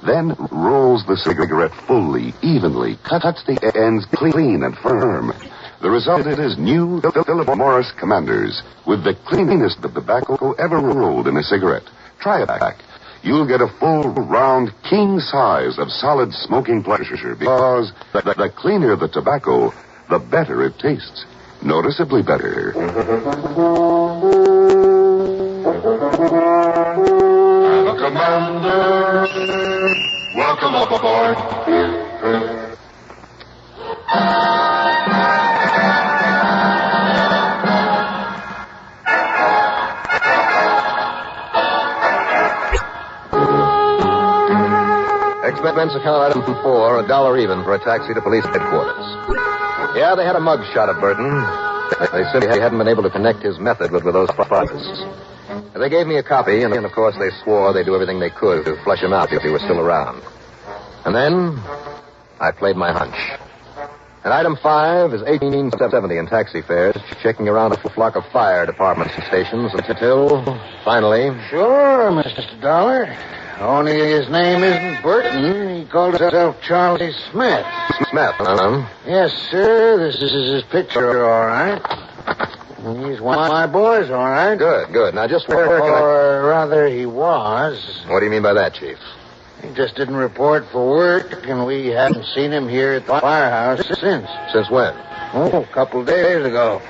then rolls the cigarette fully, evenly, cuts the ends clean and firm. The result is new Philip Morris Commanders with the cleanest of tobacco ever rolled in a cigarette. Try it back. You'll get a full, round, king size of solid smoking pleasure because the cleaner the tobacco, the better it tastes. Noticeably better. Commander, welcome aboard. Expense account item 4, $1 even for a taxi to police headquarters. Yeah, they had a mug shot of Burton. They said he hadn't been able to connect his method with those processes. They gave me a copy, and of course they swore they'd do everything they could to flush him out if he were still around. And then I played my hunch. And item 5 is $18.70 in taxi fares, checking around a flock of fire departments and stations until, finally... Sure, Mr. Dollar. Only his name isn't Burton. He called himself Charlie Smith. Smith, huh? Yes, sir. This is his picture, all right. He's one of my boys, all right. Good. Now, just where can Or rather, he was. What do you mean by that, Chief? He just didn't report for work, and we haven't seen him here at the firehouse since. Since when? Oh, a couple of days ago.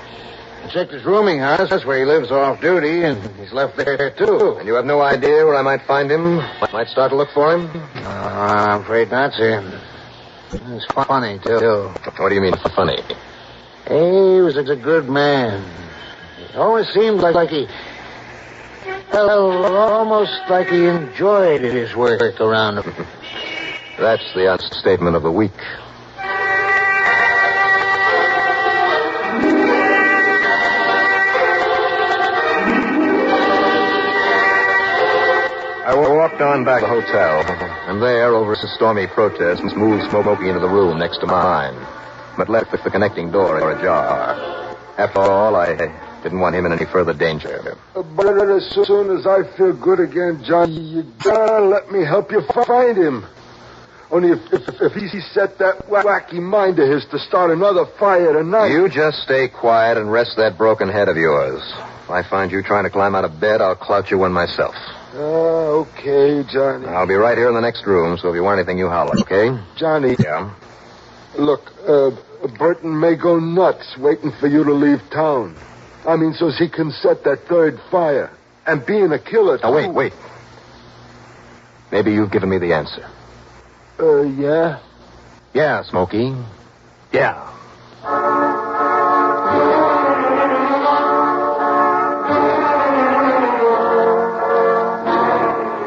I checked his rooming house, that's where he lives off duty, and he's left there, too. And you have no idea where I might find him? Might start to look for him? I'm afraid not, sir. It's funny, too. What do you mean, funny? He was a good man. It always seemed like he... Well, almost like he enjoyed his work around him. That's the understatement of the week. I walked on back to the hotel, and there, over a stormy protest, moved Smoky into the room next to mine, but left the connecting door ajar. After all, I didn't want him in any further danger. But as soon as I feel good again, Johnny, you gotta let me help you find him. Only if he set that wacky mind of his to start another fire tonight... You just stay quiet and rest that broken head of yours. If I find you trying to climb out of bed, I'll clout you one myself. Okay, Johnny. I'll be right here in the next room, so if you want anything, you holler, okay? Johnny. Yeah? Look, Burton may go nuts waiting for you to leave town. I mean, so he can set that third fire. And being a killer, too. Now, wait. Maybe you've given me the answer. Yeah? Yeah, Smoky. Yeah.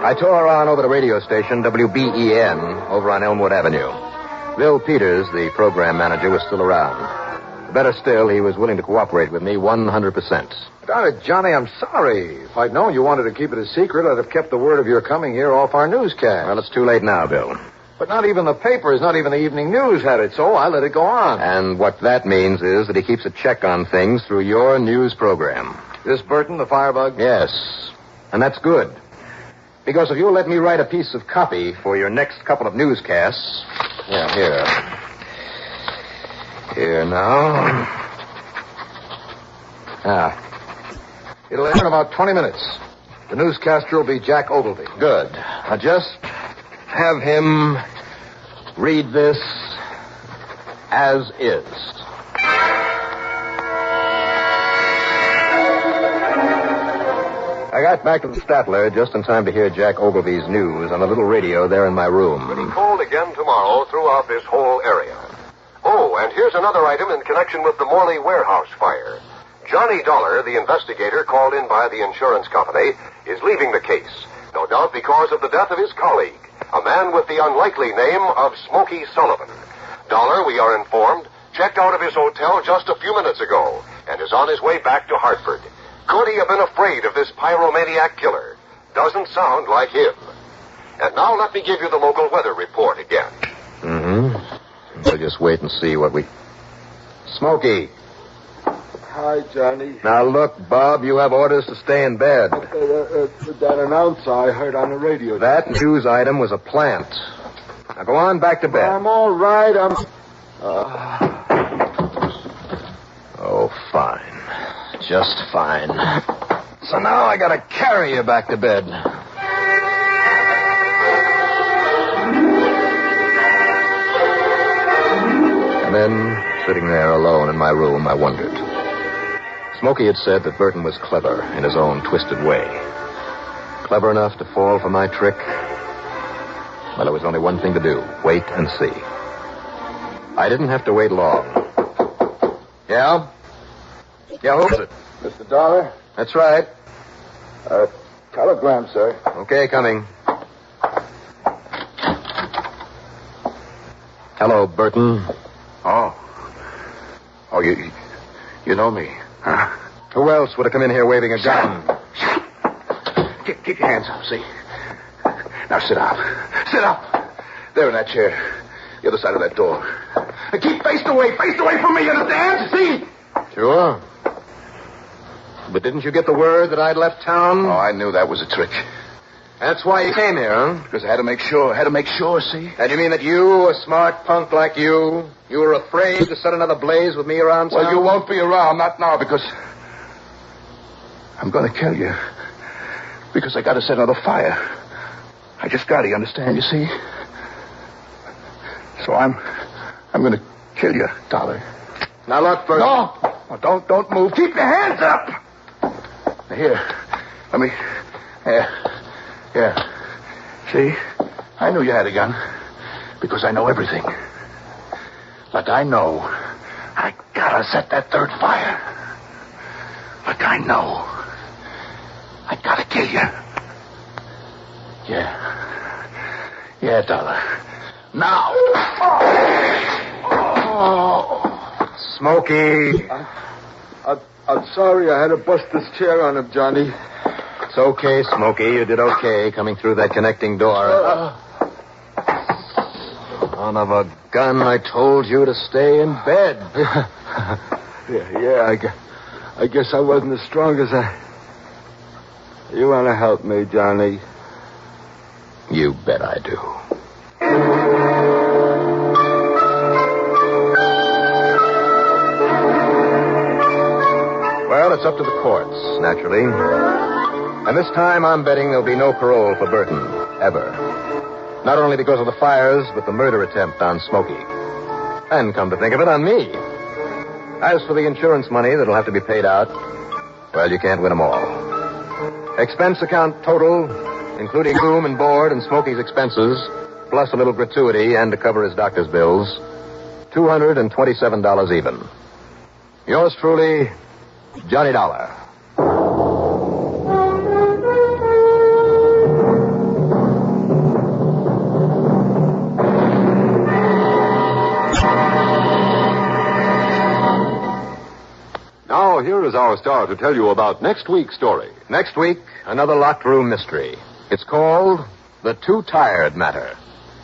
I tore on over to radio station WBEN over on Elmwood Avenue. Bill Peters, the program manager, was still around. Better still, he was willing to cooperate with me 100%. Darn it, Johnny, I'm sorry. If I'd known you wanted to keep it a secret, I'd have kept the word of your coming here off our newscast. Well, it's too late now, Bill. But not even the papers, not even the evening news had it, so I let it go on. And what that means is that he keeps a check on things through your news program. This Burton, the firebug? Yes. And that's good. Because if you'll let me write a piece of copy for your next couple of newscasts... Yeah, here. Here now. It'll air in about 20 minutes. The newscaster will be Jack Ogilvy. Good. Now just have him read this as is. I got back to the Statler just in time to hear Jack Ogilvy's news on a little radio there in my room. It'll be cold again tomorrow throughout this whole area. Oh, and here's another item in connection with the Morley warehouse fire. Johnny Dollar, the investigator called in by the insurance company, is leaving the case. No doubt because of the death of his colleague, a man with the unlikely name of Smoky Sullivan. Dollar, we are informed, checked out of his hotel just a few minutes ago and is on his way back to Hartford. Could he have been afraid of this pyromaniac killer? Doesn't sound like him. And now let me give you the local weather report again. Mm-hmm. We'll just wait and see what we... Smoky. Hi, Johnny. Now, look, Bob, you have orders to stay in bed. That announcer I heard on the radio. That news item was a plant. Now, go on back to bed. I'm all right. Oh, fine. Just fine. So now I gotta carry you back to bed. And then, sitting there alone in my room, I wondered. Smoky had said that Burton was clever in his own twisted way. Clever enough to fall for my trick? Well, there was only one thing to do. Wait and see. I didn't have to wait long. Yeah? Yeah, who is it? Mr. Dollar? That's right. Telegram, sir. Okay, coming. Hello, Burton. Oh, you know me, huh? Who else would have come in here waving a gun? Keep your hands up, see? Now sit down. Sit up. There in that chair. The other side of that door. And keep faced away from me, you understand? See? Sure. But didn't you get the word that I'd left town? Oh, I knew that was a trick. That's why you came here, huh? Because I had to make sure, see? And you mean that you, a smart punk like you were afraid to set another blaze with me around town? Well, you won't be around, not now, because I'm going to kill you. Because I got to set another fire. I just got to, you understand, you see? So I'm going to kill you, Dollar. Now look, Burton. No, don't move. Keep your hands up. Now, here, let me... Yeah. See? I knew you had a gun. Because I know everything. Like I know I gotta set that third fire. Like I know I gotta kill you. Yeah, Dollar. Now. Smoky. I'm sorry I had to bust this chair on him, Johnny. It's okay, Smoky. You did okay coming through that connecting door. Son of a gun, I told you to stay in bed. I guess I wasn't as strong as I... You want to help me, Johnny? You bet I do. Well, it's up to the courts, naturally. And this time I'm betting there'll be no parole for Burton, ever. Not only because of the fires, but the murder attempt on Smoky. And come to think of it, on me. As for the insurance money that'll have to be paid out, well, you can't win them all. Expense account total, including room and board and Smoky's expenses, plus a little gratuity and to cover his doctor's bills, $227 even. Yours truly, Johnny Dollar. Now, here is our star to tell you about next week's story. Next week, another locked room mystery. It's called The Too Tired Matter.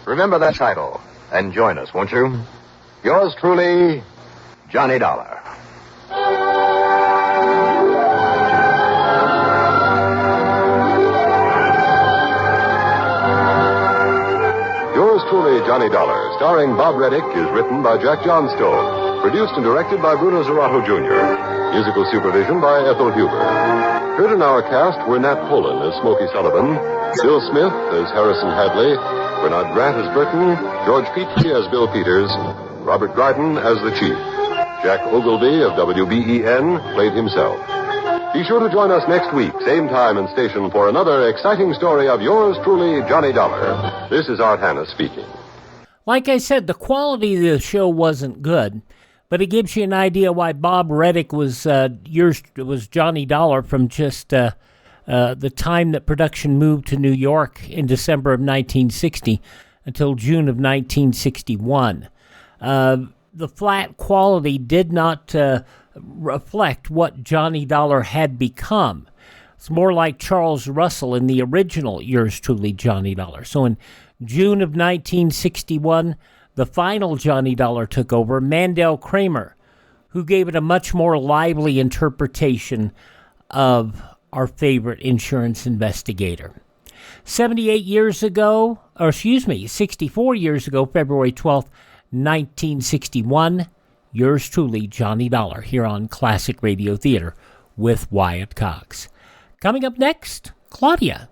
Remember that title and join us, won't you? Yours truly, Johnny Dollar. Yours truly, Johnny Dollar, starring Bob Readick, is written by Jack Johnstone. Produced and directed by Bruno Zerato Jr. Musical supervision by Ethel Huber. Heard in our cast were Nat Polen as Smoky Sullivan, Bill Smith as Harrison Hadley, Bernard Grant as Burton, George Petrie as Bill Peters, Robert Dryden as the Chief. Jack Ogilvy of WBEN played himself. Be sure to join us next week, same time and station, for another exciting story of yours truly, Johnny Dollar. This is Art Hanna speaking. Like I said, the quality of the show wasn't good, but it gives you an idea why Bob Readick was Johnny Dollar from just the time that production moved to New York in December of 1960 until June of 1961. The flat quality did not reflect what Johnny Dollar had become. It's more like Charles Russell in the original Yours Truly, Johnny Dollar. So in June of 1961, the final Johnny Dollar took over, Mandel Kramer, who gave it a much more lively interpretation of our favorite insurance investigator. 64 years ago, February 12th, 1961, yours truly, Johnny Dollar, here on Classic Radio Theater with Wyatt Cox. Coming up next, Claudia.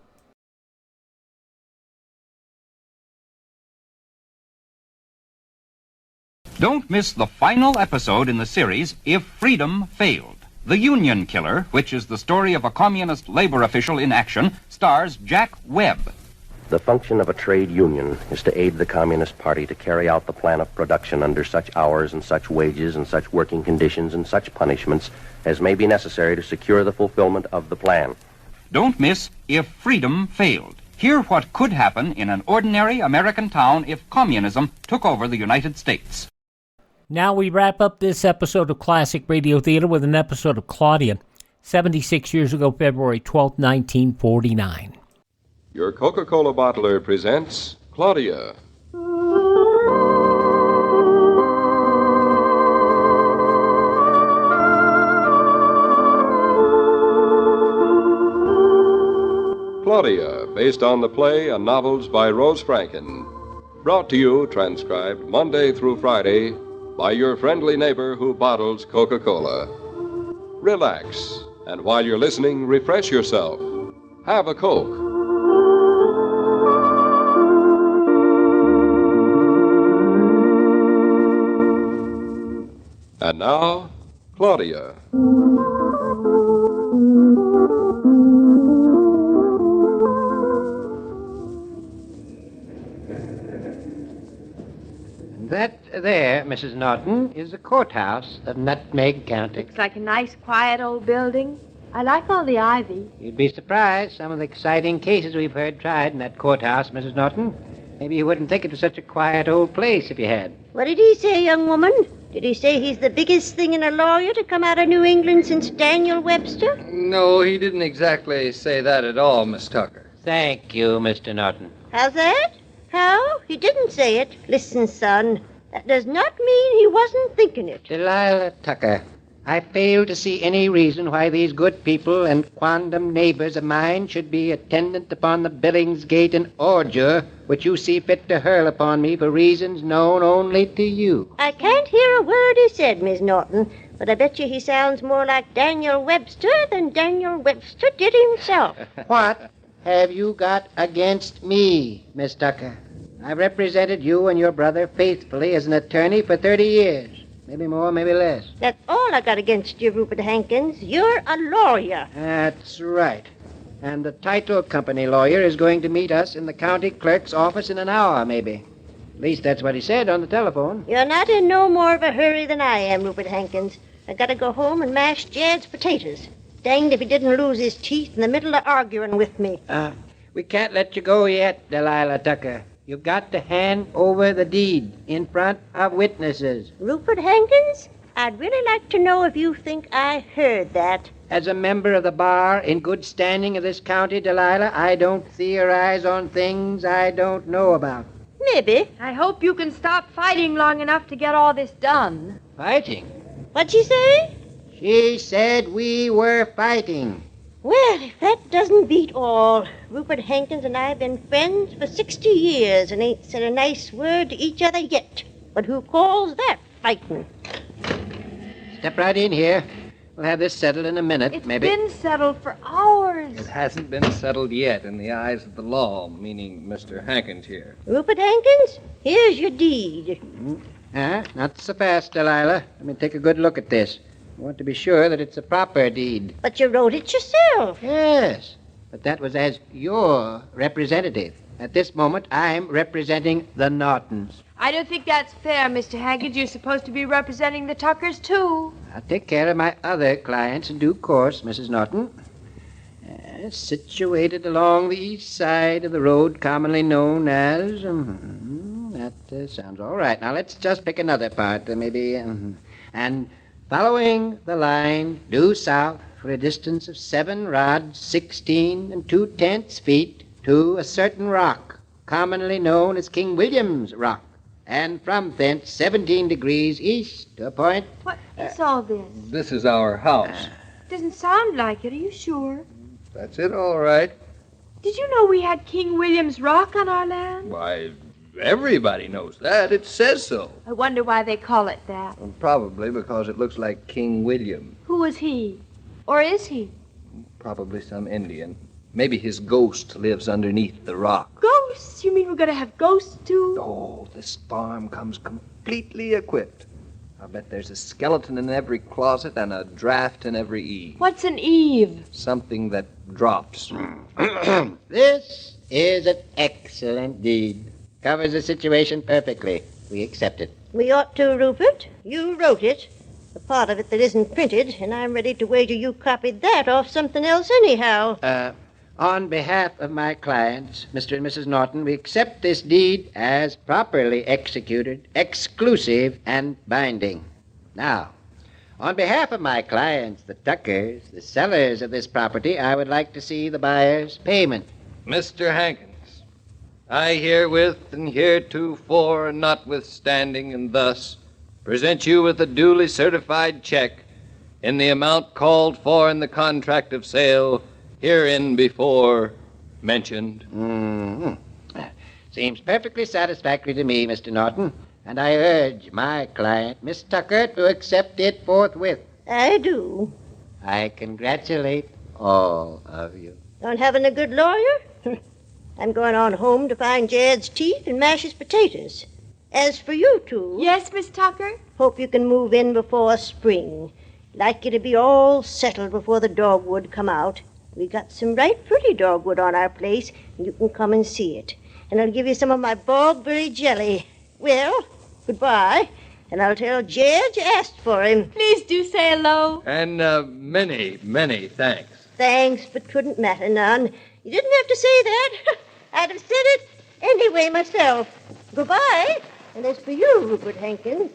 Don't miss the final episode in the series, If Freedom Failed. The Union Killer, which is the story of a communist labor official in action, stars Jack Webb. The function of a trade union is to aid the Communist Party to carry out the plan of production under such hours and such wages and such working conditions and such punishments as may be necessary to secure the fulfillment of the plan. Don't miss If Freedom Failed. Hear what could happen in an ordinary American town if communism took over the United States. Now we wrap up this episode of Classic Radio Theater with an episode of Claudia, 76 years ago, February 12th, 1949. Your Coca-Cola bottler presents Claudia. Claudia, based on the play and novels by Rose Franken. Brought to you, transcribed, Monday through Friday, by your friendly neighbor who bottles Coca-Cola. Relax, and while you're listening, refresh yourself. Have a Coke. And now, Claudia. That there, Mrs. Norton, is the courthouse of Nutmeg County. Looks like a nice, quiet old building. I like all the ivy. You'd be surprised some of the exciting cases we've heard tried in that courthouse, Mrs. Norton. Maybe you wouldn't think it was such a quiet old place if you had. What did he say, young woman? Did he say he's the biggest thing in a lawyer to come out of New England since Daniel Webster? No, he didn't exactly say that at all, Miss Tucker. Thank you, Mr. Norton. How's that? How? He didn't say it. Listen, son, that does not mean he wasn't thinking it. Delilah Tucker, I fail to see any reason why these good people and quondam neighbors of mine should be attendant upon the Billingsgate and ordure which you see fit to hurl upon me for reasons known only to you. I can't hear a word he said, Miss Norton, but I bet you he sounds more like Daniel Webster than Daniel Webster did himself. What have you got against me, Miss Tucker? I've represented you and your brother faithfully as an attorney for 30 years. Maybe more, maybe less. That's all I got against you, Rupert Hankins. You're a lawyer. That's right. And the title company lawyer is going to meet us in the county clerk's office in an hour, maybe. At least that's what he said on the telephone. You're not in no more of a hurry than I am, Rupert Hankins. I gotta go home and mash Jad's potatoes. Danged if he didn't lose his teeth in the middle of arguing with me. We can't let you go yet, Delilah Tucker. You've got to hand over the deed in front of witnesses. Rupert Hankins, I'd really like to know if you think I heard that. As a member of the bar in good standing of this county, Delilah, I don't theorize on things I don't know about. Maybe. I hope you can stop fighting long enough to get all this done. Fighting? What'd she say? She said we were fighting. Well, if that doesn't beat all, Rupert Hankins and I have been friends for 60 years and ain't said a nice word to each other yet. But who calls that fighting? Step right in here. We'll have this settled in a minute, maybe. It's been settled for hours. It hasn't been settled yet in the eyes of the law, meaning Mr. Hankins here. Rupert Hankins, here's your deed. Not so fast, Delilah. Let me take a good look at this. I want to be sure that it's a proper deed. But you wrote it yourself. Yes, but that was as your representative. At this moment, I'm representing the Nortons. I don't think that's fair, Mr. Hankins. You're supposed to be representing the Tuckers, too. I'll take care of my other clients in due course, Mrs. Norton. Situated along the east side of the road commonly known as... that sounds all right. Now, let's just pick another part, maybe... and following the line due south for a distance of 7 rods, 16 2/10 feet, to a certain rock, commonly known as King William's Rock, and from thence 17 degrees east to a point... What is all this? This is our house. Doesn't sound like it. Are you sure? That's it, all right. Did you know we had King William's Rock on our land? Why, everybody knows that. It says so. I wonder why they call it that. Well, probably because it looks like King William. Who is he? Or is he? Probably some Indian. Maybe his ghost lives underneath the rock. Ghosts? You mean we're going to have ghosts, too? Oh, this farm comes completely equipped. I'll bet there's a skeleton in every closet and a draft in every eave. What's an eave? Something that drops. This is an excellent deed. Covers the situation perfectly. We accept it. We ought to, Rupert. You wrote it. The part of it that isn't printed, and I'm ready to wager you copied that off something else anyhow. On behalf of my clients, Mr. and Mrs. Norton, we accept this deed as properly executed, exclusive, and binding. Now, on behalf of my clients, the Tuckers, the sellers of this property, I would like to see the buyer's payment. Mr. Hankins, I herewith and heretofore and notwithstanding and thus present you with a duly certified check in the amount called for in the contract of sale herein before mentioned. Seems perfectly satisfactory to me, Mr. Norton, and I urge my client, Miss Tucker, to accept it forthwith. I do. I congratulate all of you. On having a good lawyer? I'm going on home to find Jad's teeth and mash his potatoes. As for you two... Yes, Miss Tucker? Hope you can move in before spring. Like you to be all settled before the dogwood come out. We got some right pretty dogwood on our place, and you can come and see it. And I'll give you some of my bogberry jelly. Well, goodbye, and I'll tell Jed you asked for him. Please do say hello. And many, many thanks. Thanks, but couldn't matter none. You didn't have to say that. I'd have said it anyway myself. Goodbye, and as for you, Rupert Hankins,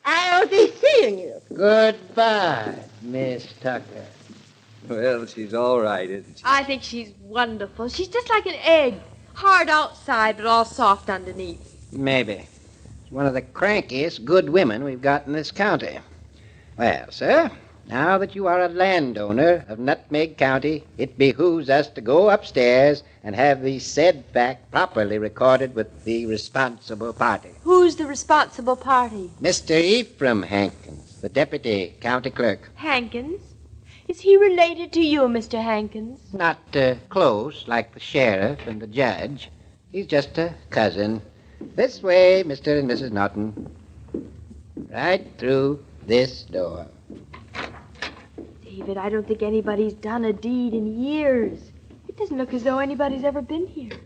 I'll be seeing you. Goodbye, Miss Tucker. Well, she's all right, isn't she? I think she's wonderful. She's just like an egg. Hard outside, but all soft underneath. Maybe. She's one of the crankiest good women we've got in this county. Well, sir, now that you are a landowner of Nutmeg County, it behooves us to go upstairs and have the said fact properly recorded with the responsible party. Who's the responsible party? Mr. Ephraim Hankins, the deputy county clerk. Hankins? Is he related to you, Mr. Hankins? Not close, like the sheriff and the judge. He's just a cousin. This way, Mr. and Mrs. Norton. Right through this door. David, I don't think anybody's done a deed in years. It doesn't look as though anybody's ever been here.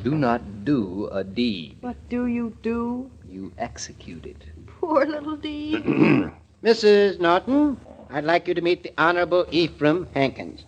Do not do a deed. What do? You execute it. Poor little deed. Mrs. Norton, I'd like you to meet the Honorable Ephraim Hankins.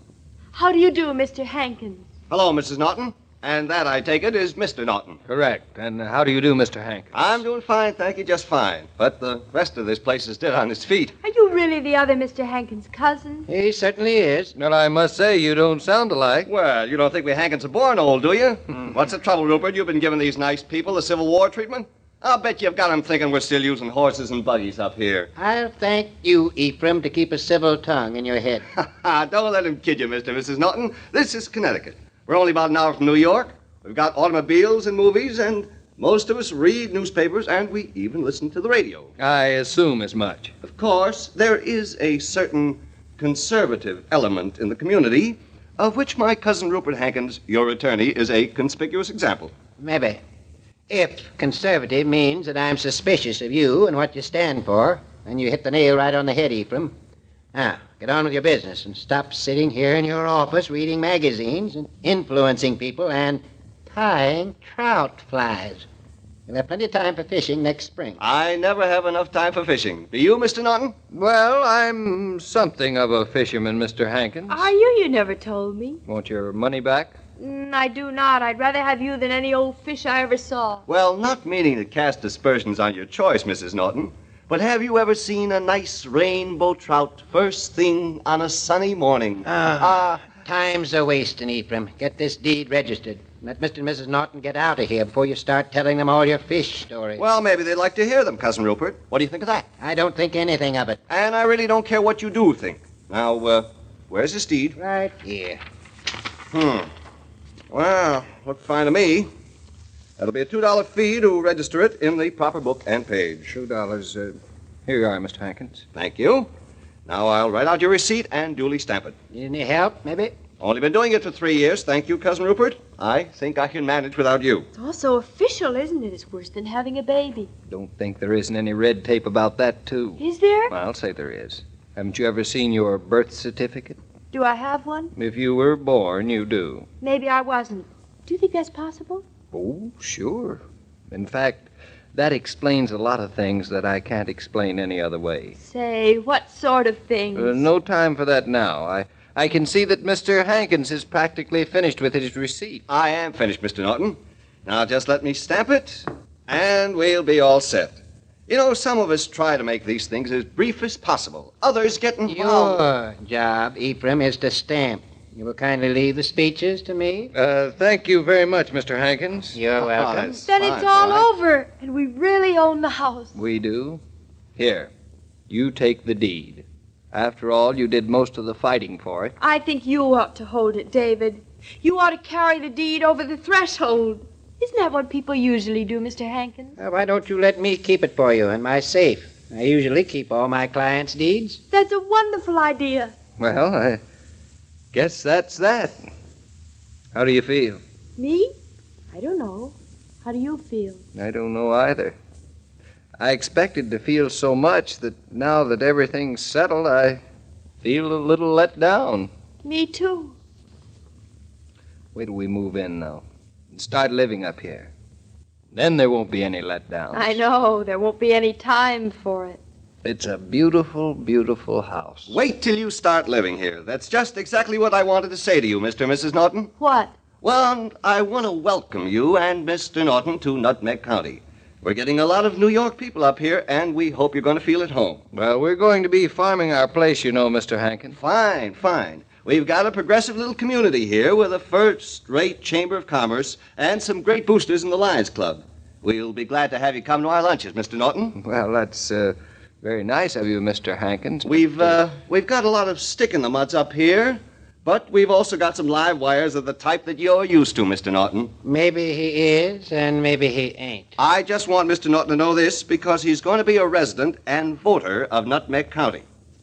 How do you do, Mr. Hankins? Hello, Mrs. Norton. And that, I take it, is Mr. Norton. Correct. And how do you do, Mr. Hankins? I'm doing fine, thank you, just fine. But the rest of this place is dead on its feet. Are you really the other Mr. Hankins' cousin? He certainly is. Well, I must say, you don't sound alike. Well, you don't think we Hankins are born old, do you? What's the trouble, Rupert? You've been giving these nice people the Civil War treatment? I'll bet you've got them thinking we're still using horses and buggies up here. I'll thank you, Ephraim, to keep a civil tongue in your head. Don't let him kid you, Mr. and Mrs. Norton. This is Connecticut. We're only about an hour from New York. We've got automobiles and movies, and most of us read newspapers, and we even listen to the radio. I assume as much. Of course, there is a certain conservative element in the community, of which my cousin Rupert Hankins, your attorney, is a conspicuous example. Maybe. If conservative means that I'm suspicious of you and what you stand for, then you hit the nail right on the head, Ephraim. Now, get on with your business and stop sitting here in your office reading magazines and influencing people and tying trout flies. You'll have plenty of time for fishing next spring. I never have enough time for fishing. Do you, Mr. Norton? Well, I'm something of a fisherman, Mr. Hankins. Are you? You never told me. Want your money back? I do not. I'd rather have you than any old fish I ever saw. Well, not meaning to cast aspersions on your choice, Mrs. Norton, but have you ever seen a nice rainbow trout first thing on a sunny morning? Time's a wasting, Ephraim. Get this deed registered. Let Mr. and Mrs. Norton get out of here before you start telling them all your fish stories. Well, maybe they'd like to hear them, Cousin Rupert. What do you think of that? I don't think anything of it. And I really don't care what you do think. Now, where's this deed? Right here. Well, looked fine to me. That'll be a $2 fee to register it in the proper book and page. $2. Here you are, Mr. Hankins. Thank you. Now I'll write out your receipt and duly stamp it. Need any help, maybe? Only been doing it for 3 years. Thank you, Cousin Rupert. I think I can manage without you. It's also official, isn't it? It's worse than having a baby. Don't think there isn't any red tape about that, too. Is there? I'll say there is. Haven't you ever seen your birth certificate? Do I have one? If you were born, you do. Maybe I wasn't. Do you think that's possible? Oh, sure. In fact, that explains a lot of things that I can't explain any other way. Say, what sort of things? No time for that now. I can see that Mr. Hankins is practically finished with his receipt. I am finished, Mr. Norton. Now just let me stamp it, and we'll be all set. You know, some of us try to make these things as brief as possible. Others get involved. Your job, Ephraim, is to stamp. You will kindly leave the speeches to me? Thank you very much, Mr. Hankins. You're welcome. Then it's all over, and we really own the house. We do? Here, you take the deed. After all, you did most of the fighting for it. I think you ought to hold it, David. You ought to carry the deed over the threshold. Isn't that what people usually do, Mr. Hankins? Why don't you let me keep it for you in my safe? I usually keep all my clients' deeds. That's a wonderful idea. Well, I guess that's that. How do you feel? Me? I don't know. How do you feel? I don't know either. I expected to feel so much that now that everything's settled, I feel a little let down. Me too. Wait till we move in now and start living up here. Then there won't be any letdowns. I know. There won't be any time for it. It's a beautiful, beautiful house. Wait till you start living here. That's just exactly what I wanted to say to you, Mr. and Mrs. Norton. What? Well, I want to welcome you and Mr. Norton to Nutmeg County. We're getting a lot of New York people up here, and we hope you're going to feel at home. Well, we're going to be farming our place, you know, Mr. Hankins. Fine, fine. We've got a progressive little community here with a first-rate chamber of commerce and some great boosters in the Lions Club. We'll be glad to have you come to our lunches, Mr. Norton. Well, that's very nice of you, Mr. Hankins. We've got a lot of stick-in-the-muds up here, but we've also got some live wires of the type that you're used to, Mr. Norton. Maybe he is, and maybe he ain't. I just want Mr. Norton to know this because he's going to be a resident and voter of Nutmeg County.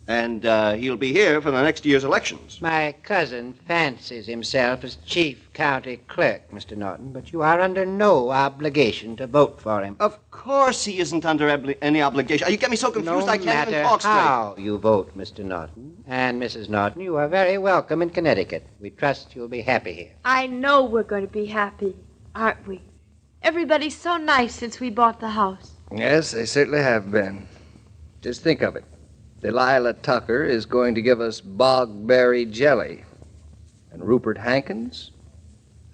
And he'll be here for the next year's elections. My cousin fancies himself as chief county clerk, Mr. Norton, but you are under no obligation to vote for him. Of course he isn't under any obligation. You get me so confused I can't even talk straight. No matter how you vote, Mr. Norton and Mrs. Norton, you are very welcome in Connecticut. We trust you'll be happy here. I know we're going to be happy, aren't we? Everybody's so nice since we bought the house. Yes, they certainly have been. Just think of it. Delilah Tucker is going to give us bogberry jelly. And Rupert Hankins,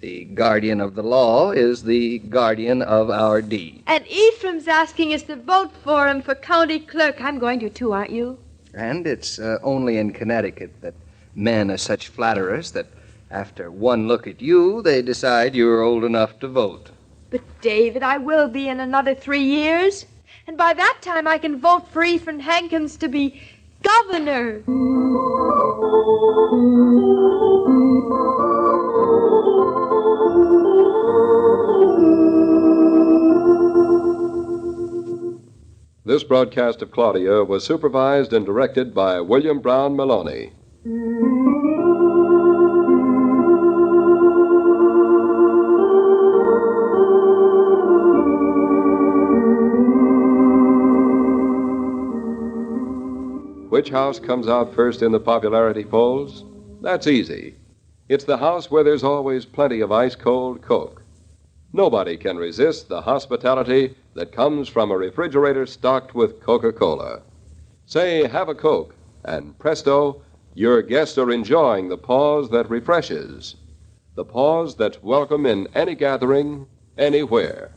the guardian of the law, is the guardian of our deed. And Ephraim's asking us to vote for him for county clerk. I'm going to, too, aren't you? And it's only in Connecticut that men are such flatterers that after one look at you, they decide you're old enough to vote. But, David, I will be in another 3 years. And by that time, I can vote for Ephraim Hankins to be governor. This broadcast of Claudia was supervised and directed by William Brown Maloney. Which house comes out first in the popularity polls? That's easy. It's the house where there's always plenty of ice-cold Coke. Nobody can resist the hospitality that comes from a refrigerator stocked with Coca-Cola. Say, have a Coke, and presto, your guests are enjoying the pause that refreshes. The pause that's welcome in any gathering, anywhere.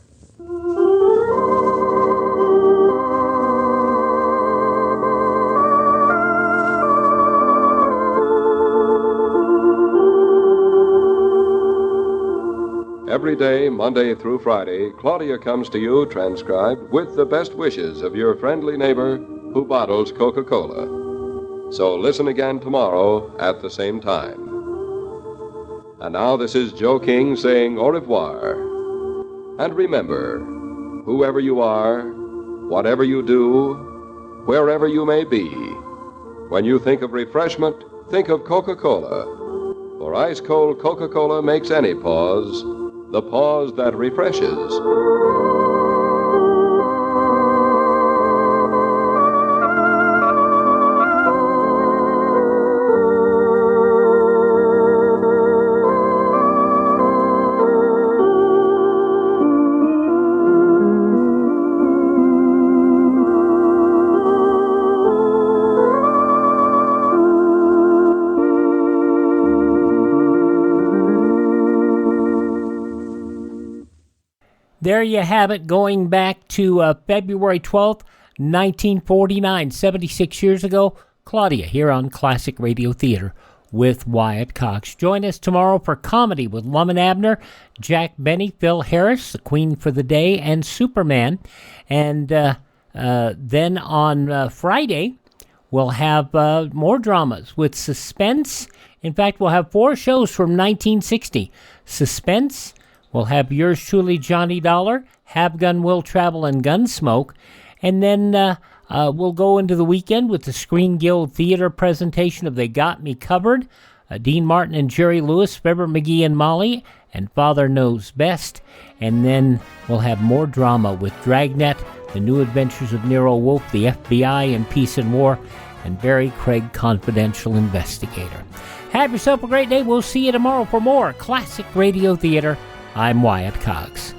Every day, Monday through Friday, Claudia comes to you transcribed with the best wishes of your friendly neighbor who bottles Coca-Cola. So listen again tomorrow at the same time. And now this is Joe King saying au revoir. And remember, whoever you are, whatever you do, wherever you may be, when you think of refreshment, think of Coca-Cola. For ice-cold Coca-Cola makes any pause the pause that refreshes. There you have it, going back to February 12th, 1949, 76 years ago. Claudia here on Classic Radio Theater with Wyatt Cox. Join us tomorrow for comedy with Lum and Abner, Jack Benny, Phil Harris, The Queen for the Day, and Superman. And then on Friday, we'll have more dramas with Suspense. In fact, we'll have 4 shows from 1960. Suspense. We'll have yours truly, Johnny Dollar, Have Gun, Will Travel, and Gunsmoke. And then we'll go into the weekend with the Screen Guild Theater presentation of They Got Me Covered, Dean Martin and Jerry Lewis, Fibber McGee and Molly, and Father Knows Best. And then we'll have more drama with Dragnet, The New Adventures of Nero Wolfe, The FBI in Peace and War, and Barry Craig, Confidential Investigator. Have yourself a great day. We'll see you tomorrow for more Classic Radio Theater. I'm Wyatt Cox.